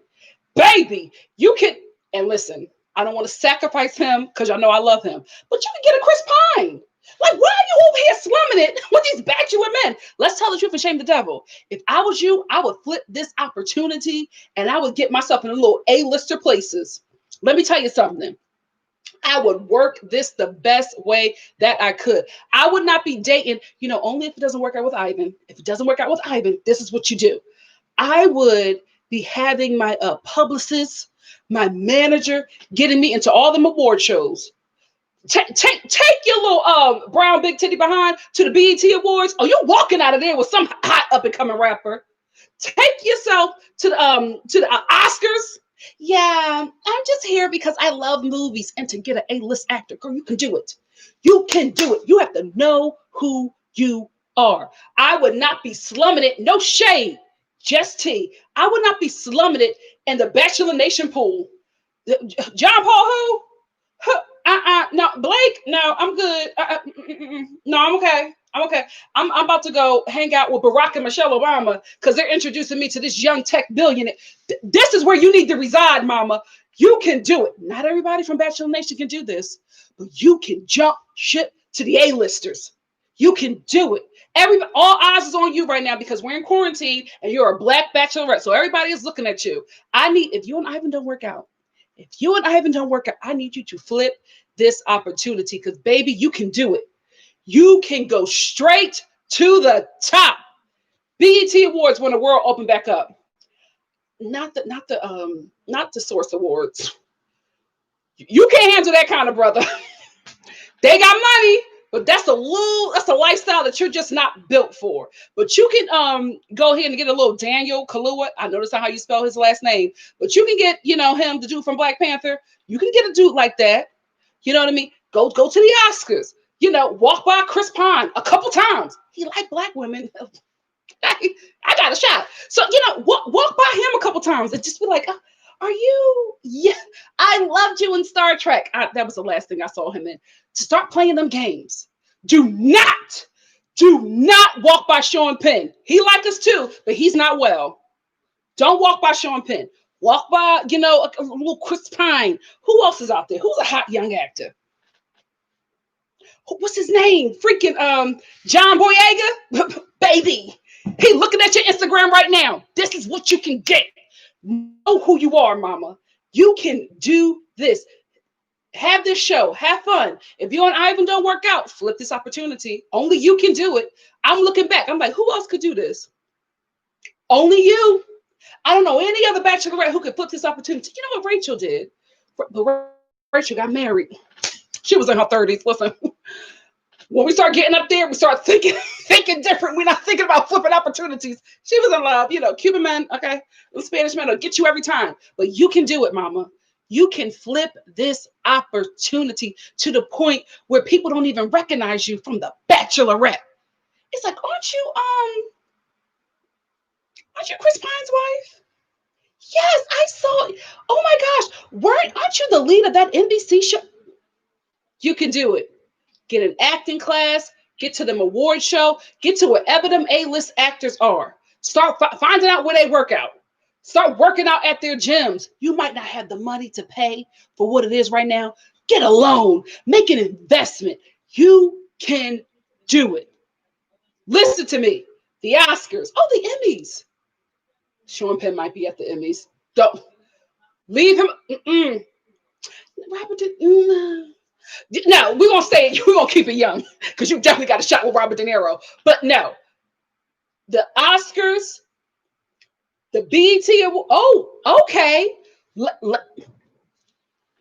Baby, you can, and listen, I don't want to sacrifice him because y'all know I love him, but you can get a Chris Pine. Like, why are you over here slumming it with these bachelor men? Let's tell the truth and shame the devil. If I was you, I would flip this opportunity and I would get myself in a little A-lister places. Let me tell you something. I would work this the best way that I could. I would not be dating, only if it doesn't work out with Ivan. If it doesn't work out with Ivan, this is what you do. I would be having my publicist, my manager, getting me into all them award shows. Take your little brown big titty behind to the BET Awards. Oh, you're walking out of there with some hot up and coming rapper. Take yourself to the Oscars. Yeah, I'm just here because I love movies and to get an A-list actor. Girl, you can do it. You can do it. You have to know who you are. I would not be slumming it. No shade. Just tea. I would not be slumming it in the Bachelor Nation pool. John Paul who? No, Blake. No, I'm good. No, I'm okay. I'm okay. I'm about to go hang out with Barack and Michelle Obama because they're introducing me to this young tech billionaire. This is where you need to reside, mama. You can do it. Not everybody from Bachelor Nation can do this, but you can jump ship to the A-listers. You can do it. Everybody, all eyes is on you right now because we're in quarantine and you're a black bachelorette. So everybody is looking at you. If you and Ivan don't work out, I need you to flip this opportunity because, baby, you can do it. You can go straight to the top. BET Awards when the world opened back up. Not the Source Awards. You can't handle that kind of brother. They got money, but that's a lifestyle that you're just not built for. But you can go ahead and get a little Daniel Kaluuya. I know that's not how you spell his last name, but you can get, him, the dude from Black Panther. You can get a dude like that. You know what I mean? Go to the Oscars. Walk by Chris Pine a couple times. He liked black women. I got a shot. So, walk by him a couple times and just be like, are you? Yeah, I loved you in Star Trek. That was the last thing I saw him in. To start playing them games. Do not walk by Sean Penn. He liked us too, but he's not well. Don't walk by Sean Penn. Walk by, a little Chris Pine. Who else is out there? Who's a hot young actor? What's his name? Freaking John Boyega? Baby. He looking at your Instagram right now. This is what you can get. Know who you are, mama. You can do this. Have this show. Have fun. If you and Ivan don't work out, flip this opportunity. Only you can do it. I'm looking back. I'm like, who else could do this? Only you. I don't know any other bachelorette who could flip this opportunity. You know what Rachel did? But Rachel got married. She was in her 30s. Listen, when we start getting up there, we start thinking different. We're not thinking about flipping opportunities. She was in love. Cuban men, okay? The Spanish men will get you every time. But you can do it, mama. You can flip this opportunity to the point where people don't even recognize you from the Bachelorette. It's like, aren't you Chris Pine's wife? Yes, I saw it. Oh my gosh, aren't you the lead of that NBC show? You can do it. Get an acting class, get to them award show, get to wherever them A-list actors are. Start finding out where they work out. Start working out at their gyms. You might not have the money to pay for what it is right now. Get a loan, make an investment. You can do it. Listen to me. The Oscars. Oh, the Emmys. Sean Penn might be at the Emmys. Don't leave him. Robert did. No, we're gonna stay. We're gonna keep it young because you definitely got a shot with Robert De Niro. But no, the Oscars, the BET Award. Oh, okay.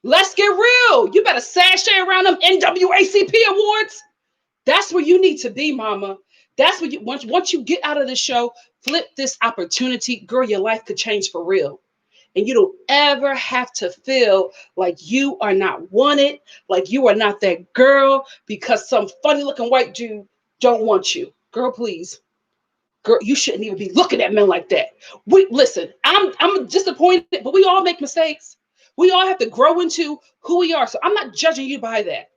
Let's get real. You better sashay around them NAACP awards. That's where you need to be, mama. That's what once you get out of the show, flip this opportunity, girl. Your life could change for real. And you don't ever have to feel like you are not wanted, like you are not that girl because some funny looking white dude don't want you. Girl, please. Girl, you shouldn't even be looking at men like that. Listen, I'm disappointed, but we all make mistakes. We all have to grow into who we are. So I'm not judging you by that.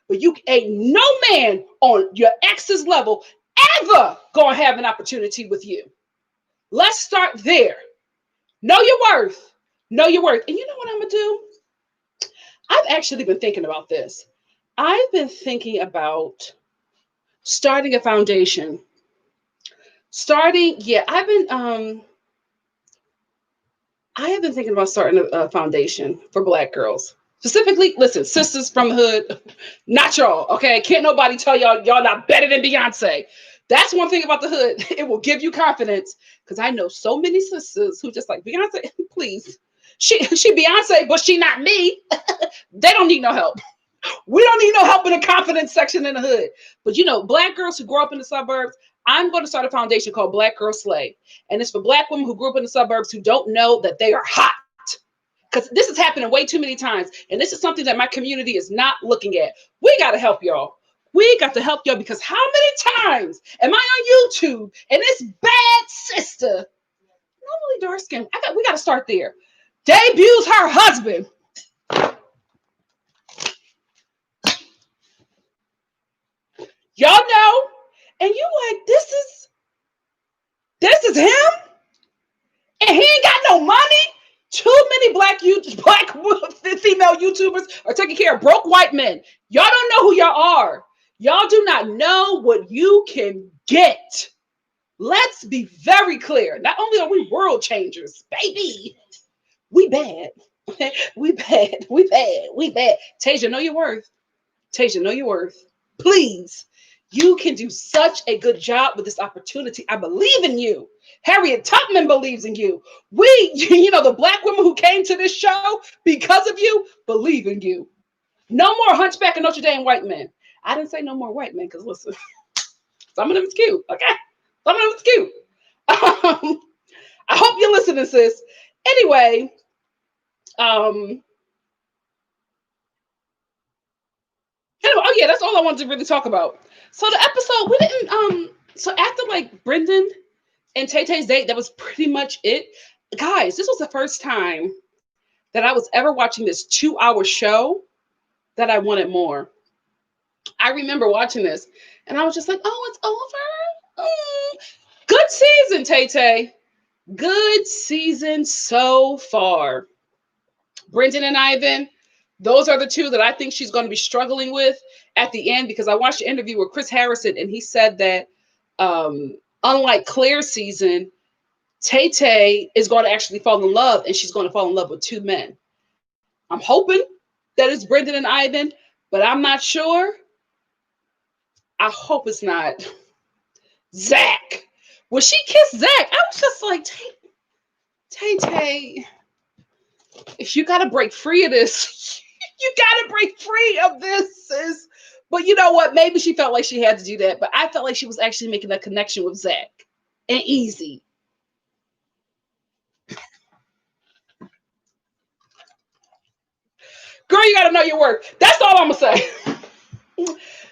But you ain't no man on your ex's level ever gonna have an opportunity with you. Let's start there. Know your worth. Know your worth. And you know what I'm going to do? I've actually been thinking about this. I've been thinking about starting a foundation. I have been thinking about starting a foundation for Black girls. Specifically, listen, sisters from the hood, not y'all, okay? Can't nobody tell y'all not better than Beyonce. That's one thing about the hood. It will give you confidence because I know so many sisters who just like, Beyonce, please. She Beyonce, but she not me. They don't need no help. We don't need no help in the confidence section in the hood. But Black girls who grow up in the suburbs, I'm going to start a foundation called Black Girl Slay. And it's for Black women who grew up in the suburbs who don't know that they are hot. Because this is happening way too many times. And this is something that my community is not looking at. We got to help y'all. We got to help y'all because how many times am I on YouTube and this bad sister, normally dark skin, we got to start there, debuts her husband. Y'all know, and you like, this is him, and he ain't got no money. Too many black female YouTubers are taking care of broke white men. Y'all don't know who y'all are. Y'all do not know what you can get. Let's be very clear. Not only are we world changers, baby, we bad. We bad. We bad. We bad. Tasia, know your worth. Tasia, know your worth. Please. You can do such a good job with this opportunity. I believe in you. Harriet Tubman believes in you. We, the black women who came to this show because of you, believe in you. No more Hunchback of Notre Dame white men. I didn't say no more white men because listen, some of them is cute, okay? Some of them is cute. I hope you're listening, sis. Anyway, oh yeah, that's all I wanted to really talk about. So the episode, we didn't so after like Brendan and Tay Tay's date, that was pretty much it. Guys, this was the first time that I was ever watching this 2-hour show that I wanted more. I remember watching this and I was just like, oh, it's over. Good season, Tay Tay. Good season so far. Brendan and Ivan, those are the two that I think she's going to be struggling with at the end, because I watched an interview with Chris Harrison and he said that unlike Claire's season, Tay Tay is going to actually fall in love, and she's going to fall in love with two men. I'm hoping that it's Brendan and Ivan, but I'm not sure. I hope it's not Zach. When she kissed Zach, I was just like, Tay Tay, if you got to break free of this, you got to break free of this, sis. But you know what? Maybe she felt like she had to do that, but I felt like she was actually making a connection with Zach. And easy. Girl, you got to know your worth. That's all I'm going to say.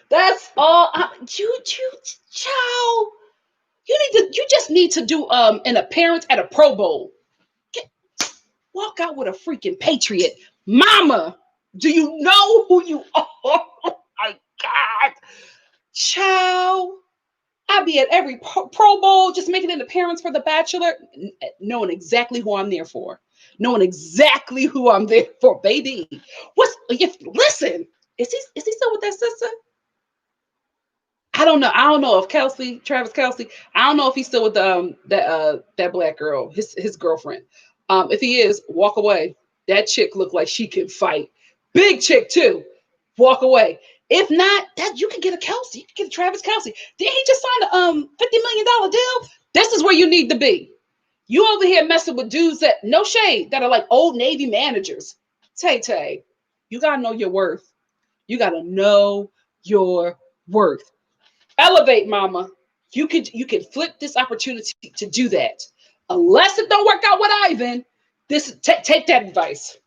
That's all. Child. You just need to do an appearance at a Pro Bowl. Walk out with a freaking Patriot. Mama, do you know who you are? Oh my God. Child. I'll be at every Pro Bowl, just making an appearance for The Bachelor, knowing exactly who I'm there for. Knowing exactly who I'm there for, baby. Listen, is he still with that sister? I don't know. I don't know if Travis Kelce. I don't know if he's still with that black girl, his girlfriend. If he is, walk away. That chick looked like she can fight. Big chick too. Walk away. If not, that you can get a Kelce. You can get a Travis Kelce. Did he just sign a $50 million deal? This is where you need to be. You over here messing with dudes that, no shade, that are like old Navy managers. Tay Tay, you gotta know your worth. You gotta know your worth. Elevate, mama. You can flip this opportunity to do that. Unless it don't work out with Ivan, take that advice.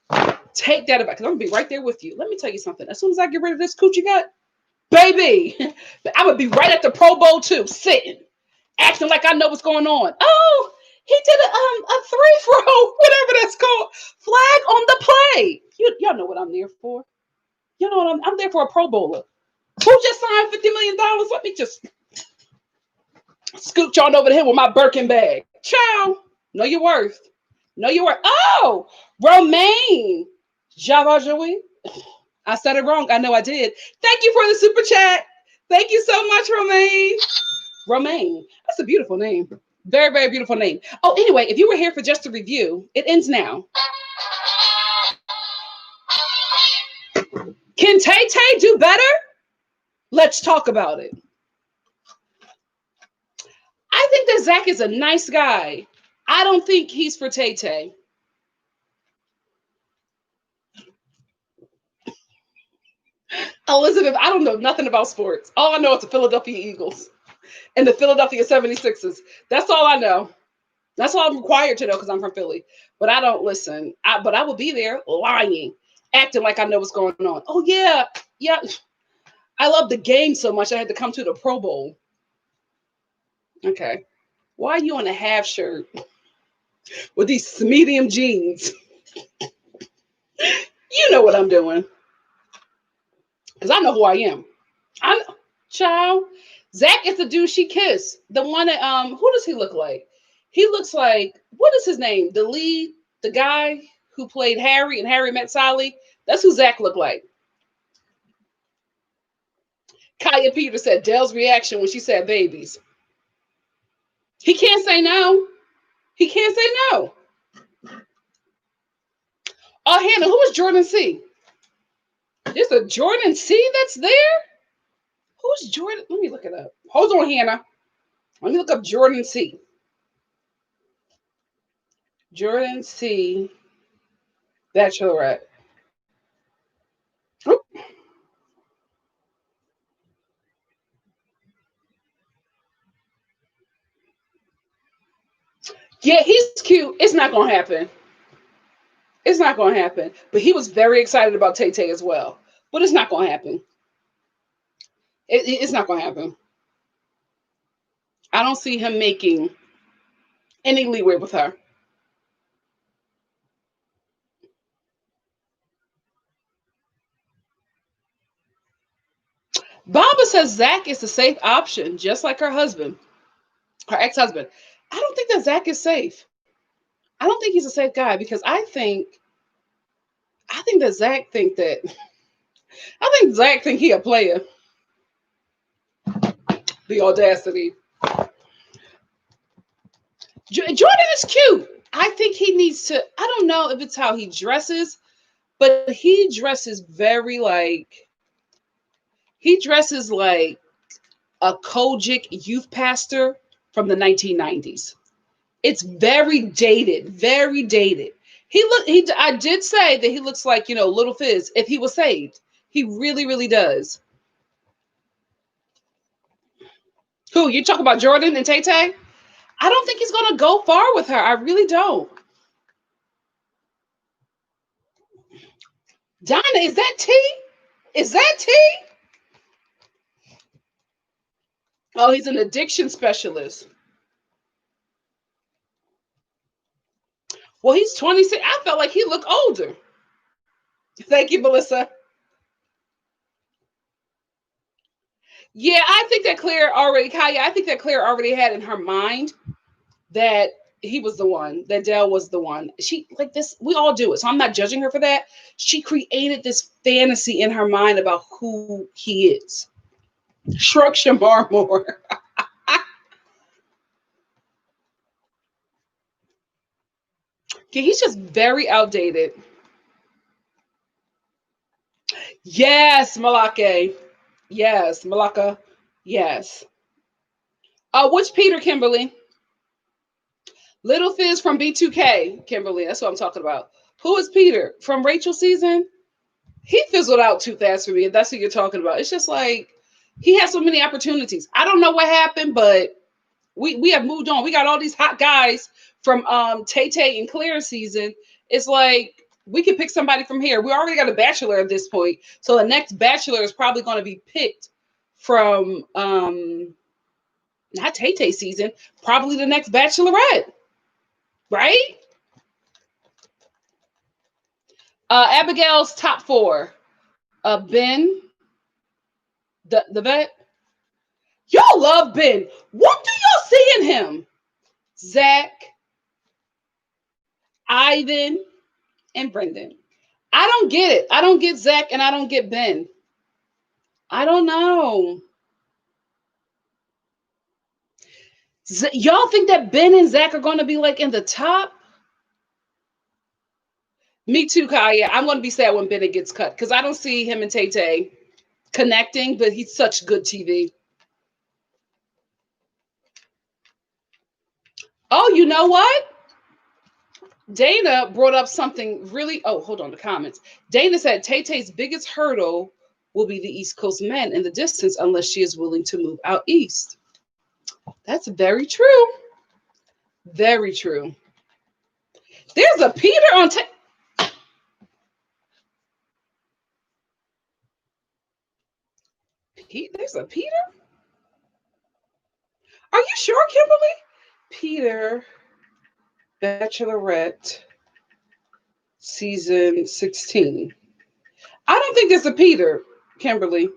Take that advice. Because I'm gonna be right there with you. Let me tell you something. As soon as I get rid of this coochie gut, baby, I'm gonna be right at the Pro Bowl too, sitting, acting like I know what's going on. Oh, he did a three throw, whatever that's called. Flag on the play. Y'all know what I'm there for. You know what I'm there for, a Pro Bowler. Who just signed $50 million? Let me just scoot y'all over to him with my Birkin bag. Ciao. Know your worth. Know your worth. Oh, Romaine. Java Joey. I said it wrong. I know I did. Thank you for the super chat. Thank you so much, Romaine. Romaine. That's a beautiful name. Very, very beautiful name. Oh, anyway, if you were here for just a review, it ends now. Can Tay Tay do better? Let's talk about it. I think that Zach is a nice guy. I don't think he's for Tay Tay. Elizabeth, I don't know nothing about sports. All I know is the Philadelphia Eagles and the Philadelphia 76ers. That's all I know. That's all I'm required to know because I'm from Philly. But I don't listen. But I will be there lying, acting like I know what's going on. Oh, yeah. Yeah. I love the game so much I had to come to the Pro Bowl. Okay. Why are you in a half shirt with these medium jeans? You know what I'm doing. Because I know who I am. Child. Zach is the dude she kissed. The one that who does he look like? He looks like, what is his name? The lead, the guy who played Harry and Harry Met Sally. That's who Zach looked like. Kaya Peter said Dell's reaction when she said babies. He can't say no. He can't say no. Oh, Hannah, who is Jordan C? There's a Jordan C that's there? Who's Jordan? Let me look it up. Hold on, Hannah. Let me look up Jordan C. Jordan C. Bachelorette. Oh. Yeah, he's cute. It's not going to happen. It's not going to happen. But he was very excited about Tay Tay as well. But it's not going to happen. It's not going to happen. I don't see him making any leeway with her. Baba says Zach is a safe option, just like her husband, her ex-husband. I don't think that Zach is safe. I don't think he's a safe guy because I think that Zach think that I think Zach think he a player. The audacity. Jordan is cute. I think he needs to. I don't know if it's how he dresses, but he dresses very like he dresses like a Kojic youth pastor from the 1990s. It's very dated, very dated. I did say that he looks like, Little Fizz if he was saved. He really, really does. Who, you talk about Jordan and Tay Tay? I don't think he's going to go far with her. I really don't. Donna, is that T? Is that T? Oh, he's an addiction specialist. Well, he's 26. I felt like he looked older. Thank you, Melissa. Yeah, I think that Kaya, I think that Claire already had in her mind that he was the one, that Dell was the one. She, like this, we all do it. So I'm not judging her for that. She created this fantasy in her mind about who he is. Shrug Shamar more. Yeah, he's just very outdated. Yes, Malake. Yes, Malaka. Yes. Which Peter, Kimberly? Little Fizz from B2K, Kimberly. That's what I'm talking about. Who is Peter? From Rachel season? He fizzled out too fast for me, if that's what you're talking about. It's just like he has so many opportunities. I don't know what happened, but we have moved on. We got all these hot guys from Tay Tay and Claire season. It's like we could pick somebody from here. We already got a bachelor at this point. So the next bachelor is probably going to be picked from not Tay Tay season, probably the next bachelorette. Right? Abigail's top four. Ben, the vet. Y'all love Ben. What do y'all see in him? Zach, Ivan, and Brendan. I don't get it. I don't get Zach and I don't get Ben. I don't know. Y'all think that Ben and Zach are going to be like in the top? Me too, Kaya. I'm going to be sad when Bennett gets cut because I don't see him and Tay Tay connecting, but he's such good TV. Oh, you know what? Dana brought up something really. Oh, hold on, the comments. Dana said Tay Tay's biggest hurdle will be the East Coast men in the distance unless she is willing to move out east. That's very true. Very true. There's a Peter on. There's a Peter? Are you sure, Kimberly? Peter, Bachelorette, season 16. I don't think there's a Peter, Kimberly.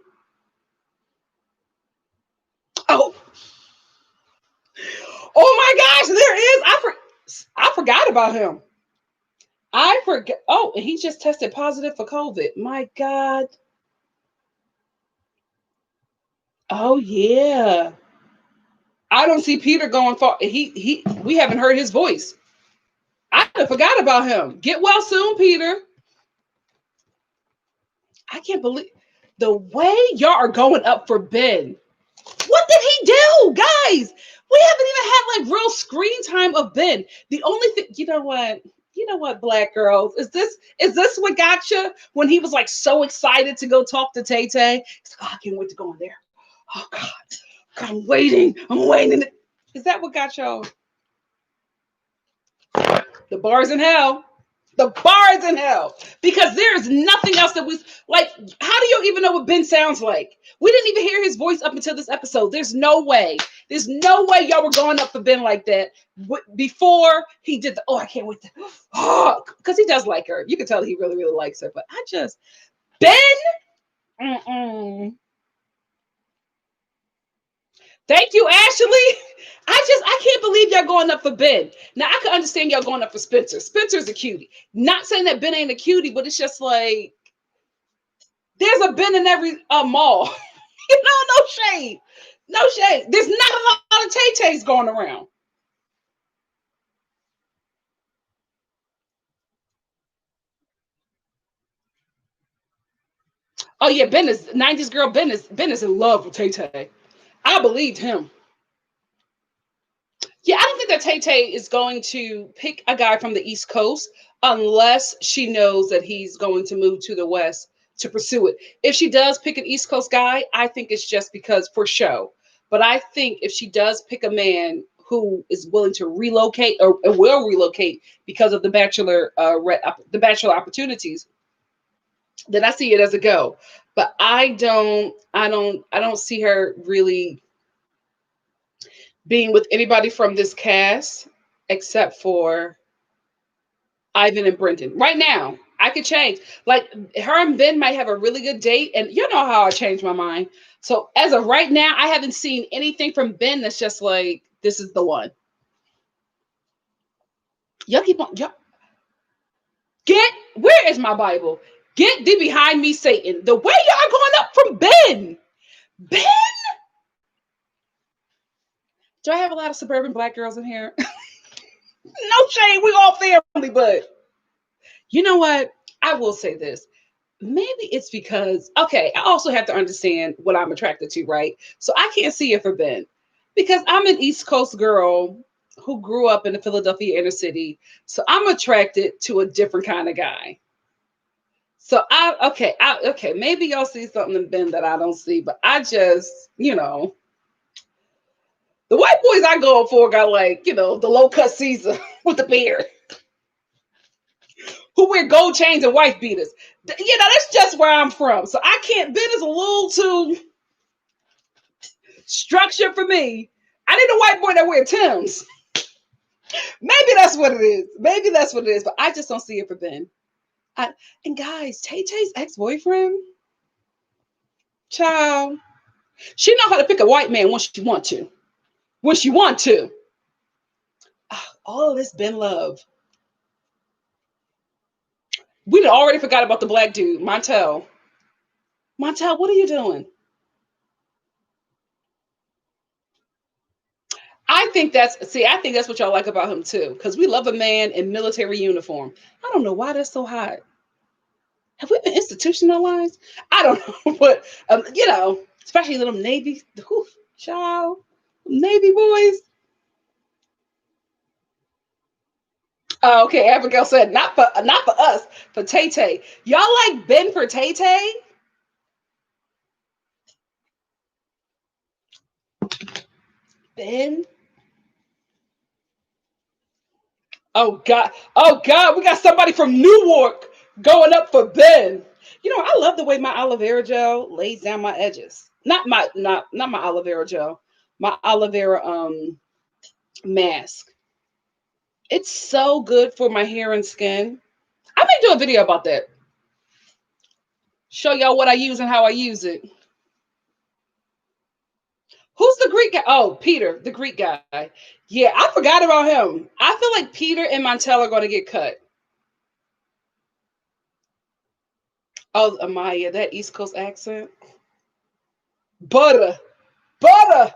forgot about him. I forgot. Oh, and he just tested positive for COVID. My God. Oh yeah. I don't see Peter going far. We haven't heard his voice. I forgot about him. Get well soon, Peter. I can't believe the way y'all are going up for Ben. What did he do, guys? We haven't even had like real screen time of Ben. The only thing, you know what? You know what, black girls? Is this what got you when he was like so excited to go talk to Tay Tay? He's like, oh, I can't wait to go in there. Oh God, God, I'm waiting. I'm waiting. Is that what got y'all? The bar's in hell. The bar is in hell because there is nothing else that was like. How do you even know what Ben sounds like? We didn't even hear his voice up until this episode. There's no way. There's no way y'all were going up for Ben like that before he did the. Oh, I can't wait to. Oh, because he does like her. You can tell he really, really likes her. But I just Ben. Mm-mm. Thank you, Ashley. I can't believe y'all going up for Ben. Now I can understand y'all going up for Spencer. Spencer's a cutie. Not saying that Ben ain't a cutie, but it's just like there's a Ben in every mall. No shade. No shade. There's not a lot of Tay Tays going around. Oh yeah, Ben is 90s girl. Ben is in love with Tay Tay. I believed him. Yeah, I don't think that Tay Tay is going to pick a guy from the East Coast unless she knows that he's going to move to the West to pursue it. If she does pick an East Coast guy, I think it's just because for show. But I think if she does pick a man who is willing to relocate or will relocate because of the bachelor opportunities, then I see it as a go. But I don't see her really being with anybody from this cast except for Ivan and Brendan. Right now, I could change. Like her and Ben might have a really good date, and you know how I changed my mind. So as of right now, I haven't seen anything from Ben that's just like this is the one. Y'all keep on. Y'all, get where is my Bible? Get thee behind me, Satan. The way y'all going up from Ben. Ben. Do I have a lot of suburban black girls in here? No shame. We all family, but you know what? I will say this. Maybe it's because, okay, I also have to understand what I'm attracted to, right? So I can't see it for Ben because I'm an East Coast girl who grew up in the Philadelphia inner city. So I'm attracted to a different kind of guy. So okay, maybe y'all see something in Ben that I don't see, but I just, the white boys I go for got like, the low cut Caesar with the beard who wear gold chains and wife beaters. That's just where I'm from. So I can't. Ben is a little too structured for me. I need a white boy that wear Timbs. Maybe that's what it is. Maybe that's what it is. But I just don't see it for Ben. And guys, Tay Tay's ex-boyfriend, child, she know how to pick a white man when she want to. When she want to. All of this Ben love. We would already forgot about the black dude, Montel. Montel, what are you doing? I think that's what y'all like about him too, because we love a man in military uniform. I don't know why that's so hot. Have we been institutionalized? I don't know, but especially little Navy, whew, child, Navy boys. Oh, okay, Abigail said not for us, for Tay Tay. Y'all like Ben for Tay Tay? Ben? Oh God, we got somebody from Newark going up for Ben. I love the way my aloe vera gel lays down my edges. Not my aloe vera gel, my aloe vera mask. It's so good for my hair and skin. I may do a video about that. Show y'all what I use and how I use it. Who's the Greek guy? Oh, Peter, the Greek guy. Yeah, I forgot about him. I feel like Peter and Montel are going to get cut. Oh, Amaya, that East Coast accent. Butter, butter.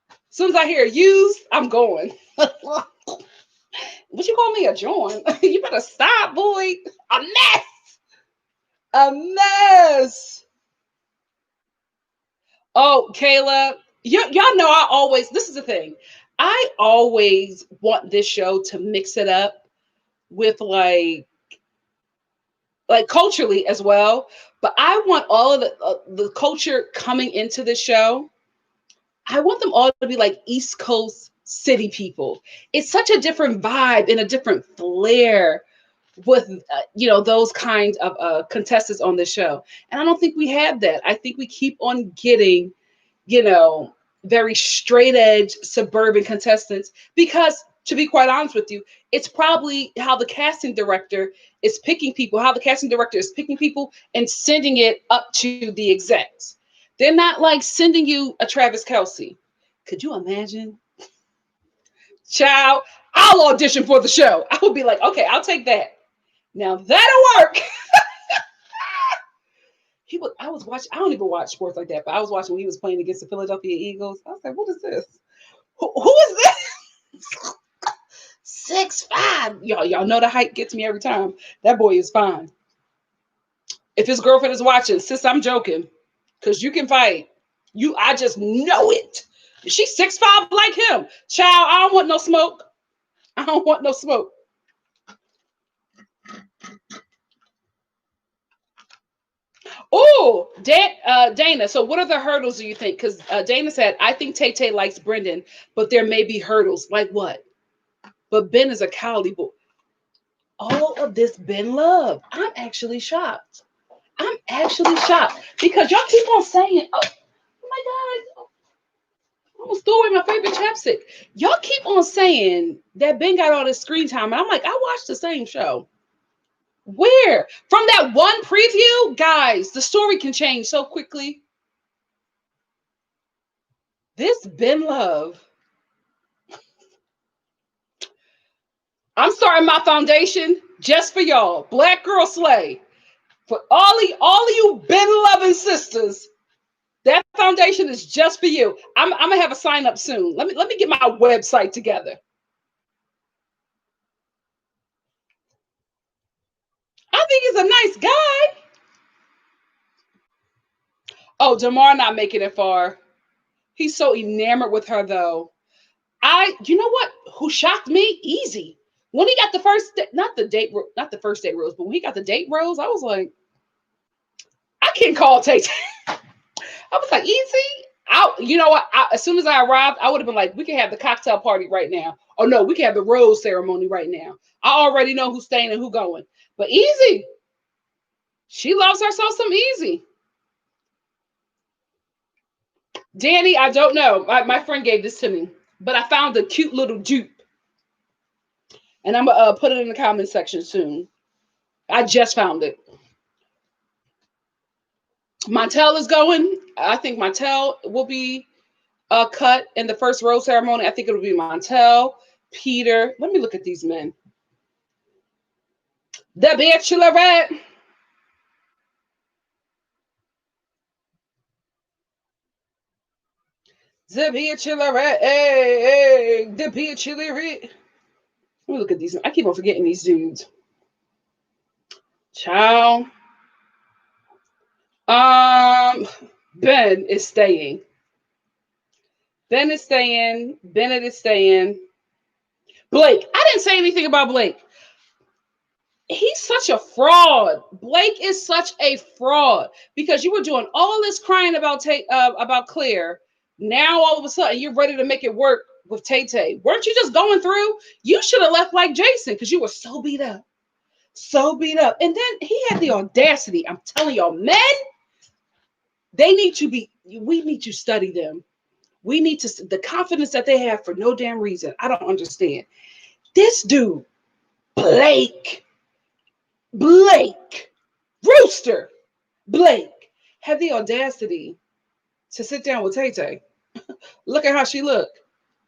As soon as I hear used, I'm going. What you call me a joint? You better stop, boy. A mess. A mess. Oh, Kayla, y'all know I always, this is the thing. I always want this show to mix it up with like culturally as well. But I want all of the culture coming into the show. I want them all to be like East Coast city people. It's such a different vibe and a different flair with those kinds of contestants on the show. And I don't think we have that. I think we keep on getting very straight edge suburban contestants because, to be quite honest with you, it's probably how the casting director is picking people, and sending it up to the execs. They're not like sending you a Travis Kelce. Could you imagine? Child, I'll audition for the show. I would be like, okay, I'll take that. Now that'll work. I was watching, I don't even watch sports like that, but I was watching when he was playing against the Philadelphia Eagles. I was like, what is this? Who is this? 6'5". Y'all know the height gets me every time. That boy is fine. If his girlfriend is watching, sis, I'm joking. Because you can fight. I just know it. She's 6'5" like him. Child, I don't want no smoke. I don't want no smoke. Oh, Dana. So, what are the hurdles do you think? Because Dana said, I think Tay Tay likes Brendan, but there may be hurdles. Like what? But Ben is a Cali boy. All of this Ben love. I'm actually shocked. Because y'all keep on saying, oh my God, I almost threw away my favorite chapstick. Y'all keep on saying that Ben got all this screen time. And I'm like, I watched the same show. Where? From that one preview? Guys, the story can change so quickly. This Ben Love. I'm starting my foundation just for y'all. Black Girl Slay. For all of you Ben loving sisters. That foundation is just for you. I'm gonna have a sign up soon. Let me get my website together. I think he's a nice guy. Oh, Damar not making it far. He's so enamored with her though. You know what? Who shocked me? Easy. When he got the first, not the first date rose, but when he got the date rose, I was like, I can't call Tay Tay. I was like, easy. You know what? As soon as I arrived, I would have been like, we can have the cocktail party right now. Oh no, we can have the rose ceremony right now. I already know who's staying and who's going. But easy. She loves herself some easy. Danny, I don't know. My friend gave this to me, but I found a cute little dupe. And I'm gonna put it in the comment section soon. I just found it. Montel is going. I think Montel will be cut in the first rose ceremony. I think it'll be Montel, Peter. Let me look at these men. The Bachelorette. The Bachelorette. Hey, the Bachelorette. Let me look at these. I keep on forgetting these dudes. Ciao. Ben is staying. Ben is staying. Bennett is staying. Blake. I didn't say anything about Blake. He's such a fraud. Blake is such a fraud because you were doing all this crying about Claire. Now all of a sudden you're ready to make it work with Tay Tay. Weren't you just going through? You should have left like Jason because you were so beat up. So beat up. And then he had the audacity. I'm telling y'all, men, we need to study them. We need to, the confidence that they have for no damn reason. I don't understand. This dude, Blake, Rooster, Blake, had the audacity to sit down with Tay Tay. Look at how she looked.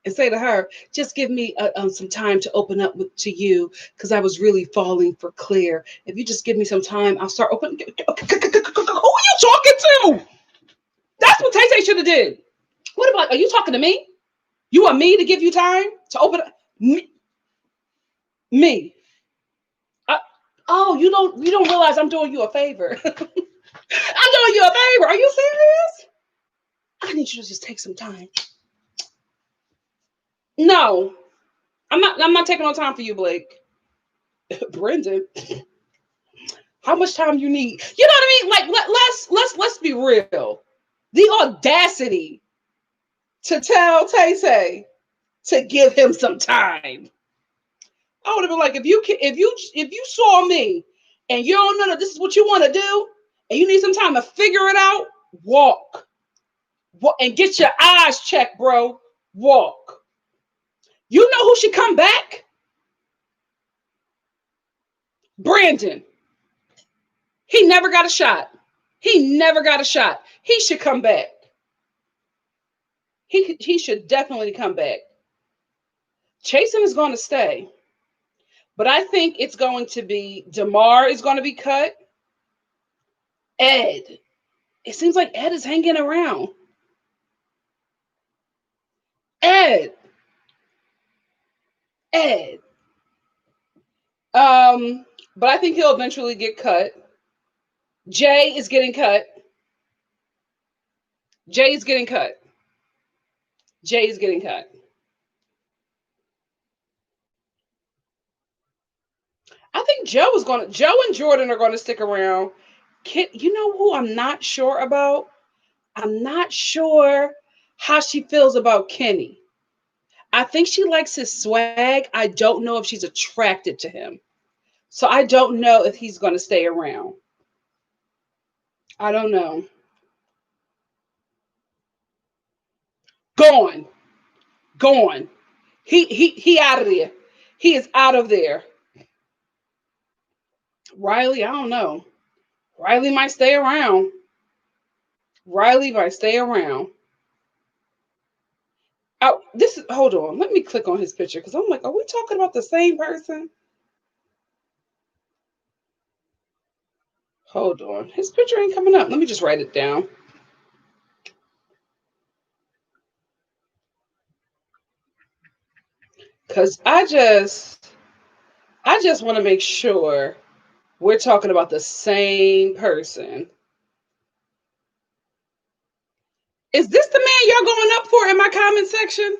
And say to her, just give me some time to open up to you because I was really falling for Claire. If you just give me some time, I'll start opening. Who are you talking to? That's what Tay Tay should have did. What about, are you talking to me? You want me to give you time to open up? Me. Oh, you don't realize I'm doing you a favor. I'm doing you a favor. Are you serious? I need you to just take some time. No, I'm not taking no time for you, Blake. Brendan. How much time you need? You know what I mean? Like let's be real. The audacity to tell Tay Tay to give him some time. I would have been like, if you saw me and you don't know that this is what you want to do, and you need some time to figure it out, walk and get your eyes checked, bro. Walk. You know who should come back? Brandon. He never got a shot. He never got a shot. He should come back. He should definitely come back. Chasen is going to stay. But I think it's going to be DeMar is going to be cut. Ed. It seems like Ed is hanging around. Ed. But I think he'll eventually get cut. Jay is getting cut. Jay's getting cut. Jay's getting cut. I think Joe and Jordan are going to stick around. You know who I'm not sure about? I'm not sure how she feels about Kenny. I think she likes his swag. I don't know if she's attracted to him. So I don't know if he's going to stay around. I don't know. Gone. He out of there. He is out of there. Riley, I don't know. Riley might stay around. Oh, hold on. Let me click on his picture because I'm like, are we talking about the same person? Hold on. His picture ain't coming up. Let me just write it down. Because I just want to make sure we're talking about the same person. Is this the man y'all going up for in my comment section?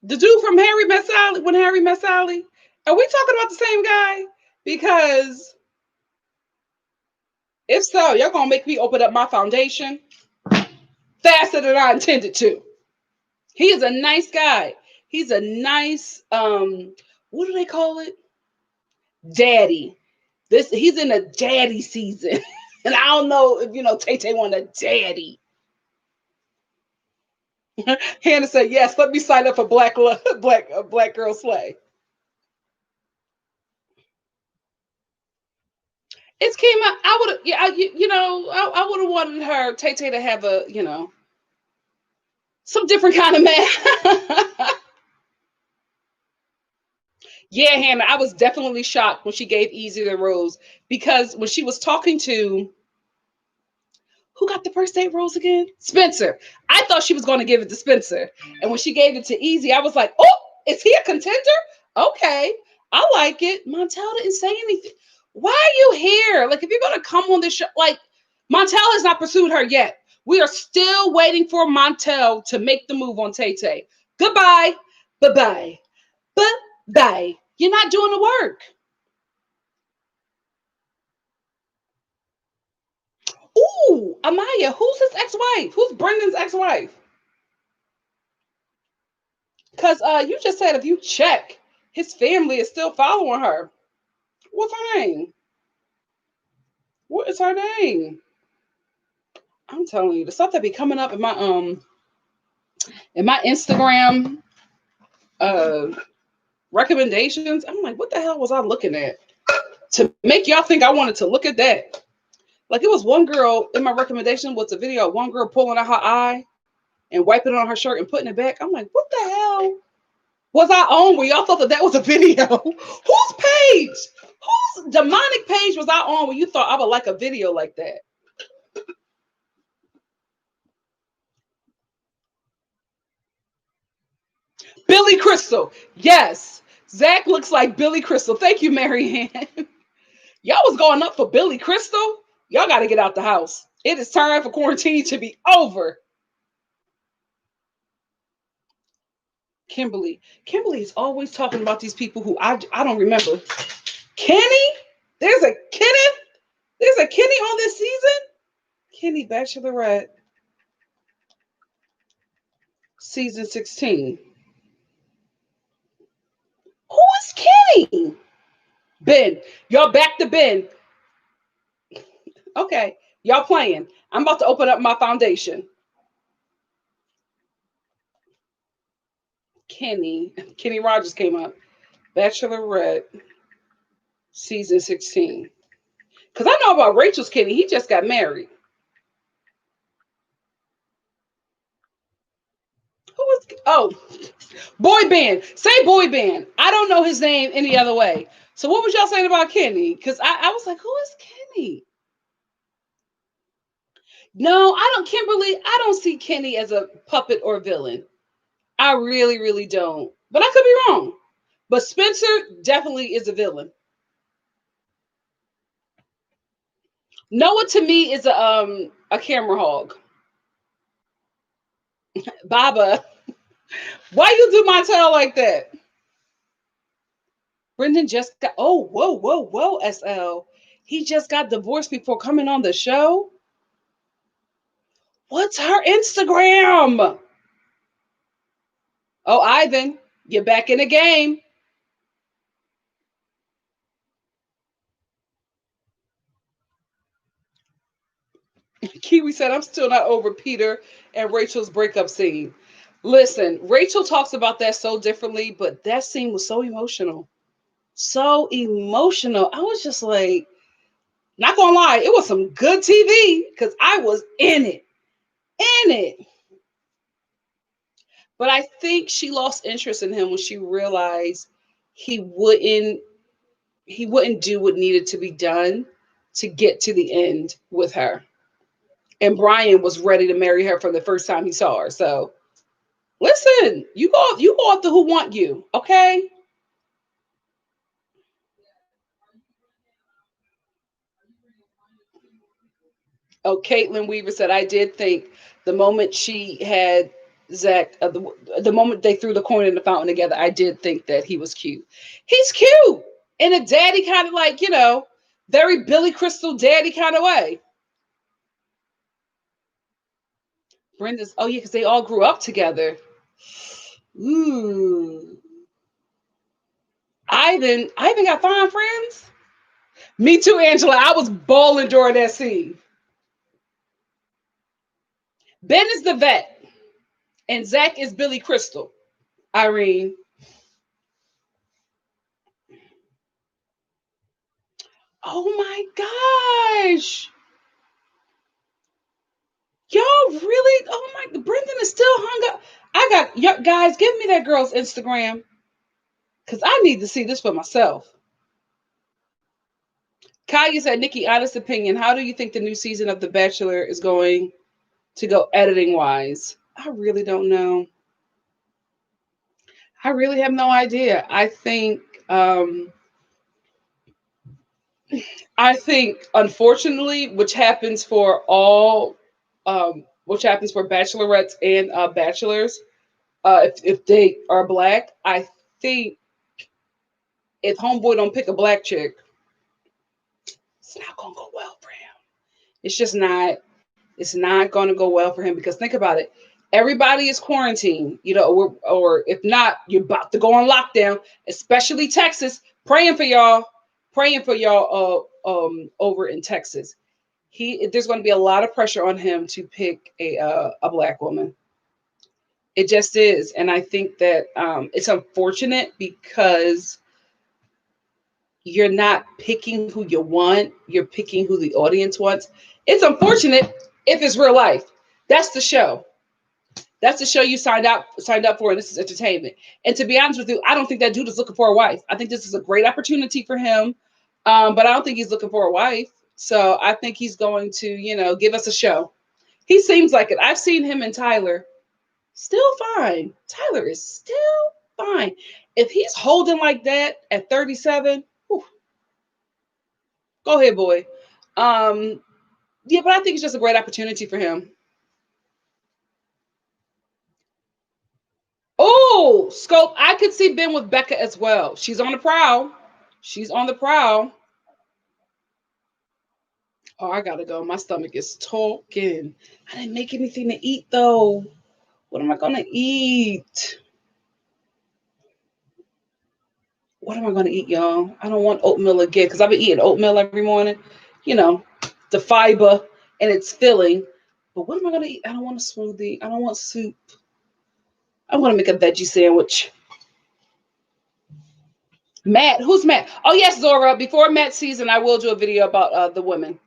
The dude from Harry Met Sally, when Harry Met Sally? Are we talking about the same guy? Because if so, y'all gonna make me open up my foundation faster than I intended to. He is a nice guy. He's a nice, what do they call it? Daddy. He's in a daddy season. And I don't know if Tay Tay want a daddy. Hannah said, yes, let me sign up for Black Girl Slay. It came out. I would have, yeah, I would have wanted her, Tay Tay, to have some different kind of man. Yeah, Hannah, I was definitely shocked when she gave Easy the rose because when she was talking to who got the first date rose again? Spencer. I thought she was going to give it to Spencer. And when she gave it to Easy, I was like, oh, is he a contender? Okay, I like it. Montel didn't say anything. Why are you here? Like, if you're going to come on this show, like, Montel has not pursued her yet. We are still waiting for Montel to make the move on Tay Tay. Goodbye. Bye-bye. Bye-bye. You're not doing the work. Ooh, Amaya, who's his ex-wife? Who's Brendan's ex-wife? Because you just said if you check, his family is still following her. What's her name? What is her name? I'm telling you, the stuff that be coming up in my Instagram recommendations. I'm like, what the hell was I looking at to make y'all think I wanted to look at that? Like, it was one girl in my recommendation was a video of one girl pulling out her eye. and wiping it on her shirt and putting it back. I'm like, what the hell was I on where y'all thought that was a video? Whose page? Whose demonic page was I on where you thought I would like a video like that? Billy Crystal. Yes. Zach looks like Billy Crystal. Thank you, Marianne. Y'all was going up for Billy Crystal. Y'all got to get out the house. It is time for quarantine to be over. Kimberly. Kimberly is always talking about these people who I don't remember. Kenny? There's a Kenneth? There's a Kenny on this season? Kenny Bachelorette. Season 16. Who is Kenny? Ben. Y'all back to Ben. Okay. Y'all playing. I'm about to open up my foundation. Kenny Rogers came up. Bachelorette. Season 16. Because I know about Rachel's Kenny. He just got married. Who was, oh, boy band. Say boy band. I don't know his name any other way. So what was y'all saying about Kenny? Because I was like, who is Kenny? No, I don't, Kimberly, I don't see Kenny as a puppet or villain. I really, really don't. But I could be wrong. But Spencer definitely is a villain. Noah to me is a camera hog. Baba, why you do my tail like that? Brendan just got, oh, whoa, SL. He just got divorced before coming on the show. What's her Instagram? Oh, Ivan, you're back in the game. Kiwi said, I'm still not over Peter and Rachel's breakup scene. Listen, Rachel talks about that so differently, but that scene was so emotional. So emotional. I was just like, not gonna lie, it was some good TV because I was in it. In it. But I think she lost interest in him when she realized he wouldn't do what needed to be done to get to the end with her. And Brian was ready to marry her from the first time he saw her. So listen, you go after who want you, okay? Oh, Caitlin Weaver said, I did think the moment she had Zach, the moment they threw the coin in the fountain together, I did think that he was cute. He's cute in a daddy kind of like, very Billy Crystal daddy kind of way. Brenda's, oh yeah, because they all grew up together. Ooh. Ivan got fine friends. Me too, Angela. I was bawling during that scene. Ben is the vet, and Zach is Billy Crystal. Irene. Oh my gosh. Y'all really? Oh my, Brendan is still hung up. I got, guys, give me that girl's Instagram because I need to see this for myself. Kaya said, Nikki, honest opinion, how do you think the new season of The Bachelor is going to go editing wise? I really don't know. I really have no idea. I think, unfortunately, which happens for bachelorettes and bachelors, if they are black, I think if homeboy don't pick a black chick, it's not gonna go well for him. It's just not. It's not gonna go well for him because think about it. Everybody is quarantined, or if not, you're about to go on lockdown. Especially Texas. Praying for y'all. Over in Texas, there's going to be a lot of pressure on him to pick a black woman. It just is, and I think that it's unfortunate because you're not picking who you want, you're picking who the audience wants. It's unfortunate if it's real life. That's the show. That's the show you signed up for, and this is entertainment. And to be honest with you, I don't think that dude is looking for a wife. I think this is a great opportunity for him, but I don't think he's looking for a wife. So I think he's going to, give us a show. He seems like it. I've seen him and Tyler. Still fine. Tyler is still fine. If he's holding like that at 37, whew, go ahead, boy. Um, yeah, but I think it's just a great opportunity for him. Oh, Scope, I could see Ben with Becca as well. She's on the prowl. She's on the prowl. Oh, I gotta go. My stomach is talking. I didn't make anything to eat though. What am I gonna eat? What am I gonna eat, y'all? I don't want oatmeal again because I've been eating oatmeal every morning. You know, the fiber and it's filling. But what am I gonna eat? I don't want a smoothie. I don't want soup. I'm gonna make a veggie sandwich. Matt, who's Matt? Oh yes, Zora. Before Matt's season, I will do a video about the women.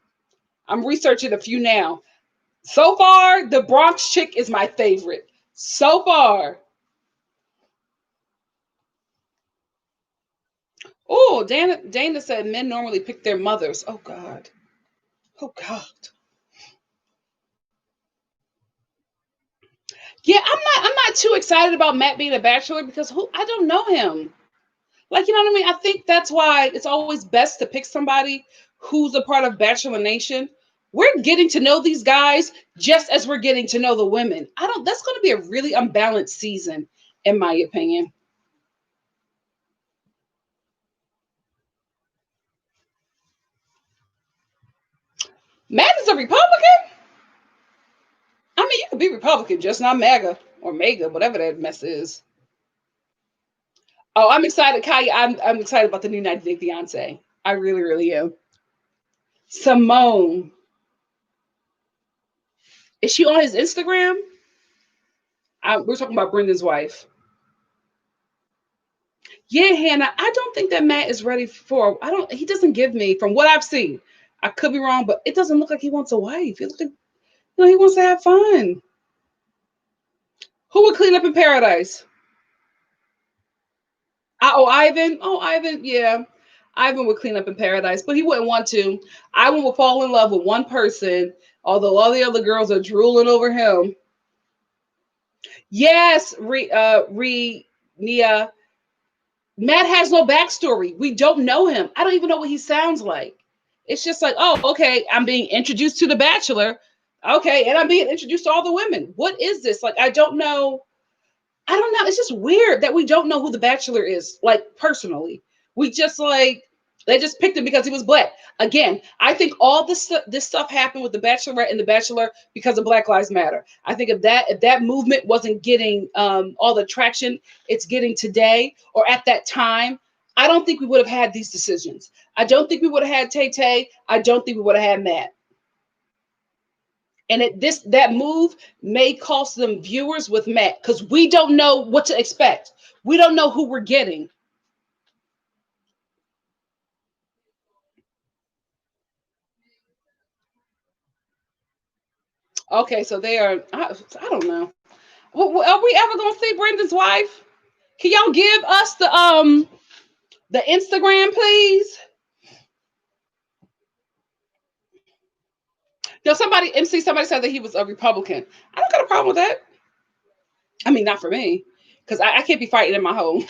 I'm researching a few now. So far, the Bronx chick is my favorite. So far. Oh, Dana said men normally pick their mothers. Oh God. Oh God. Yeah, I'm not too excited about Matt being a bachelor because I don't know him. Like, you know what I mean? I think that's why it's always best to pick somebody who's a part of Bachelor Nation. We're getting to know these guys just as we're getting to know the women. That's going to be a really unbalanced season, in my opinion. Matt is a Republican? I mean, you could be Republican, just not MAGA or MAGA, whatever that mess is. Oh, I'm excited, Kaya. I'm excited about the new 90 Day Fiance. I really, really am. Simone. Is she on his Instagram? We're talking about Brendan's wife. Yeah, Hannah. I don't think that Matt is ready for. I don't. He doesn't give me, from what I've seen. I could be wrong, but it doesn't look like he wants a wife. It looks like, he wants to have fun. Who would clean up in paradise? Oh, Ivan. Oh, Ivan. Yeah, Ivan would clean up in paradise, but he wouldn't want to. Ivan will fall in love with one person, although all the other girls are drooling over him. Yes, Nia. Matt has no backstory. We don't know him. I don't even know what he sounds like. It's just like, oh, okay, I'm being introduced to The Bachelor. Okay, and I'm being introduced to all the women. What is this? Like, I don't know. I don't know. It's just weird that we don't know who The Bachelor is, like, personally. We just like they just picked him because he was black. Again, I think all this stuff happened with The Bachelorette and The Bachelor because of Black Lives Matter. I think if that movement wasn't getting all the traction it's getting today or at that time, I don't think we would have had these decisions. I don't think we would have had Tay Tay. I don't think we would have had Matt. And that move may cost them viewers with Matt because we don't know what to expect. We don't know who we're getting. Okay, so they are. I don't know. Are we ever gonna see Brendan's wife? Can y'all give us the Instagram, please? No, somebody said that he was a Republican. I don't got a problem with that. I mean, not for me, because I can't be fighting in my home.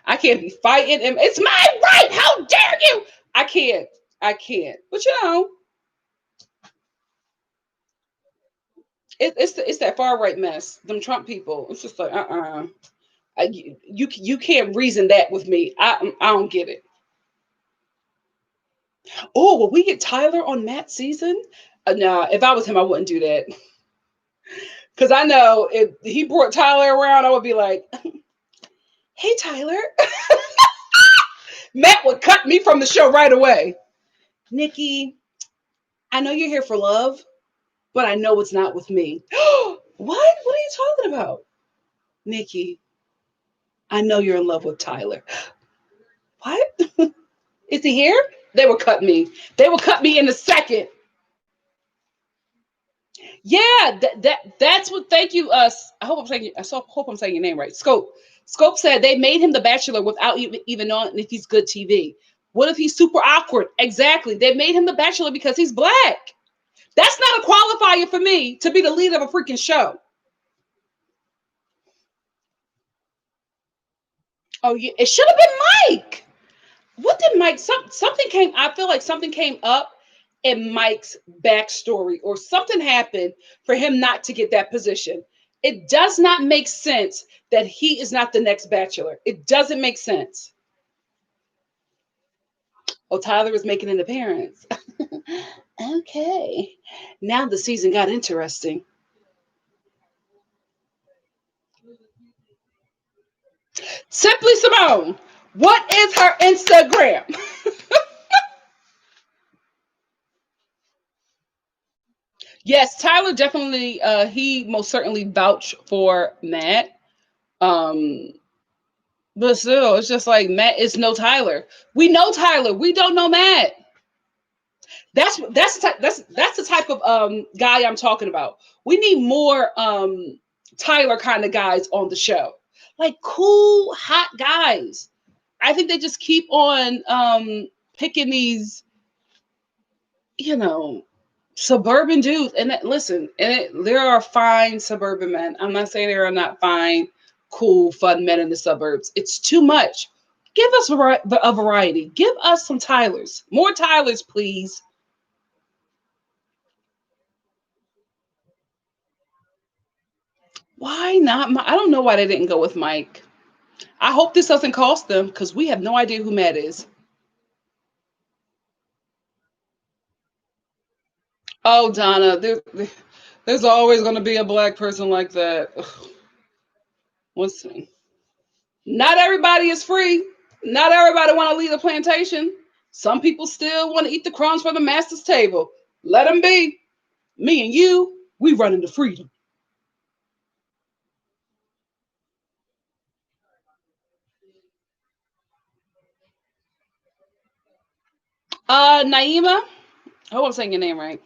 I can't be fighting. It's my right. How dare you? I can't. I can't. But it's that far right mess. Them Trump people. It's just like you can't reason that with me. I don't get it. Oh, will we get Tyler on Matt's season? Nah, if I was him, I wouldn't do that. Because I know if he brought Tyler around, I would be like, hey, Tyler. Matt would cut me from the show right away. Nikki, I know you're here for love, but I know it's not with me. What? What are you talking about? Nikki, I know you're in love with Tyler. What? Is he here? They will cut me. They will cut me in a second. Yeah, that's what. Thank you. I hope I'm saying. Hope I'm saying your name right. Scope. Scope said they made him the Bachelor without even knowing if he's good TV. What if he's super awkward? Exactly. They made him the Bachelor because he's black. That's not a qualifier for me to be the lead of a freaking show. Oh yeah, it should have been Mike. What did Mike? Something came. I feel like something came up in Mike's backstory, or something happened for him not to get that position. It does not make sense that he is not the next Bachelor. It doesn't make sense. Oh, Tyler is making an appearance. Okay, now the season got interesting. Simply Simone, what is her Instagram? Yes, Tyler definitely. He most certainly vouched for Matt. Um, but still, it's just like Matt is no Tyler. We know Tyler. We don't know Matt. That's the type of guy I'm talking about. We need more Tyler kind of guys on the show, like cool hot guys. I think they just keep on picking these, you know, suburban dudes. And listen, there are fine suburban men. I'm not saying there are not fine, cool, fun men in the suburbs. It's too much. Give us a variety. Give us some Tylers, more Tylers, please. Why not? I don't know why they didn't go with Mike. I hope this doesn't cost them because we have no idea who Matt is. Oh, Donna, there's always going to be a black person like that. Ugh, listen, not everybody is free. Not everybody want to leave the plantation. Some people still want to eat the crumbs from the master's table. Let them be. Me and you, we run into freedom. Naima, I hope I'm saying your name right.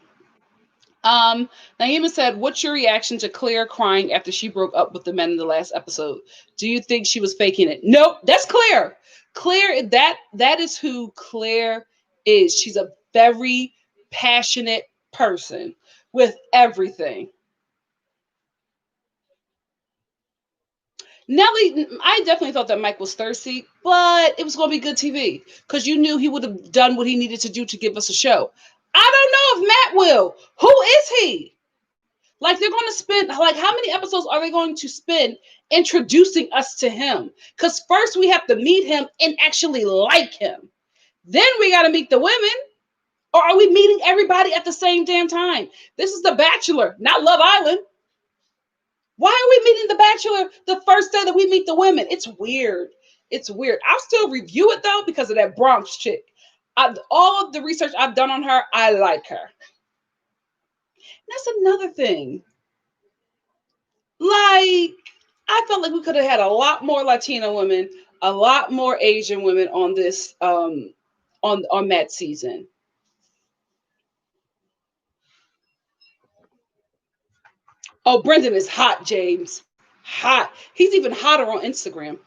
Um, Naima said, "What's your reaction to Claire crying after she broke up with the men in the last episode? Do you think she was faking it?" Nope, that's Claire. Claire, that is who Claire is. She's a very passionate person with everything. Nelly, I definitely thought that Mike was thirsty, but it was going to be good TV because you knew he would have done what he needed to do to give us a show. I don't know if Matt will. Who is he? Like they're going to spend like how many episodes are they going to spend introducing us to him? Because first we have to meet him and actually like him. Then we got to meet the women. Or are we meeting everybody at the same damn time? This is The Bachelor, not Love Island. Why are we meeting The Bachelor the first day that we meet the women? It's weird. It's weird. I'll still review it though because of that Bronx chick. All of the research I've done on her, I like her. That's another thing. Like, I felt like we could have had a lot more Latina women, a lot more Asian women on this on that season. Oh, Brendan is hot, James. Hot. He's even hotter on Instagram.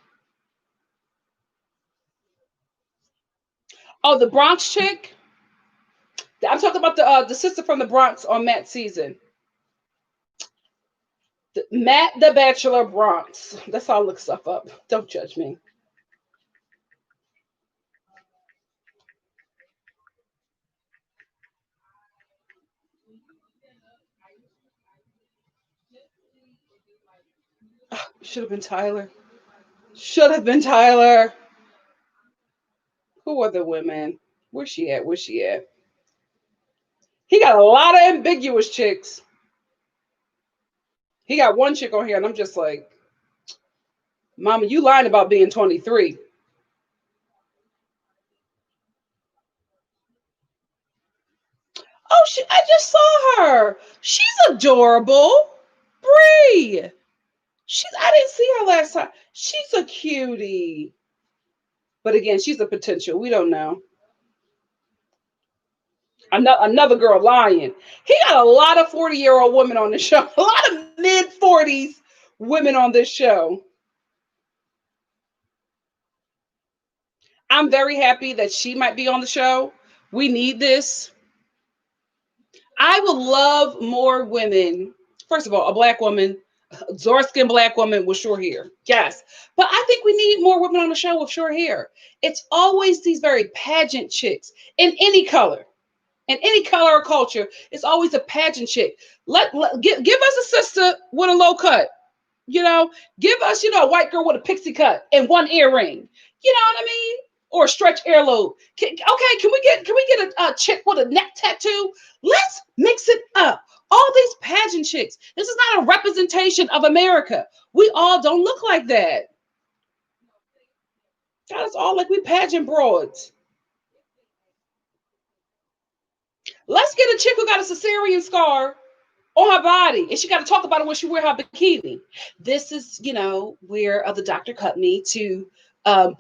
Oh, the Bronx chick. I'm talking about the sister from the Bronx on Matt's season. Matt the Bachelor Bronx. That's how I look stuff up. Don't judge me. Should have been Tyler. Should have been Tyler. Who are the women? Where's she at? Where's she at? He got a lot of ambiguous chicks. He got one chick on here, and I'm just like, Mama, you lying about being 23. Oh, I just saw her. She's adorable. Bree. I didn't see her last time. She's a cutie. But again, she's a potential. We don't know. Another girl lying. He got a lot of 40-year-old women on the show. A lot of mid-40s women on this show. I'm very happy that she might be on the show. We need this. I would love more women. First of all, a black woman, dark skinned black woman with short hair. Yes. But I think we need more women on the show with short hair. It's always these very pageant chicks in any color. In any color or culture, it's always a pageant chick. Give us a sister with a low cut. You know, give us, a white girl with a pixie cut and one earring. You know what I mean? Or a stretch earlobe. Can we get a chick with a neck tattoo? Let's mix it up. All these pageant chicks. This is not a representation of America. We all don't look like that. God, it's all like we pageant broads. Let's get a chick who got a cesarean scar on her body, and she got to talk about it when she wear her bikini. This is, where the doctor cut me to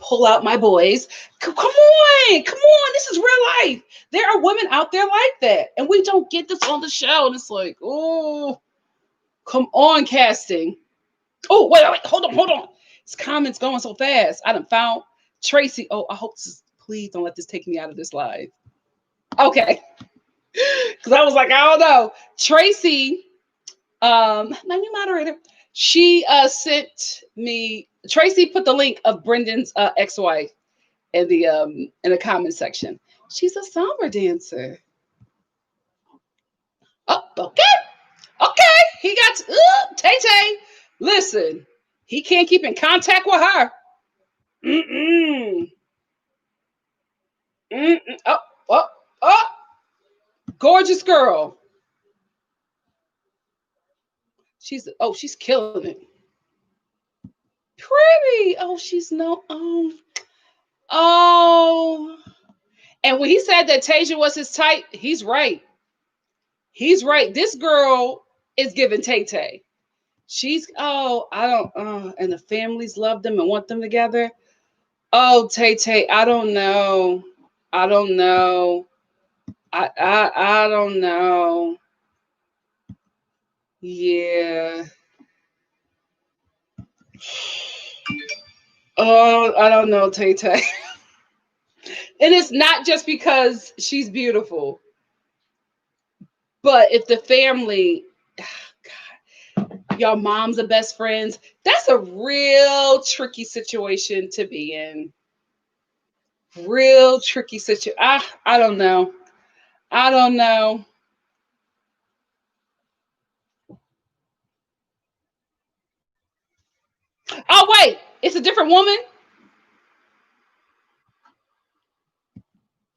pull out my boys. Come on, come on. This is real life. There are women out there like that, and we don't get this on the show. And it's like, oh, come on, casting. Oh, wait, hold on. This comment's going so fast. I done found Tracy. Oh, I hope please don't let this take me out of this live. Okay. Because I was like, I don't know. Tracy, my new moderator, she sent me. Tracy put the link of Brendan's ex-wife in the comment section. She's a samba dancer. Oh, okay. He got Tay Tay. Listen, he can't keep in contact with her. Mm-mm. Mm-mm. Oh. Gorgeous girl. She's killing it. Pretty. Oh, she's no. Oh. And when he said that Tasia was his type, he's right. He's right. This girl is giving Tay Tay. I don't, and the families love them and want them together. Oh, Tay Tay, I don't know. I don't know. I don't know. Yeah. Oh, I don't know, Tay Tay. And it's not just because she's beautiful, but if the family, God, y'all moms are best friends, that's a real tricky situation to be in. Real tricky situation. I don't know. I don't know. Oh, wait, it's a different woman.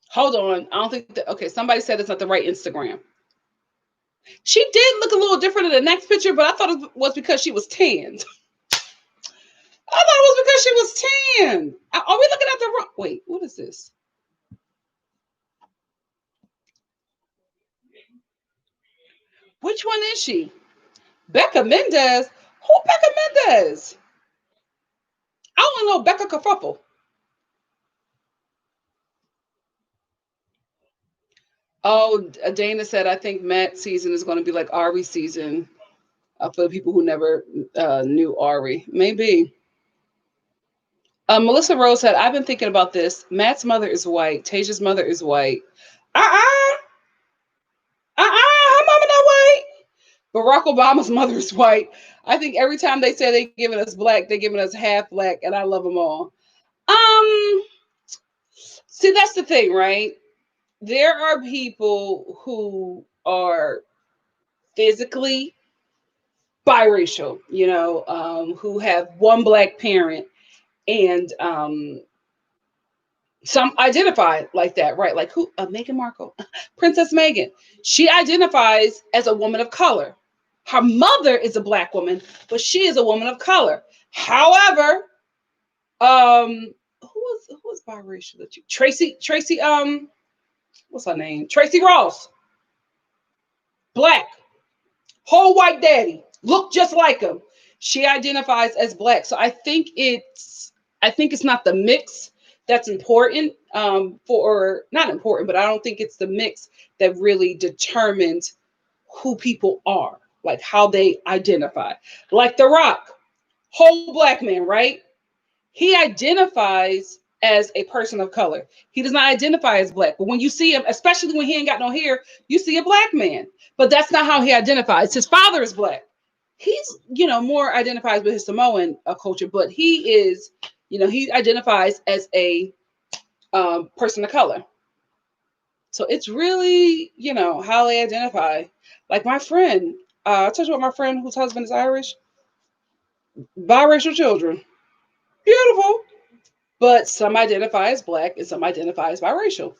Hold on. I don't think that, okay, somebody said it's not the right Instagram. She did look a little different in the next picture, but I thought it was because she was tanned. I thought it was because she was tanned. Are we looking at the wrong? Wait, what is this? Which one is she? Becca Mendez? Who Becca Mendez? I only know Becca Kerfuffle. Oh, Dana said, I think Matt's season is going to be like Ari's season for the people who never knew Ari. Maybe. Melissa Rose said, I've been thinking about this. Matt's mother is white. Tasia's mother is white. Her mama not white. Barack Obama's mother is white. I think every time they say they're giving us black, they're giving us half black, and I love them all. See, that's the thing, right? There are people who are physically biracial, who have one black parent, and some identify like that, right? Like who? Meghan Markle, Princess Meghan. She identifies as a woman of color. Her mother is a black woman, but she is a woman of color. However, who was biracial? Tracy, what's her name? Tracy Ross, black, whole white daddy, look just like him. She identifies as black. So I think it's not the mix. that's important for not important, but I don't think it's the mix that really determines who people are, like how they identify. Like The Rock, whole black man, right? He identifies as a person of color. He does not identify as black. But when you see him, especially when he ain't got no hair, you see a black man. But that's not how he identifies. His father is black. He's, more identifies with his Samoan culture, but he is, he identifies as a person of color. So it's really, how they identify. Like my friend, I told you about my friend whose husband is Irish, biracial children. Beautiful. But some identify as black and some identify as biracial.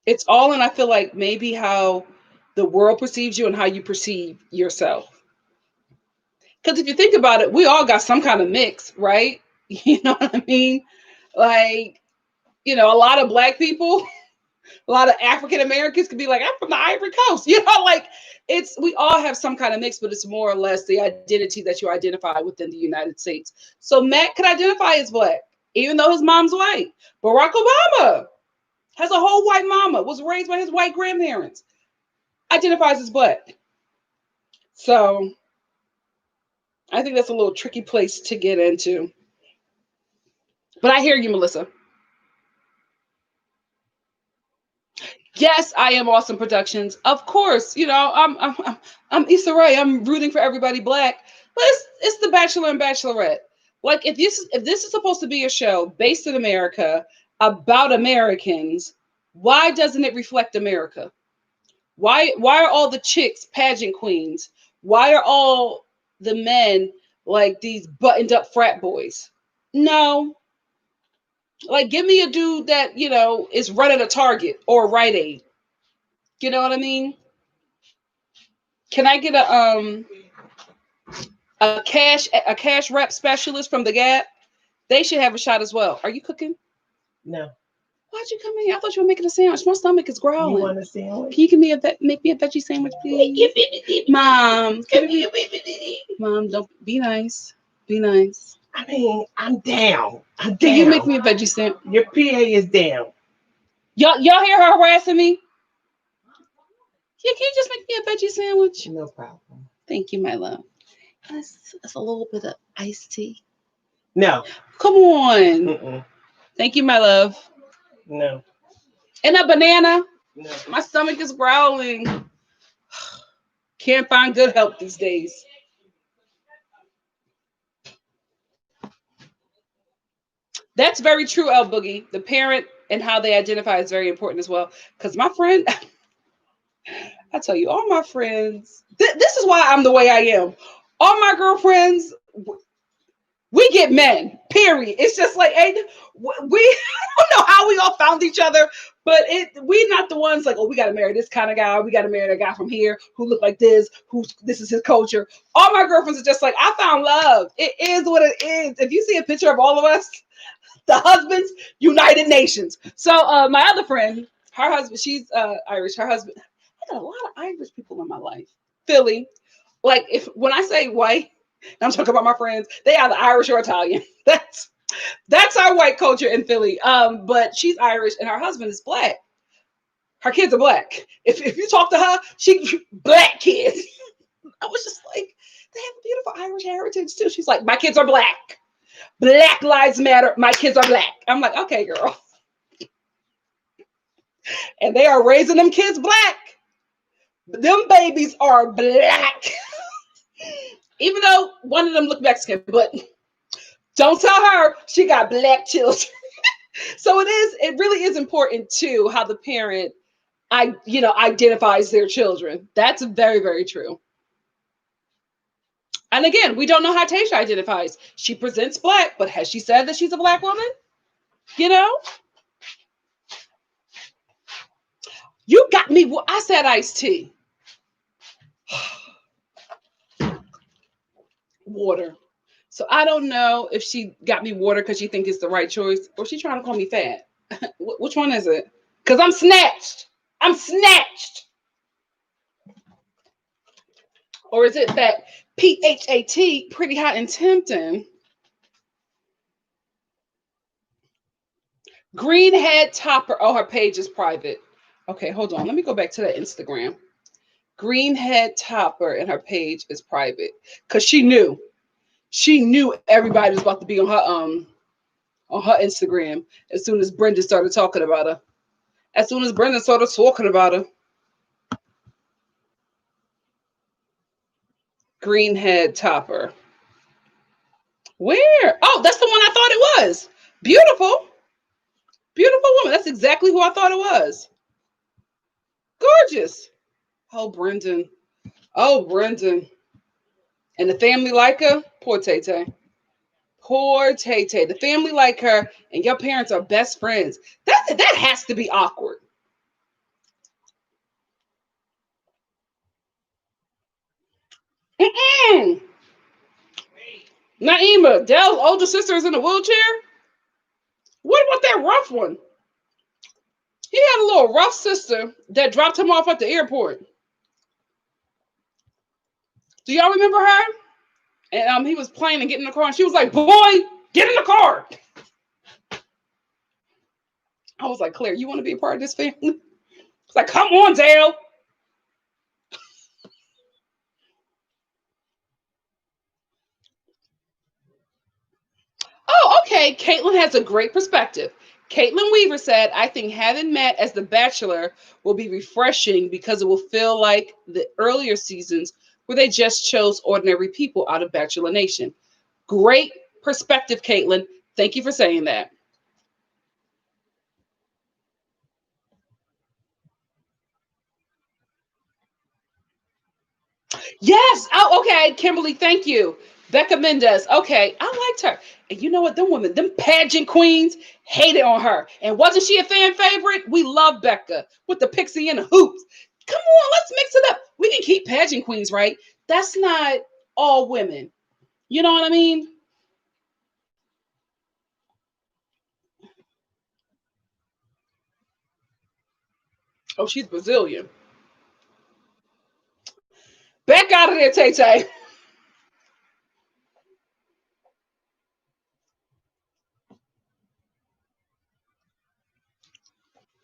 It's all, and I feel like maybe how the world perceives you and how you perceive yourself. Because if you think about it, we all got some kind of mix, right? You know what I mean? Like, a lot of black people, a lot of African Americans could be like, I'm from the Ivory Coast. Like we all have some kind of mix, but it's more or less the identity that you identify within the United States. So Matt could identify as black, even though his mom's white. Barack Obama has a whole white mama, was raised by his white grandparents, identifies as black. So I think that's a little tricky place to get into. But I hear you, Melissa. Yes, I am Awesome Productions. Of course, I'm Issa Rae. I'm rooting for everybody black. But it's the Bachelor and Bachelorette. Like if this is supposed to be a show based in America about Americans, why doesn't it reflect America? Why are all the chicks pageant queens? Why are all the men like these buttoned up frat boys? No. Like give me a dude that, is running a Target or a Rite Aid. You know what I mean? Can I get a cash rep specialist from the Gap? They should have a shot as well. Are you cooking? No. Why'd you come in here? I thought you were making a sandwich. My stomach is growling. You want a sandwich? Can you make me a veggie sandwich, please? Mom, Mom, don't be nice. Be nice. I mean, I'm down. Can you make me a veggie sandwich? Your PA is down. Y'all hear her harassing me? Yeah, can you just make me a veggie sandwich? No problem. Thank you, my love. That's a little bit of iced tea. No. Come on. Mm-mm. Thank you, my love. No. And a banana? No. My stomach is growling. Can't find good help these days. That's very true, El Boogie. The parent and how they identify is very important as well. Because my friend, I tell you, all my friends, this is why I'm the way I am. All my girlfriends, we get men, period. It's just like, hey, we I don't know how we all found each other, but we're not the ones like, oh, we got to marry this kind of guy. We got to marry a guy from here who look like this, this is his culture. All my girlfriends are just like, I found love. It is what it is. If you see a picture of all of us, the husbands, United Nations. So my other friend, her husband, she's Irish. Her husband, I got a lot of Irish people in my life. Philly. Like when I say white, I'm talking about my friends, they either Irish or Italian. That's our white culture in Philly. But she's Irish and her husband is black. Her kids are black. If you talk to her, she black kids. I was just like, they have a beautiful Irish heritage too. She's like, my kids are black. Black lives matter. My kids are black. I'm like, okay, girl. And they are raising them kids black. Them babies are black. Even though one of them look Mexican, but don't tell her she got black children. So it really is important too how the parent identifies their children. That's very, very true. And again, we don't know how Tasha identifies. She presents black, but has she said that she's a black woman? You got me. I said iced tea. Water. So I don't know if she got me water because she thinks it's the right choice or she trying to call me fat. Which one is it? Because I'm snatched. Or is it that PHAT, pretty hot and tempting? Greenhead Topper. Oh, her page is private. Okay, hold on. Let me go back to that Instagram. Greenhead Topper and her page is private. Cause she knew everybody was about to be on her Instagram as soon as Brenda started talking about her. As soon as Brenda started talking about her. Greenhead Topper. Where? Oh, that's the one I thought it was. Beautiful. Beautiful woman. That's exactly who I thought it was. Gorgeous. Oh, Brendan. Oh, Brendan. And the family like her? Poor Tay Tay. Poor Tay Tay. The family like her, and your parents are best friends. That has to be awkward. Mm-mm. Naima, Dell's older sister is in a wheelchair. What about that rough one? He had a little rough sister that dropped him off at the airport. Do y'all remember her? And he was playing and getting in the car, and she was like, "Boy, get in the car." I was like, "Claire, you want to be a part of this family?" It's like, "Come on, Dale." Oh, okay. Caitlin has a great perspective. Caitlin Weaver said, I think having Matt as the Bachelor will be refreshing because it will feel like the earlier seasons where they just chose ordinary people out of Bachelor Nation. Great perspective, Caitlin. Thank you for saying that. Yes. Oh, okay. Kimberly, thank you. Becca Mendez. Okay. I liked her. And you know what? Them women, them pageant queens, hated on her. And wasn't she a fan favorite? We love Becca with the pixie and the hoops. Come on, let's mix it up. We can keep pageant queens, right? That's not all women. You know what I mean? Oh, she's Brazilian. Back out of there, Tay Tay.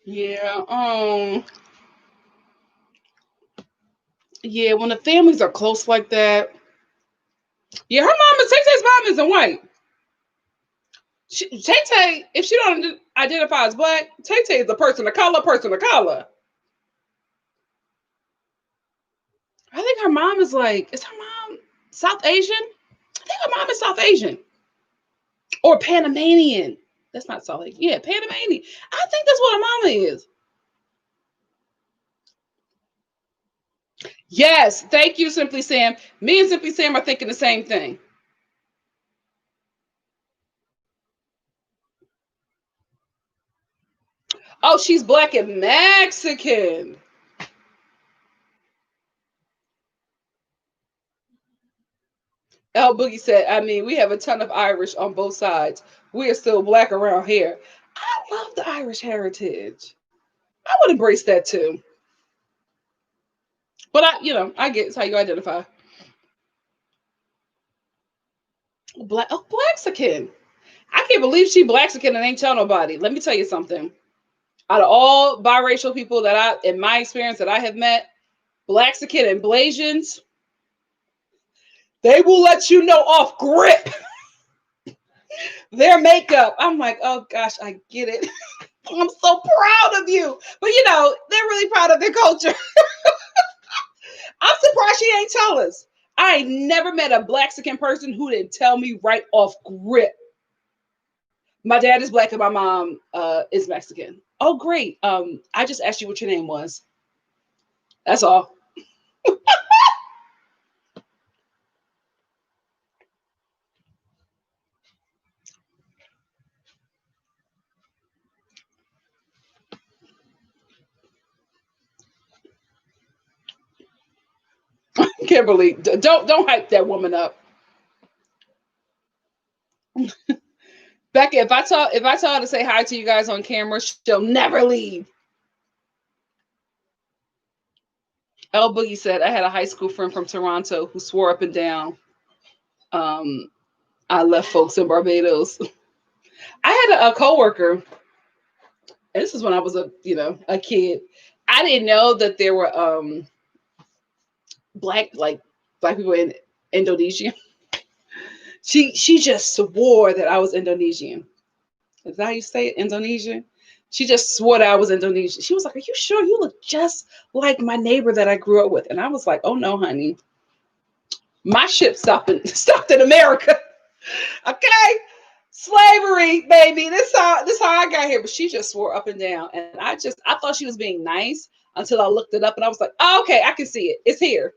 Yeah. Yeah. When the families are close like that. Yeah, her mom is Tay Tay's mom isn't white. Tay Tay, if she don't identify as black, Tay Tay is a person of color, person of color. I think her mom is like, is her mom South Asian? I think her mom is South Asian or Panamanian. That's not South Asian. Yeah, Panamanian. I think that's what her mama is. Yes, thank you, Simply Sam. Me and Simply Sam are thinking the same thing. Oh, she's black and Mexican. El Boogie said, I mean, we have a ton of Irish on both sides. We are still black around here. I love the Irish heritage. I would embrace that too. But I get it's how you identify. Black, oh, Blaxican. I can't believe she Blaxican and ain't tell nobody. Let me tell you something. Out of all biracial people in my experience, that I have met, Blaxican and Blasians, they will let you know off grip their makeup. I'm like, oh gosh, I get it. I'm so proud of you. But they're really proud of their culture. I'm surprised she ain't tell us. I ain't never met a Blaxican person who didn't tell me right off grip. My dad is black and my mom is Mexican. Oh, great. I just asked you what your name was. That's all. Kimberly, don't hype that woman up. Becca, if I tell her to say hi to you guys on camera, she'll never leave. El Boogie said, I had a high school friend from Toronto who swore up and down. Um, I left folks in Barbados. I had a coworker And this is when I was a kid. I didn't know that there were black black people in Indonesia. She just swore that I was Indonesian. Is that how you say it? Indonesian? She just swore that I was Indonesian. She was like, "Are you sure you look just like my neighbor that I grew up with?" And I was like, "Oh no, honey. My ship stopped in America." Okay? Slavery, baby. This how I got here. But she just swore up and down. And I thought she was being nice until I looked it up and I was like, oh, okay, I can see it. It's here.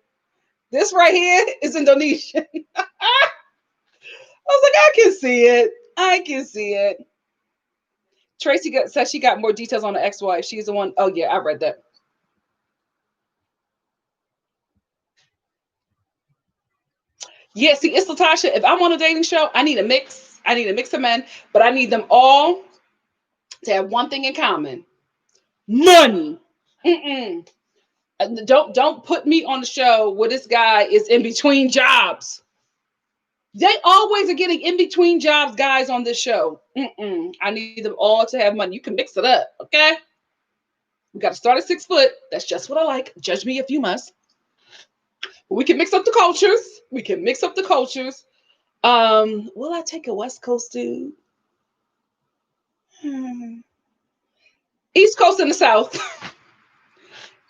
This right here is Indonesian. I was like, I can see it. I can see it. Says she got more details on the ex-wife. She's the one. Oh yeah, I read that. Yeah, see, it's Latasha. If I'm on a dating show, I need a mix. I need a mix of men, but I need them all to have one thing in common: money. Mm-mm. Don't put me on the show where this guy is in between jobs. They always are getting in between jobs guys on this show. Mm-mm. I need them all to have money. You can mix it up, okay? We got to start at 6 foot. That's just what I like. Judge me if you must. We can mix up the cultures. We can mix up the cultures. Will I take a West Coast dude? Hmm. East Coast and the South.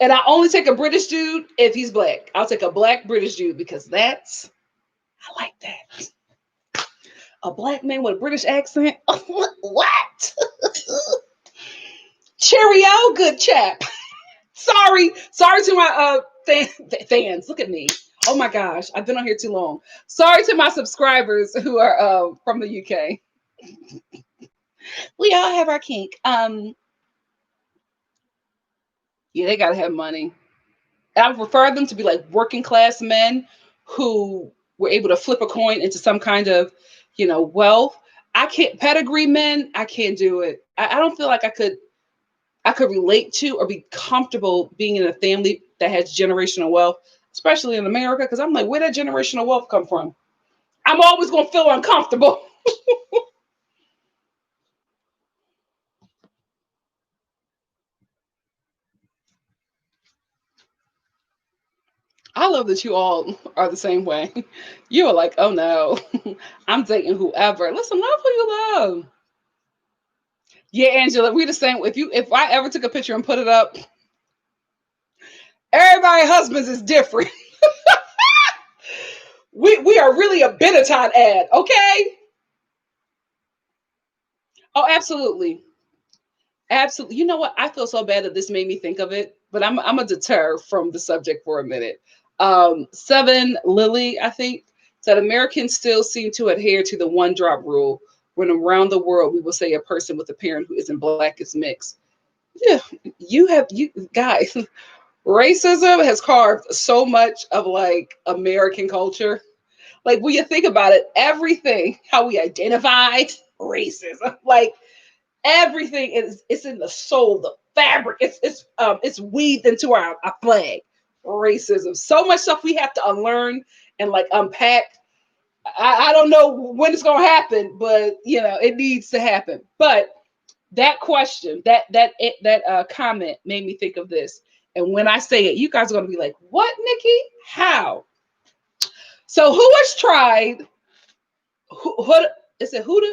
And I only take a British dude if he's black. I'll take a black British dude because I like that. A black man with a British accent? What? Cheerio, good chap. Sorry to my fans. Look at me. Oh my gosh, I've been on here too long. Sorry to my subscribers who are from the UK. We all have our kink. Yeah, they gotta have money. I would prefer them to be like working class men who were able to flip a coin into some kind of, wealth. I can't pedigree men. I can't do it. I don't feel like I could relate to or be comfortable being in a family that has generational wealth, especially in America, because I'm like, where did generational wealth come from? I'm always gonna feel uncomfortable. I love that you all are the same way. You are like, oh no, I'm dating whoever. Listen, love who you love. Yeah, Angela, we the same. If I ever took a picture and put it up, everybody's husbands is different. We are really a Benetton ad, okay? Oh, absolutely. Absolutely. You know what? I feel so bad that this made me think of it, but I'm a deter from the subject for a minute. Seven Lily, I think, said Americans still seem to adhere to the one drop rule when around the world we will say a person with a parent who isn't black is mixed. Yeah, you guys, racism has carved so much of like American culture. Like when you think about it, everything, how we identified racism, like everything is it's in the soul, the fabric. It's weaved into our flag. Racism. So much stuff we have to unlearn and like unpack. I don't know when it's gonna happen, but it needs to happen. But that question, that comment made me think of this. And when I say it, you guys are gonna be like, "What, Nikki? How?" So who has tried? Who is it? Huda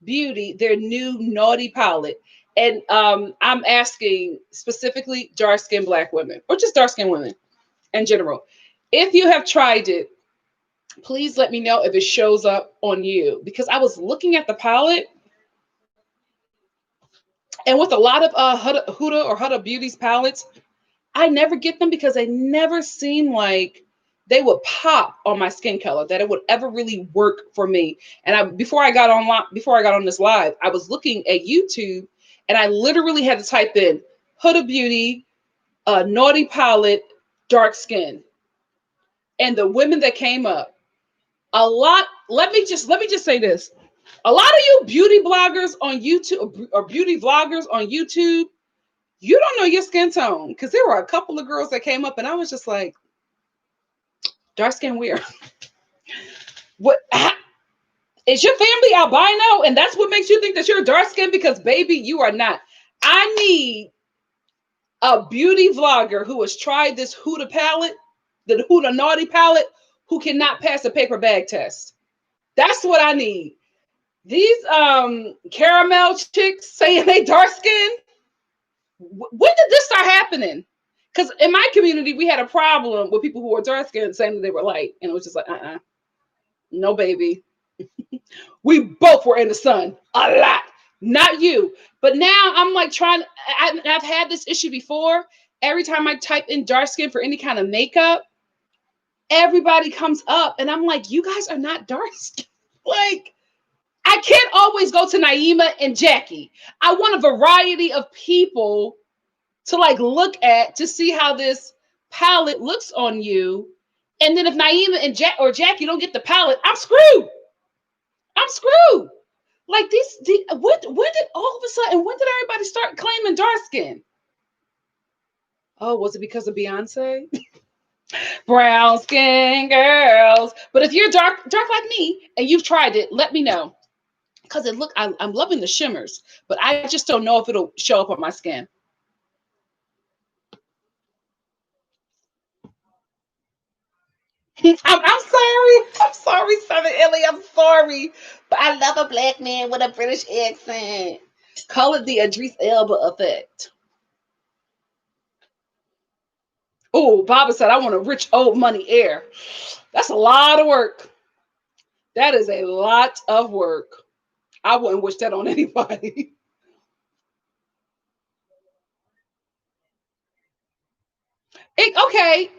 Beauty, their new naughty palette. And I'm asking specifically dark skinned black women or just dark skinned women in general. If you have tried it, please let me know if it shows up on you because I was looking at the palette and with a lot of Huda Beauty's palettes, I never get them because they never seem like they would pop on my skin color, that it would ever really work for me. And before I got on this live, I was looking at YouTube and I literally had to type in Huda Beauty, naughty palette, dark skin. And the women that came up, a lot, let me just say this. A lot of you beauty bloggers on YouTube or beauty vloggers on YouTube, you don't know your skin tone because there were a couple of girls that came up and I was just like, dark skin weird. What? Is your family albino? And that's what makes you think that you're dark skinned? Because baby, you are not. I need a beauty vlogger who has tried this Huda palette, the Huda Naughty palette, who cannot pass a paper bag test. That's what I need. These caramel chicks saying they dark skinned. When did this start happening? Because in my community, we had a problem with people who were dark skinned saying that they were light. And it was just like, no, baby. We both were in the sun a lot. Not you. But now I'm like I've had this issue before. Every time I type in dark skin for any kind of makeup, everybody comes up. And I'm like, you guys are not dark skin. Like, I can't always go to Naima and Jackie. I want a variety of people to like look at to see how this palette looks on you. And then if Naima and Jackie don't get the palette, I'm screwed. I'm screwed. Like when did all of a sudden, when did everybody start claiming dark skin? Oh, was it because of Beyonce? Brown skin girls. But if you're dark like me and you've tried it, let me know. Because I'm loving the shimmers, but I just don't know if it'll show up on my skin. I'm sorry, Southern Illy. I'm sorry, but I love a black man with a British accent. Call it the Idris Elba effect. Oh, Baba said, I want a rich old money heir. That's a lot of work. That is a lot of work. I wouldn't wish that on anybody.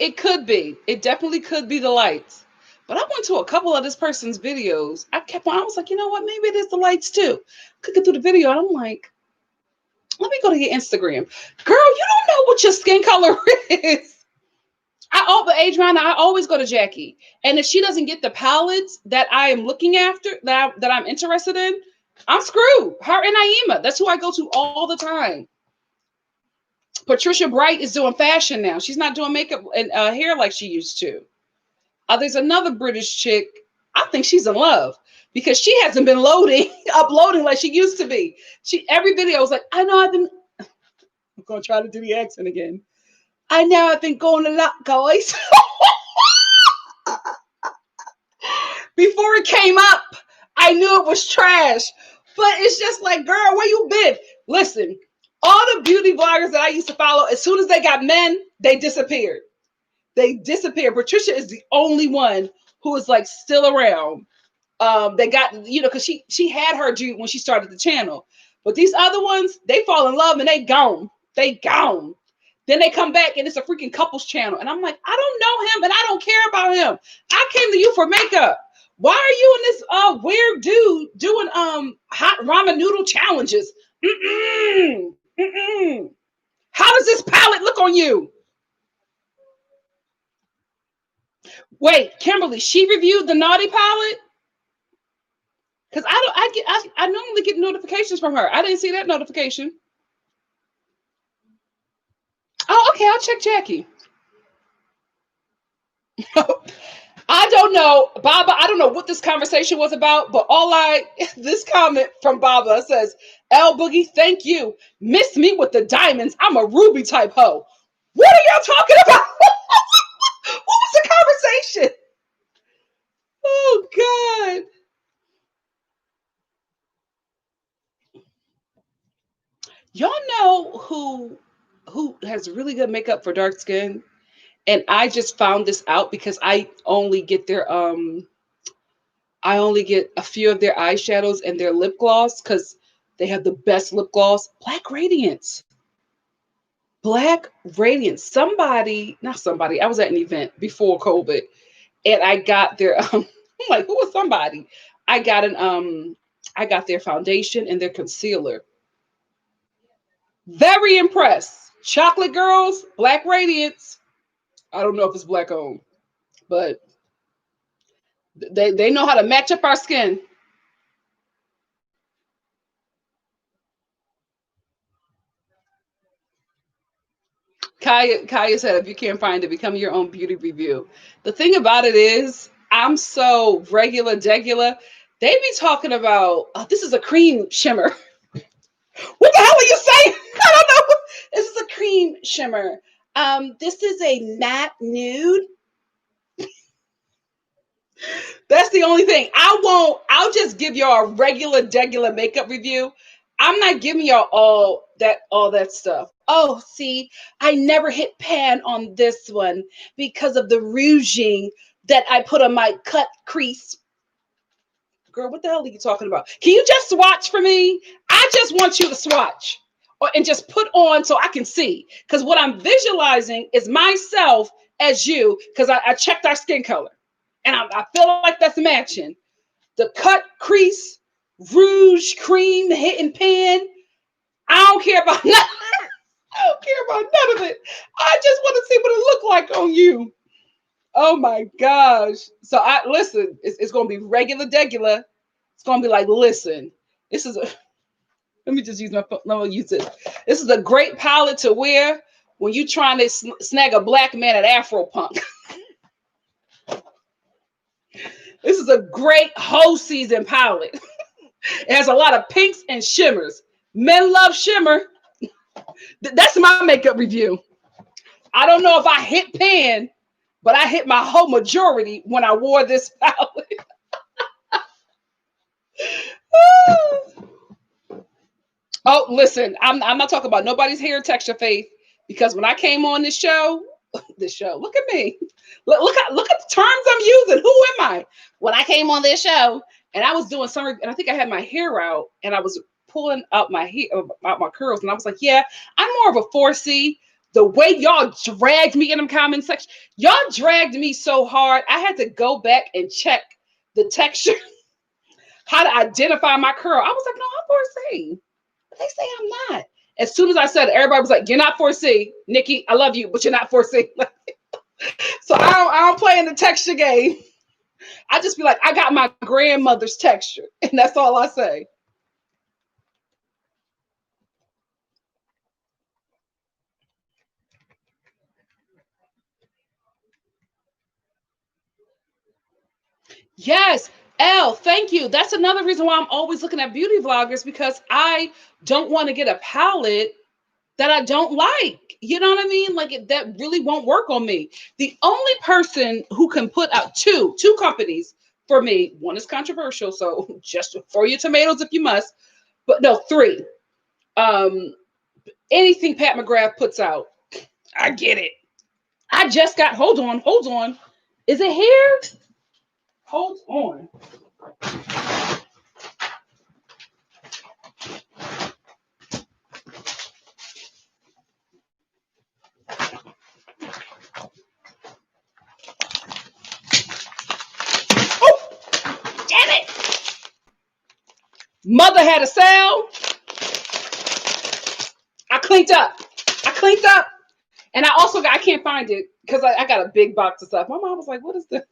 It could be. It definitely could be the lights. But I went to a couple of this person's videos. I was like, you know what? Maybe it is the lights too. Clicking through the video, and I'm like, let me go to your Instagram. Girl, you don't know what your skin color is. But Adriana, I always go to Jackie. And if she doesn't get the palettes that I am looking after, that I'm interested in, I'm screwed. Her and Naima. That's who I go to all the time. Patricia Bright is doing fashion now. She's not doing makeup and hair like she used to. There's another British chick. I think she's in love because she hasn't been uploading like she used to be. Every video was like, I'm gonna try to do the accent again. I know I've been going a lot, guys. Before it came up, I knew it was trash. But it's just like, girl, where you been? Listen, all the beauty vloggers that I used to follow, as soon as they got men, they disappeared. Patricia is the only one who is like still around. They got, because she had her due when she started the channel. But these other ones, they fall in love and they gone. Then they come back and it's a freaking couples channel. And I'm like, I don't know him and I don't care about him. I came to you for makeup. Why are you and this weird dude doing hot ramen noodle challenges? How does this palette look on you? Wait, Kimberly, she reviewed the Naughty palette? Because I normally get notifications from her. I didn't see that notification. Oh, okay, I'll check Jackie. I don't know, Baba. I don't know what this conversation was about, but this comment from Baba says, L Boogie, thank you. Miss me with the diamonds. I'm a Ruby type hoe. What are y'all talking about? What was the conversation? Oh, God. Y'all know who has really good makeup for dark skin? And I just found this out because I only get a few of their eyeshadows and their lip gloss because they have the best lip gloss. Black Radiance. Black Radiance. I was at an event before COVID and I got their I'm like, who was somebody? I got their foundation and their concealer. Very impressed. Chocolate Girls, Black Radiance. I don't know if it's black owned, but they know how to match up our skin. Kaya said, if you can't find it, become your own beauty review. The thing about it is, I'm so regular, degular. They be talking about, oh, this is a cream shimmer. What the hell are you saying? I don't know. This is a cream shimmer. This is a matte nude. That's the only thing. I'll just give y'all a regular degular makeup review. I'm not giving y'all all that stuff. Oh, see, I never hit pan on this one because of the rouging that I put on my cut crease. Girl, what the hell are you talking about? Can you just swatch for me? I just want you to swatch and just put on so I can see. Because what I'm visualizing is myself as you, because I checked our skin color. And I feel like that's matching. The cut, crease, rouge, cream, hitting pan. I don't care about nothing. I don't care about none of it. I just want to see what it look like on you. Oh my gosh. So listen, it's gonna be regular degular. It's gonna be like, listen, this is a let me just use my phone. No, I'll use it. This is a great palette to wear when you trying to snag a black man at Afro Punk. This is a great whole season palette. It has a lot of pinks and shimmers. Men love shimmer. That's my makeup review. I don't know if I hit pan, but I hit my whole majority when I wore this palette. Oh, listen, I'm not talking about nobody's hair texture, Faith, because when I came on this show, look at me. Look at the terms I'm using. Who am I? When I came on this show and I was doing some, and I think I had my hair out and I was pulling out my hair, out my curls, and I was like, yeah, I'm more of a 4C. The way y'all dragged me in the comment section, y'all dragged me so hard, I had to go back and check the texture, how to identify my curl. I was like, no, I'm 4C. But they say I'm not. As soon as I said it, everybody was like, you're not 4C. Nikki, I love you, but you're not 4C. So I don't play in the texture game. I just be like, I got my grandmother's texture. And that's all I say. Yes. L, thank you. That's another reason why I'm always looking at beauty vloggers, because I don't want to get a palette that I don't like. You know what I mean? Like that really won't work on me. The only person who can put out two companies for me, one is controversial, so just throw your tomatoes if you must, but no, three. Um, Anything Pat McGrath puts out, I get it. I just got, hold on. Is it here? Hold on. Oh, damn it. Mother had a sale. I cleaned up. And I also got, I can't find it because I got a big box of stuff. My mom was like, what is this?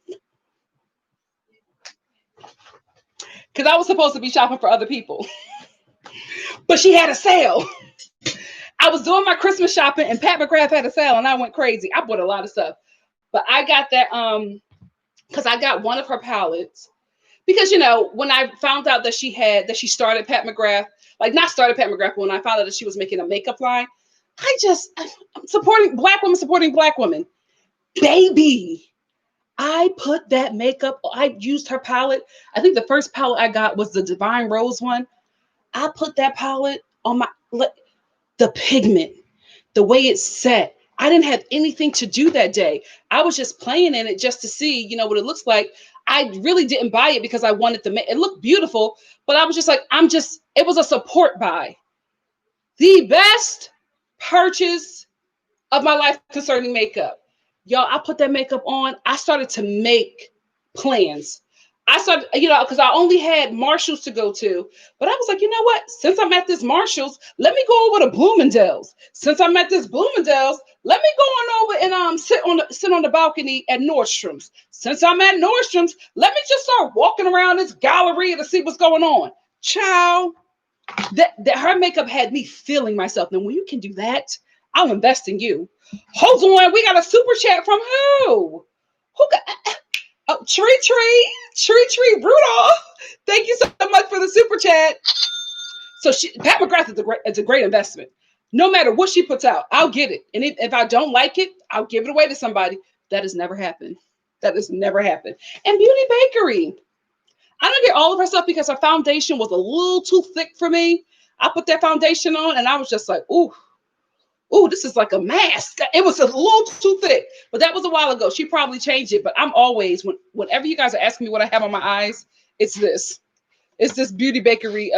Because I was supposed to be shopping for other people. But she had a sale. I was doing my Christmas shopping and Pat McGrath had a sale and I went crazy. I bought a lot of stuff. But I got that because I got one of her palettes. Because when I found out that she started Pat McGrath, like not started Pat McGrath, but when I found out that she was making a makeup line, I'm supporting black women. Baby, I put that makeup, I used her palette. I think the first palette I got was the Divine Rose one. I put that palette on the pigment, the way it's set. I didn't have anything to do that day. I was just playing in it just to see, what it looks like. I really didn't buy it because I wanted it looked beautiful, but I was just like, it was a support buy. The best purchase of my life concerning makeup. Y'all, I put that makeup on. I started to make plans. I started, because I only had Marshalls to go to, but I was like, you know what? Since I'm at this Marshalls, let me go over to Bloomingdale's. Since I'm at this Bloomingdale's, let me go on over and sit on the balcony at Nordstrom's. Since I'm at Nordstrom's, let me just start walking around this gallery to see what's going on. Child, that her makeup had me feeling myself. And when you can do that, I'll invest in you. Hold on, we got a super chat from who? Who got? Oh, Tree Rudolph. Thank you so much for the super chat. So Pat McGrath is a great investment. No matter what she puts out, I'll get it. And if I don't like it, I'll give it away to somebody. That has never happened. That has never happened. And Beauty Bakery. I don't get all of her stuff because her foundation was a little too thick for me. I put that foundation on and I was just like, ooh, this is like a mask. It was a little too thick, but that was a while ago. She probably changed it, but I'm always, whenever you guys are asking me what I have on my eyes, it's this. It's this Beauty Bakery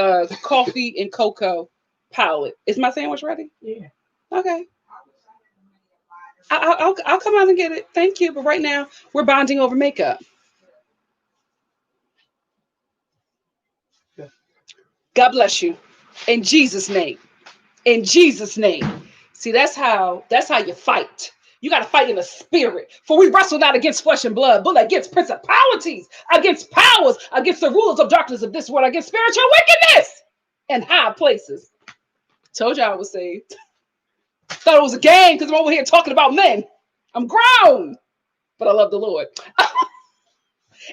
coffee and cocoa palette. Is my sandwich ready? Yeah. Okay. I'll come out and get it. Thank you. But right now, we're bonding over makeup. God bless you. In Jesus' name. In Jesus' name. See, that's how you fight. You got to fight in the spirit. For we wrestle not against flesh and blood, but against principalities, against powers, against the rulers of darkness of this world, against spiritual wickedness in high places. Told you I was saved. Thought it was a game because I'm over here talking about men. I'm grown, but I love the Lord.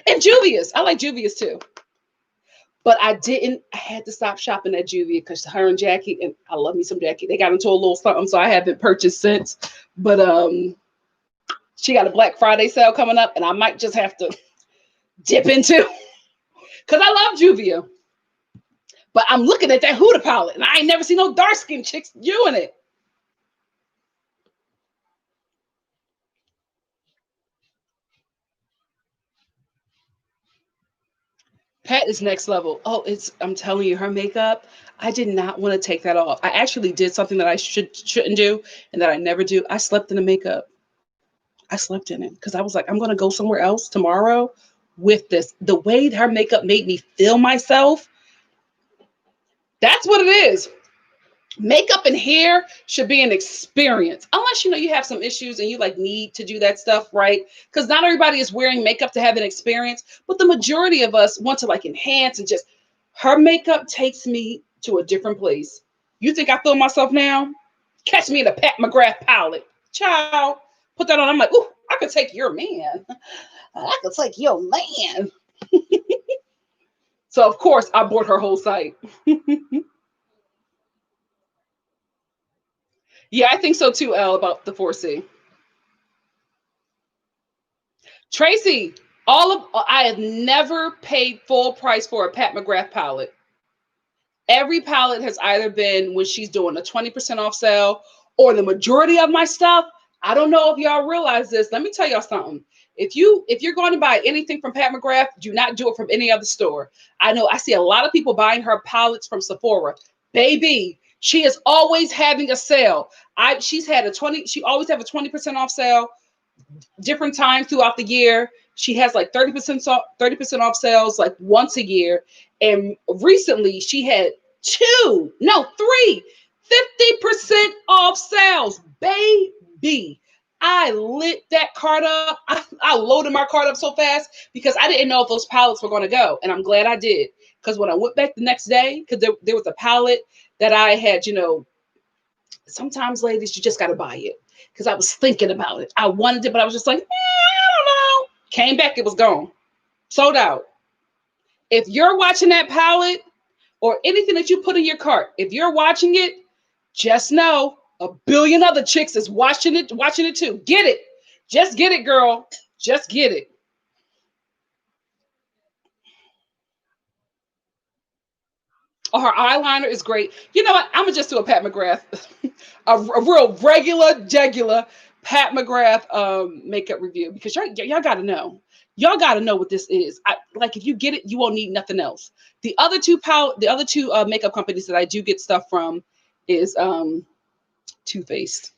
And Juvia's. I like Juvia's too. But I had to stop shopping at Juvia because her and Jackie, and I love me some Jackie, they got into a little something, so I haven't purchased since. But she got a Black Friday sale coming up, and I might just have to dip into, because I love Juvia. But I'm looking at that Huda palette, and I ain't never seen no dark-skinned chicks doing it. Pat is next level. Oh, I'm telling you, her makeup, I did not want to take that off. I actually did something that I shouldn't do and that I never do. I slept in the makeup. I slept in it because I was like, I'm going to go somewhere else tomorrow with this. The way her makeup made me feel myself, that's what it is. Makeup and hair should be an experience, unless you have some issues and you need to do that stuff, right? Because not everybody is wearing makeup to have an experience, but the majority of us want to enhance and just. Her makeup takes me to a different place. You think I feel myself now? Catch me in a Pat McGrath palette, child. Put that on. I'm like, ooh, I could take your man. I could take your man. So of course I bought her whole site. Yeah, I think so too, Elle, about the 4C. Tracy, I have never paid full price for a Pat McGrath palette. Every palette has either been when she's doing a 20% off sale, or the majority of my stuff. I don't know if y'all realize this. Let me tell y'all something. If you're going to buy anything from Pat McGrath, do not do it from any other store. I know I see a lot of people buying her palettes from Sephora. Baby, she is always having a sale. She always have a 20% off sale, different times throughout the year. She has 30% off sales once a year. And recently she had 50% off sales. Baby, I lit that cart up. I loaded my cart up so fast because I didn't know if those palettes were going to go. And I'm glad I did. Because when I went back the next day, because there was a palette that I had, sometimes, ladies, you just got to buy it. Because I was thinking about it. I wanted it, but I was just like, I don't know. Came back, it was gone. Sold out. If you're watching that palette or anything that you put in your cart, if you're watching it, just know a billion other chicks is watching it too. Get it. Just get it, girl. Just get it. Oh, her eyeliner is great. You know what? I'm going to just do a Pat McGrath. a real regular Pat McGrath makeup review, because y'all got to know. Y'all got to know what this is. If you get it, you won't need nothing else. The other two makeup companies that I do get stuff from is Too Faced.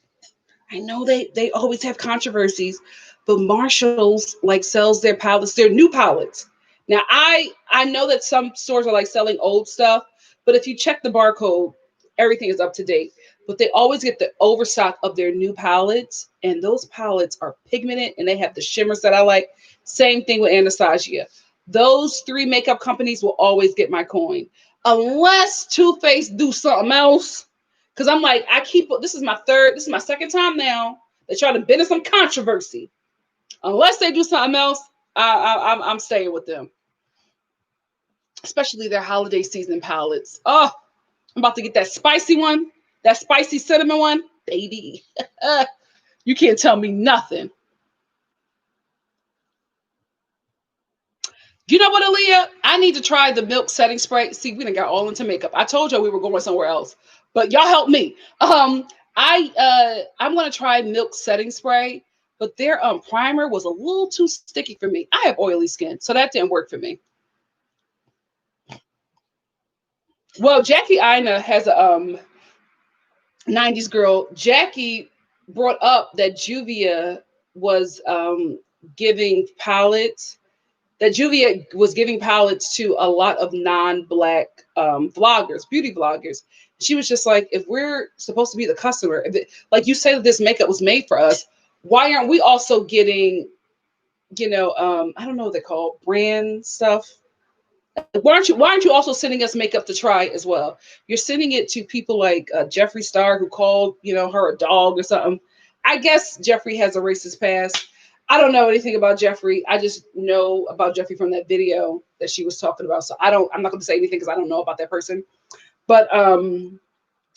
I know they always have controversies, but Marshall's sells their palettes, their new palettes. Now I know that some stores are selling old stuff, but if you check the barcode, everything is up to date. But they always get the overstock of their new palettes, and those palettes are pigmented and they have the shimmers that I like. Same thing with Anastasia. Those three makeup companies will always get my coin, unless Too Faced do something else. Because I'm this is my second time now. They're trying to bend in some controversy. Unless they do something else, I'm staying with them, especially their holiday season palettes. Oh, I'm about to get that spicy one, that spicy cinnamon one, baby. You can't tell me nothing. You know what, Aaliyah? I need to try the milk setting spray. See, we done got all into makeup. I told you we were going somewhere else, but y'all help me. I'm gonna try milk setting spray, but their primer was a little too sticky for me. I have oily skin, so that didn't work for me. Well, Jackie Ina has a 90s girl. Jackie brought up that Juvia was giving palettes that Juvia was giving palettes to a lot of non-black vloggers, beauty vloggers. She was just like, if we're supposed to be the customer, like you say that this makeup was made for us, why aren't we also getting, I don't know what they call brand stuff? Why aren't you also sending us makeup to try as well? You're sending it to people like Jeffree Star, who called her a dog or something. I guess Jeffree has a racist past. I don't know anything about Jeffree. I just know about Jeffree from that video that she was talking about. So I'm not going to say anything because I don't know about that person. But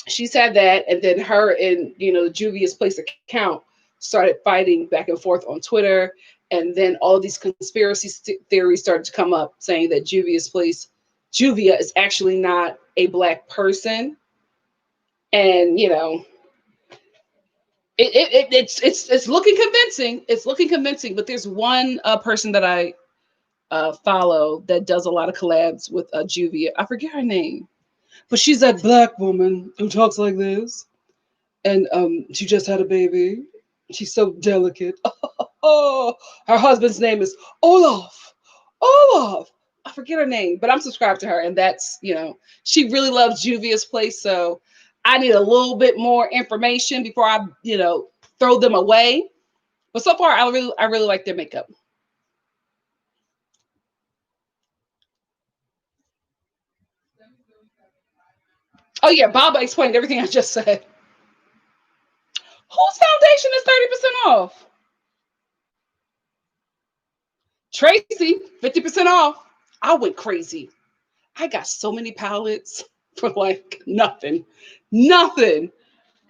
she said that, and then her and the Juvia's Place account started fighting back and forth on Twitter, and then all these conspiracy theories started to come up saying that Juvia is actually not a black person, and it's looking convincing. It's looking convincing, but there's one person that I follow that does a lot of collabs with Juvia. I forget her name, but she's that black woman who talks like this, and she just had a baby. She's so delicate. Oh, her husband's name is Olaf. Olaf. I forget her name, but I'm subscribed to her, and that's she really loves Juvia's Place. So I need a little bit more information before I throw them away. But so far, I really like their makeup. Oh yeah, Baba explained everything I just said. Whose foundation is 30% off? Tracy, 50% off. I went crazy. I got so many palettes for like nothing. Nothing.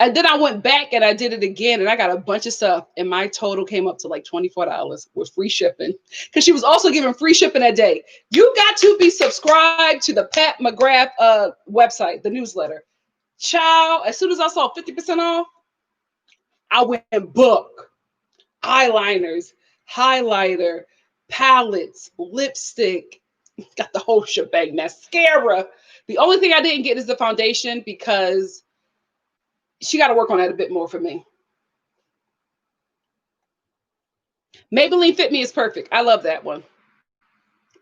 And then I went back and I did it again and I got a bunch of stuff. And my total came up to like $24 with free shipping. Because she was also giving free shipping that day. You got to be subscribed to the Pat McGrath website, the newsletter. Child, as soon as I saw 50% off, I went book. Eyeliners, highlighter, palettes, lipstick, got the whole shebang, mascara. The only thing I didn't get is the foundation because she got to work on that a bit more for me. Maybelline Fit Me is perfect. I love that one.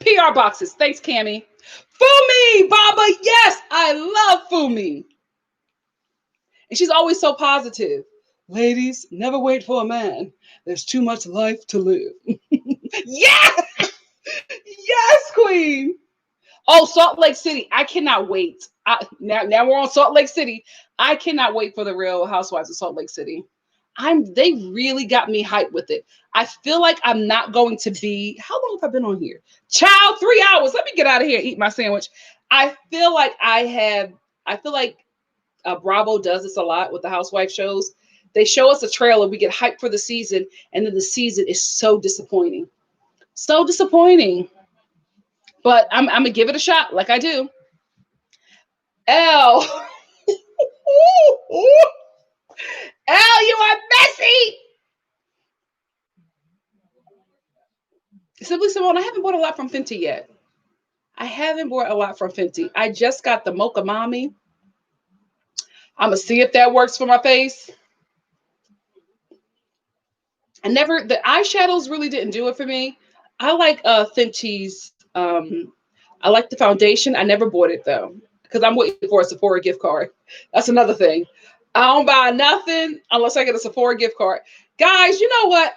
PR boxes. Thanks, Cammie. Fumi, Baba. Yes, I love Fumi. And she's always so positive. Ladies, never wait for a man. There's too much life to live. Yes! Yes, Queen. Oh, Salt Lake City. I cannot wait. Now we're on Salt Lake City. I cannot wait for the Real Housewives of Salt Lake City. They really got me hyped with it. I feel like I'm not going to be. How long have I been on here? Child, 3 hours. Let me get out of here and eat my sandwich. I feel like Bravo does this a lot with the housewife shows. They show us a trailer, we get hyped for the season, and then the season is so disappointing. So disappointing. But I'm gonna give it a shot, like I do. L. L, you are messy. Simply Simone, I haven't bought a lot from Fenty yet. I haven't bought a lot from Fenty. I just got the Mocha Mami. I'm gonna see if that works for my face. The eyeshadows really didn't do it for me. I like Fenty's. I like the foundation. I never bought it though because I'm waiting for a Sephora gift card. That's another thing. I don't buy nothing unless I get a Sephora gift card. Guys, you know what?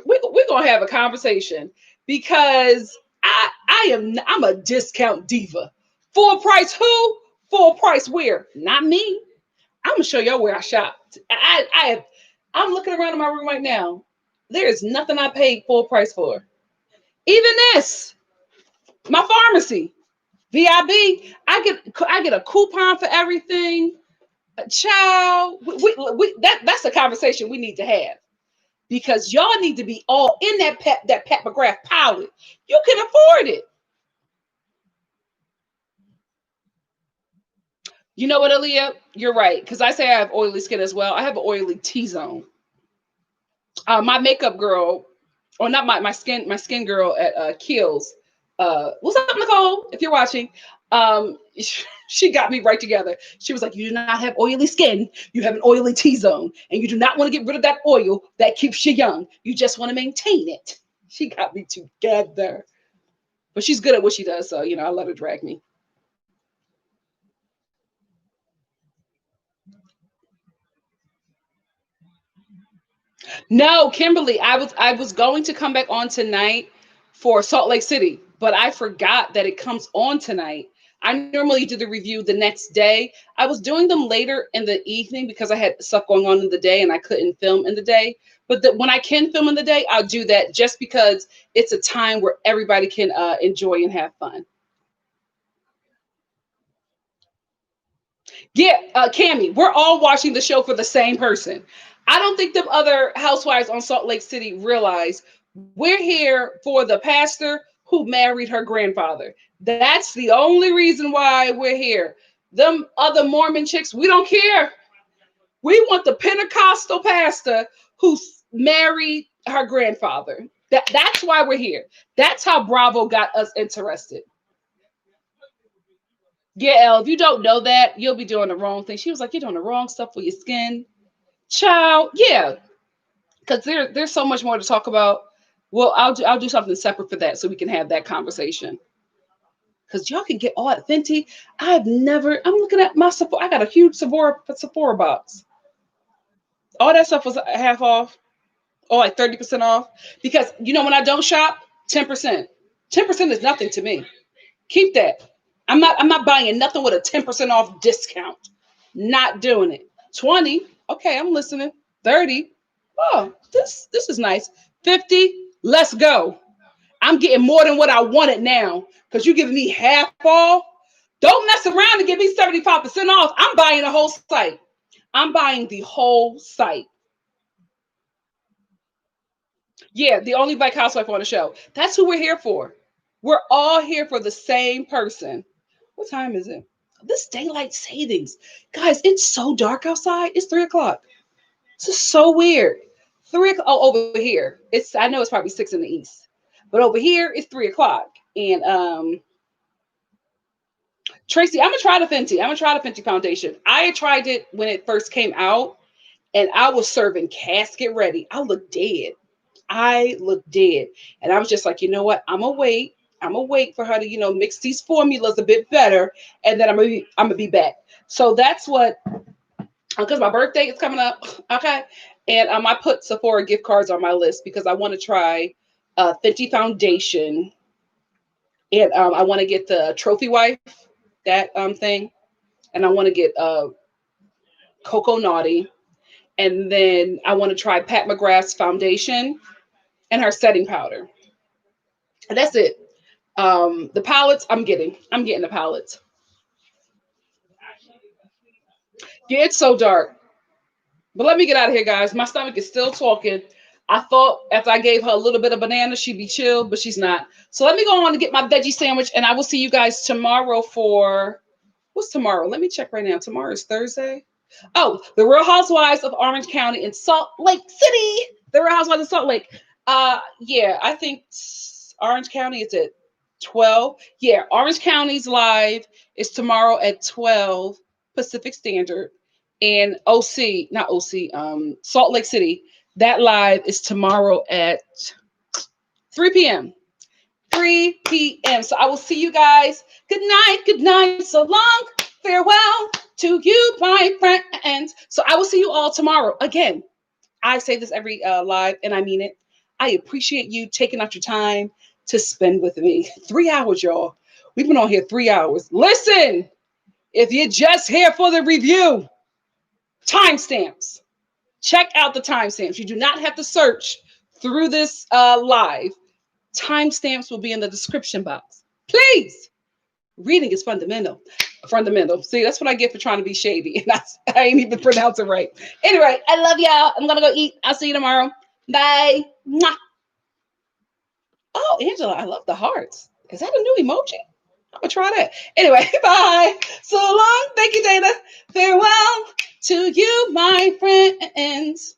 We're gonna have a conversation because I'm a discount diva. Full price who? Full price where? Not me. I'm gonna show y'all where I shop. I'm looking around in my room right now. There is nothing I paid full price for. Even this, my pharmacy, VIB, I get a coupon for everything. Child, that's a conversation we need to have because y'all need to be all in that Pat McGrath pilot. You can afford it. You know what, Aaliyah? You're right. Because I say I have oily skin as well. I have an oily T-zone. My makeup girl, or not my skin girl at Kiehl's. What's up, Nicole? If you're watching, she got me right together. She was like, "You do not have oily skin. You have an oily T-zone, and you do not want to get rid of that oil that keeps you young. You just want to maintain it." She got me together, but she's good at what she does, so I let her drag me. No, Kimberly, I was going to come back on tonight for Salt Lake City, but I forgot that it comes on tonight. I normally do the review the next day. I was doing them later in the evening because I had stuff going on in the day and I couldn't film in the day. But when I can film in the day, I'll do that just because it's a time where everybody can enjoy and have fun. Yeah, Cammy, we're all watching the show for the same person. I don't think the other housewives on Salt Lake City realize we're here for the pastor who married her grandfather. That's the only reason why we're here. Them other Mormon chicks, we don't care. We want the Pentecostal pastor who married her grandfather. That's why we're here. That's how Bravo got us interested. Yeah, Elle, if you don't know that, you'll be doing the wrong thing. She was like, "You're doing the wrong stuff for your skin." Child, yeah, because there's so much more to talk about. Well, I'll do something separate for that so we can have that conversation. Because y'all can get all that Fenty. I'm looking at my Sephora. I got a huge Sephora box. All that stuff was half off, or like 30% off. Because when I don't shop, 10%. 10% is nothing to me. Keep that. I'm not buying nothing with a 10% off discount. Not doing it. 20. Okay, I'm listening. 30. Oh, this is nice. 50. Let's go. I'm getting more than what I wanted now because you're giving me half off. Don't mess around and give me 75% off. I'm buying the whole site. I'm buying the whole site. Yeah, the only black housewife on the show. That's who we're here for. We're all here for the same person. What time is it? This daylight savings. Guys, it's so dark outside. It's 3 o'clock. This is so weird. 3 o'clock. Oh, over here. I know it's probably 6 in the east. But over here, it's 3 o'clock. And Tracy, I'm gonna try the Fenty. I'm gonna try the Fenty foundation. I tried it when it first came out, and I was serving casket ready. I looked dead. I looked dead. And I was just like, you know what? I'm gonna wait. I'm gonna wait for her to, mix these formulas a bit better, and then I'm gonna be back. So that's what, because my birthday is coming up. Okay, and I put Sephora gift cards on my list because I want to try Fenty foundation, and I want to get the trophy wife, that thing, and I want to get Coco Naughty, and then I want to try Pat McGrath's foundation and her setting powder. And that's it. The palettes I'm getting the palettes. Yeah, it's so dark. But let me get out of here, guys. My stomach is still talking. I thought after I gave her a little bit of banana, she'd be chilled, but she's not. So let me go on and get my veggie sandwich, and I will see you guys tomorrow for what's tomorrow? Let me check right now. Tomorrow is Thursday. Oh, the Real Housewives of Orange County in Salt Lake City. The Real Housewives of Salt Lake. Yeah, I think Orange County is at 12. Yeah, Orange County's live is tomorrow at 12 Pacific Standard. And OC, not OC, Salt Lake City, that live is tomorrow at 3 p.m. 3 p.m. So I will see you guys. Good night, so long. Farewell to you, my friends. So I will see you all tomorrow. Again, I say this every live, and I mean it. I appreciate you taking out your time to spend with me. 3 hours, y'all. We've been on here 3 hours. Listen, if you're just here for the review, timestamps. Check out the timestamps. You do not have to search through this live. Timestamps will be in the description box. Please. Reading is fundamental. Fundamental. See, that's what I get for trying to be shady. And I ain't even pronounce it right. Anyway, I love y'all. I'm going to go eat. I'll see you tomorrow. Bye. Mwah. Oh, Angela, I love the hearts. Is that a new emoji? I'm going to try that. Anyway, bye. So long. Thank you, Dana. Farewell to you, my friends.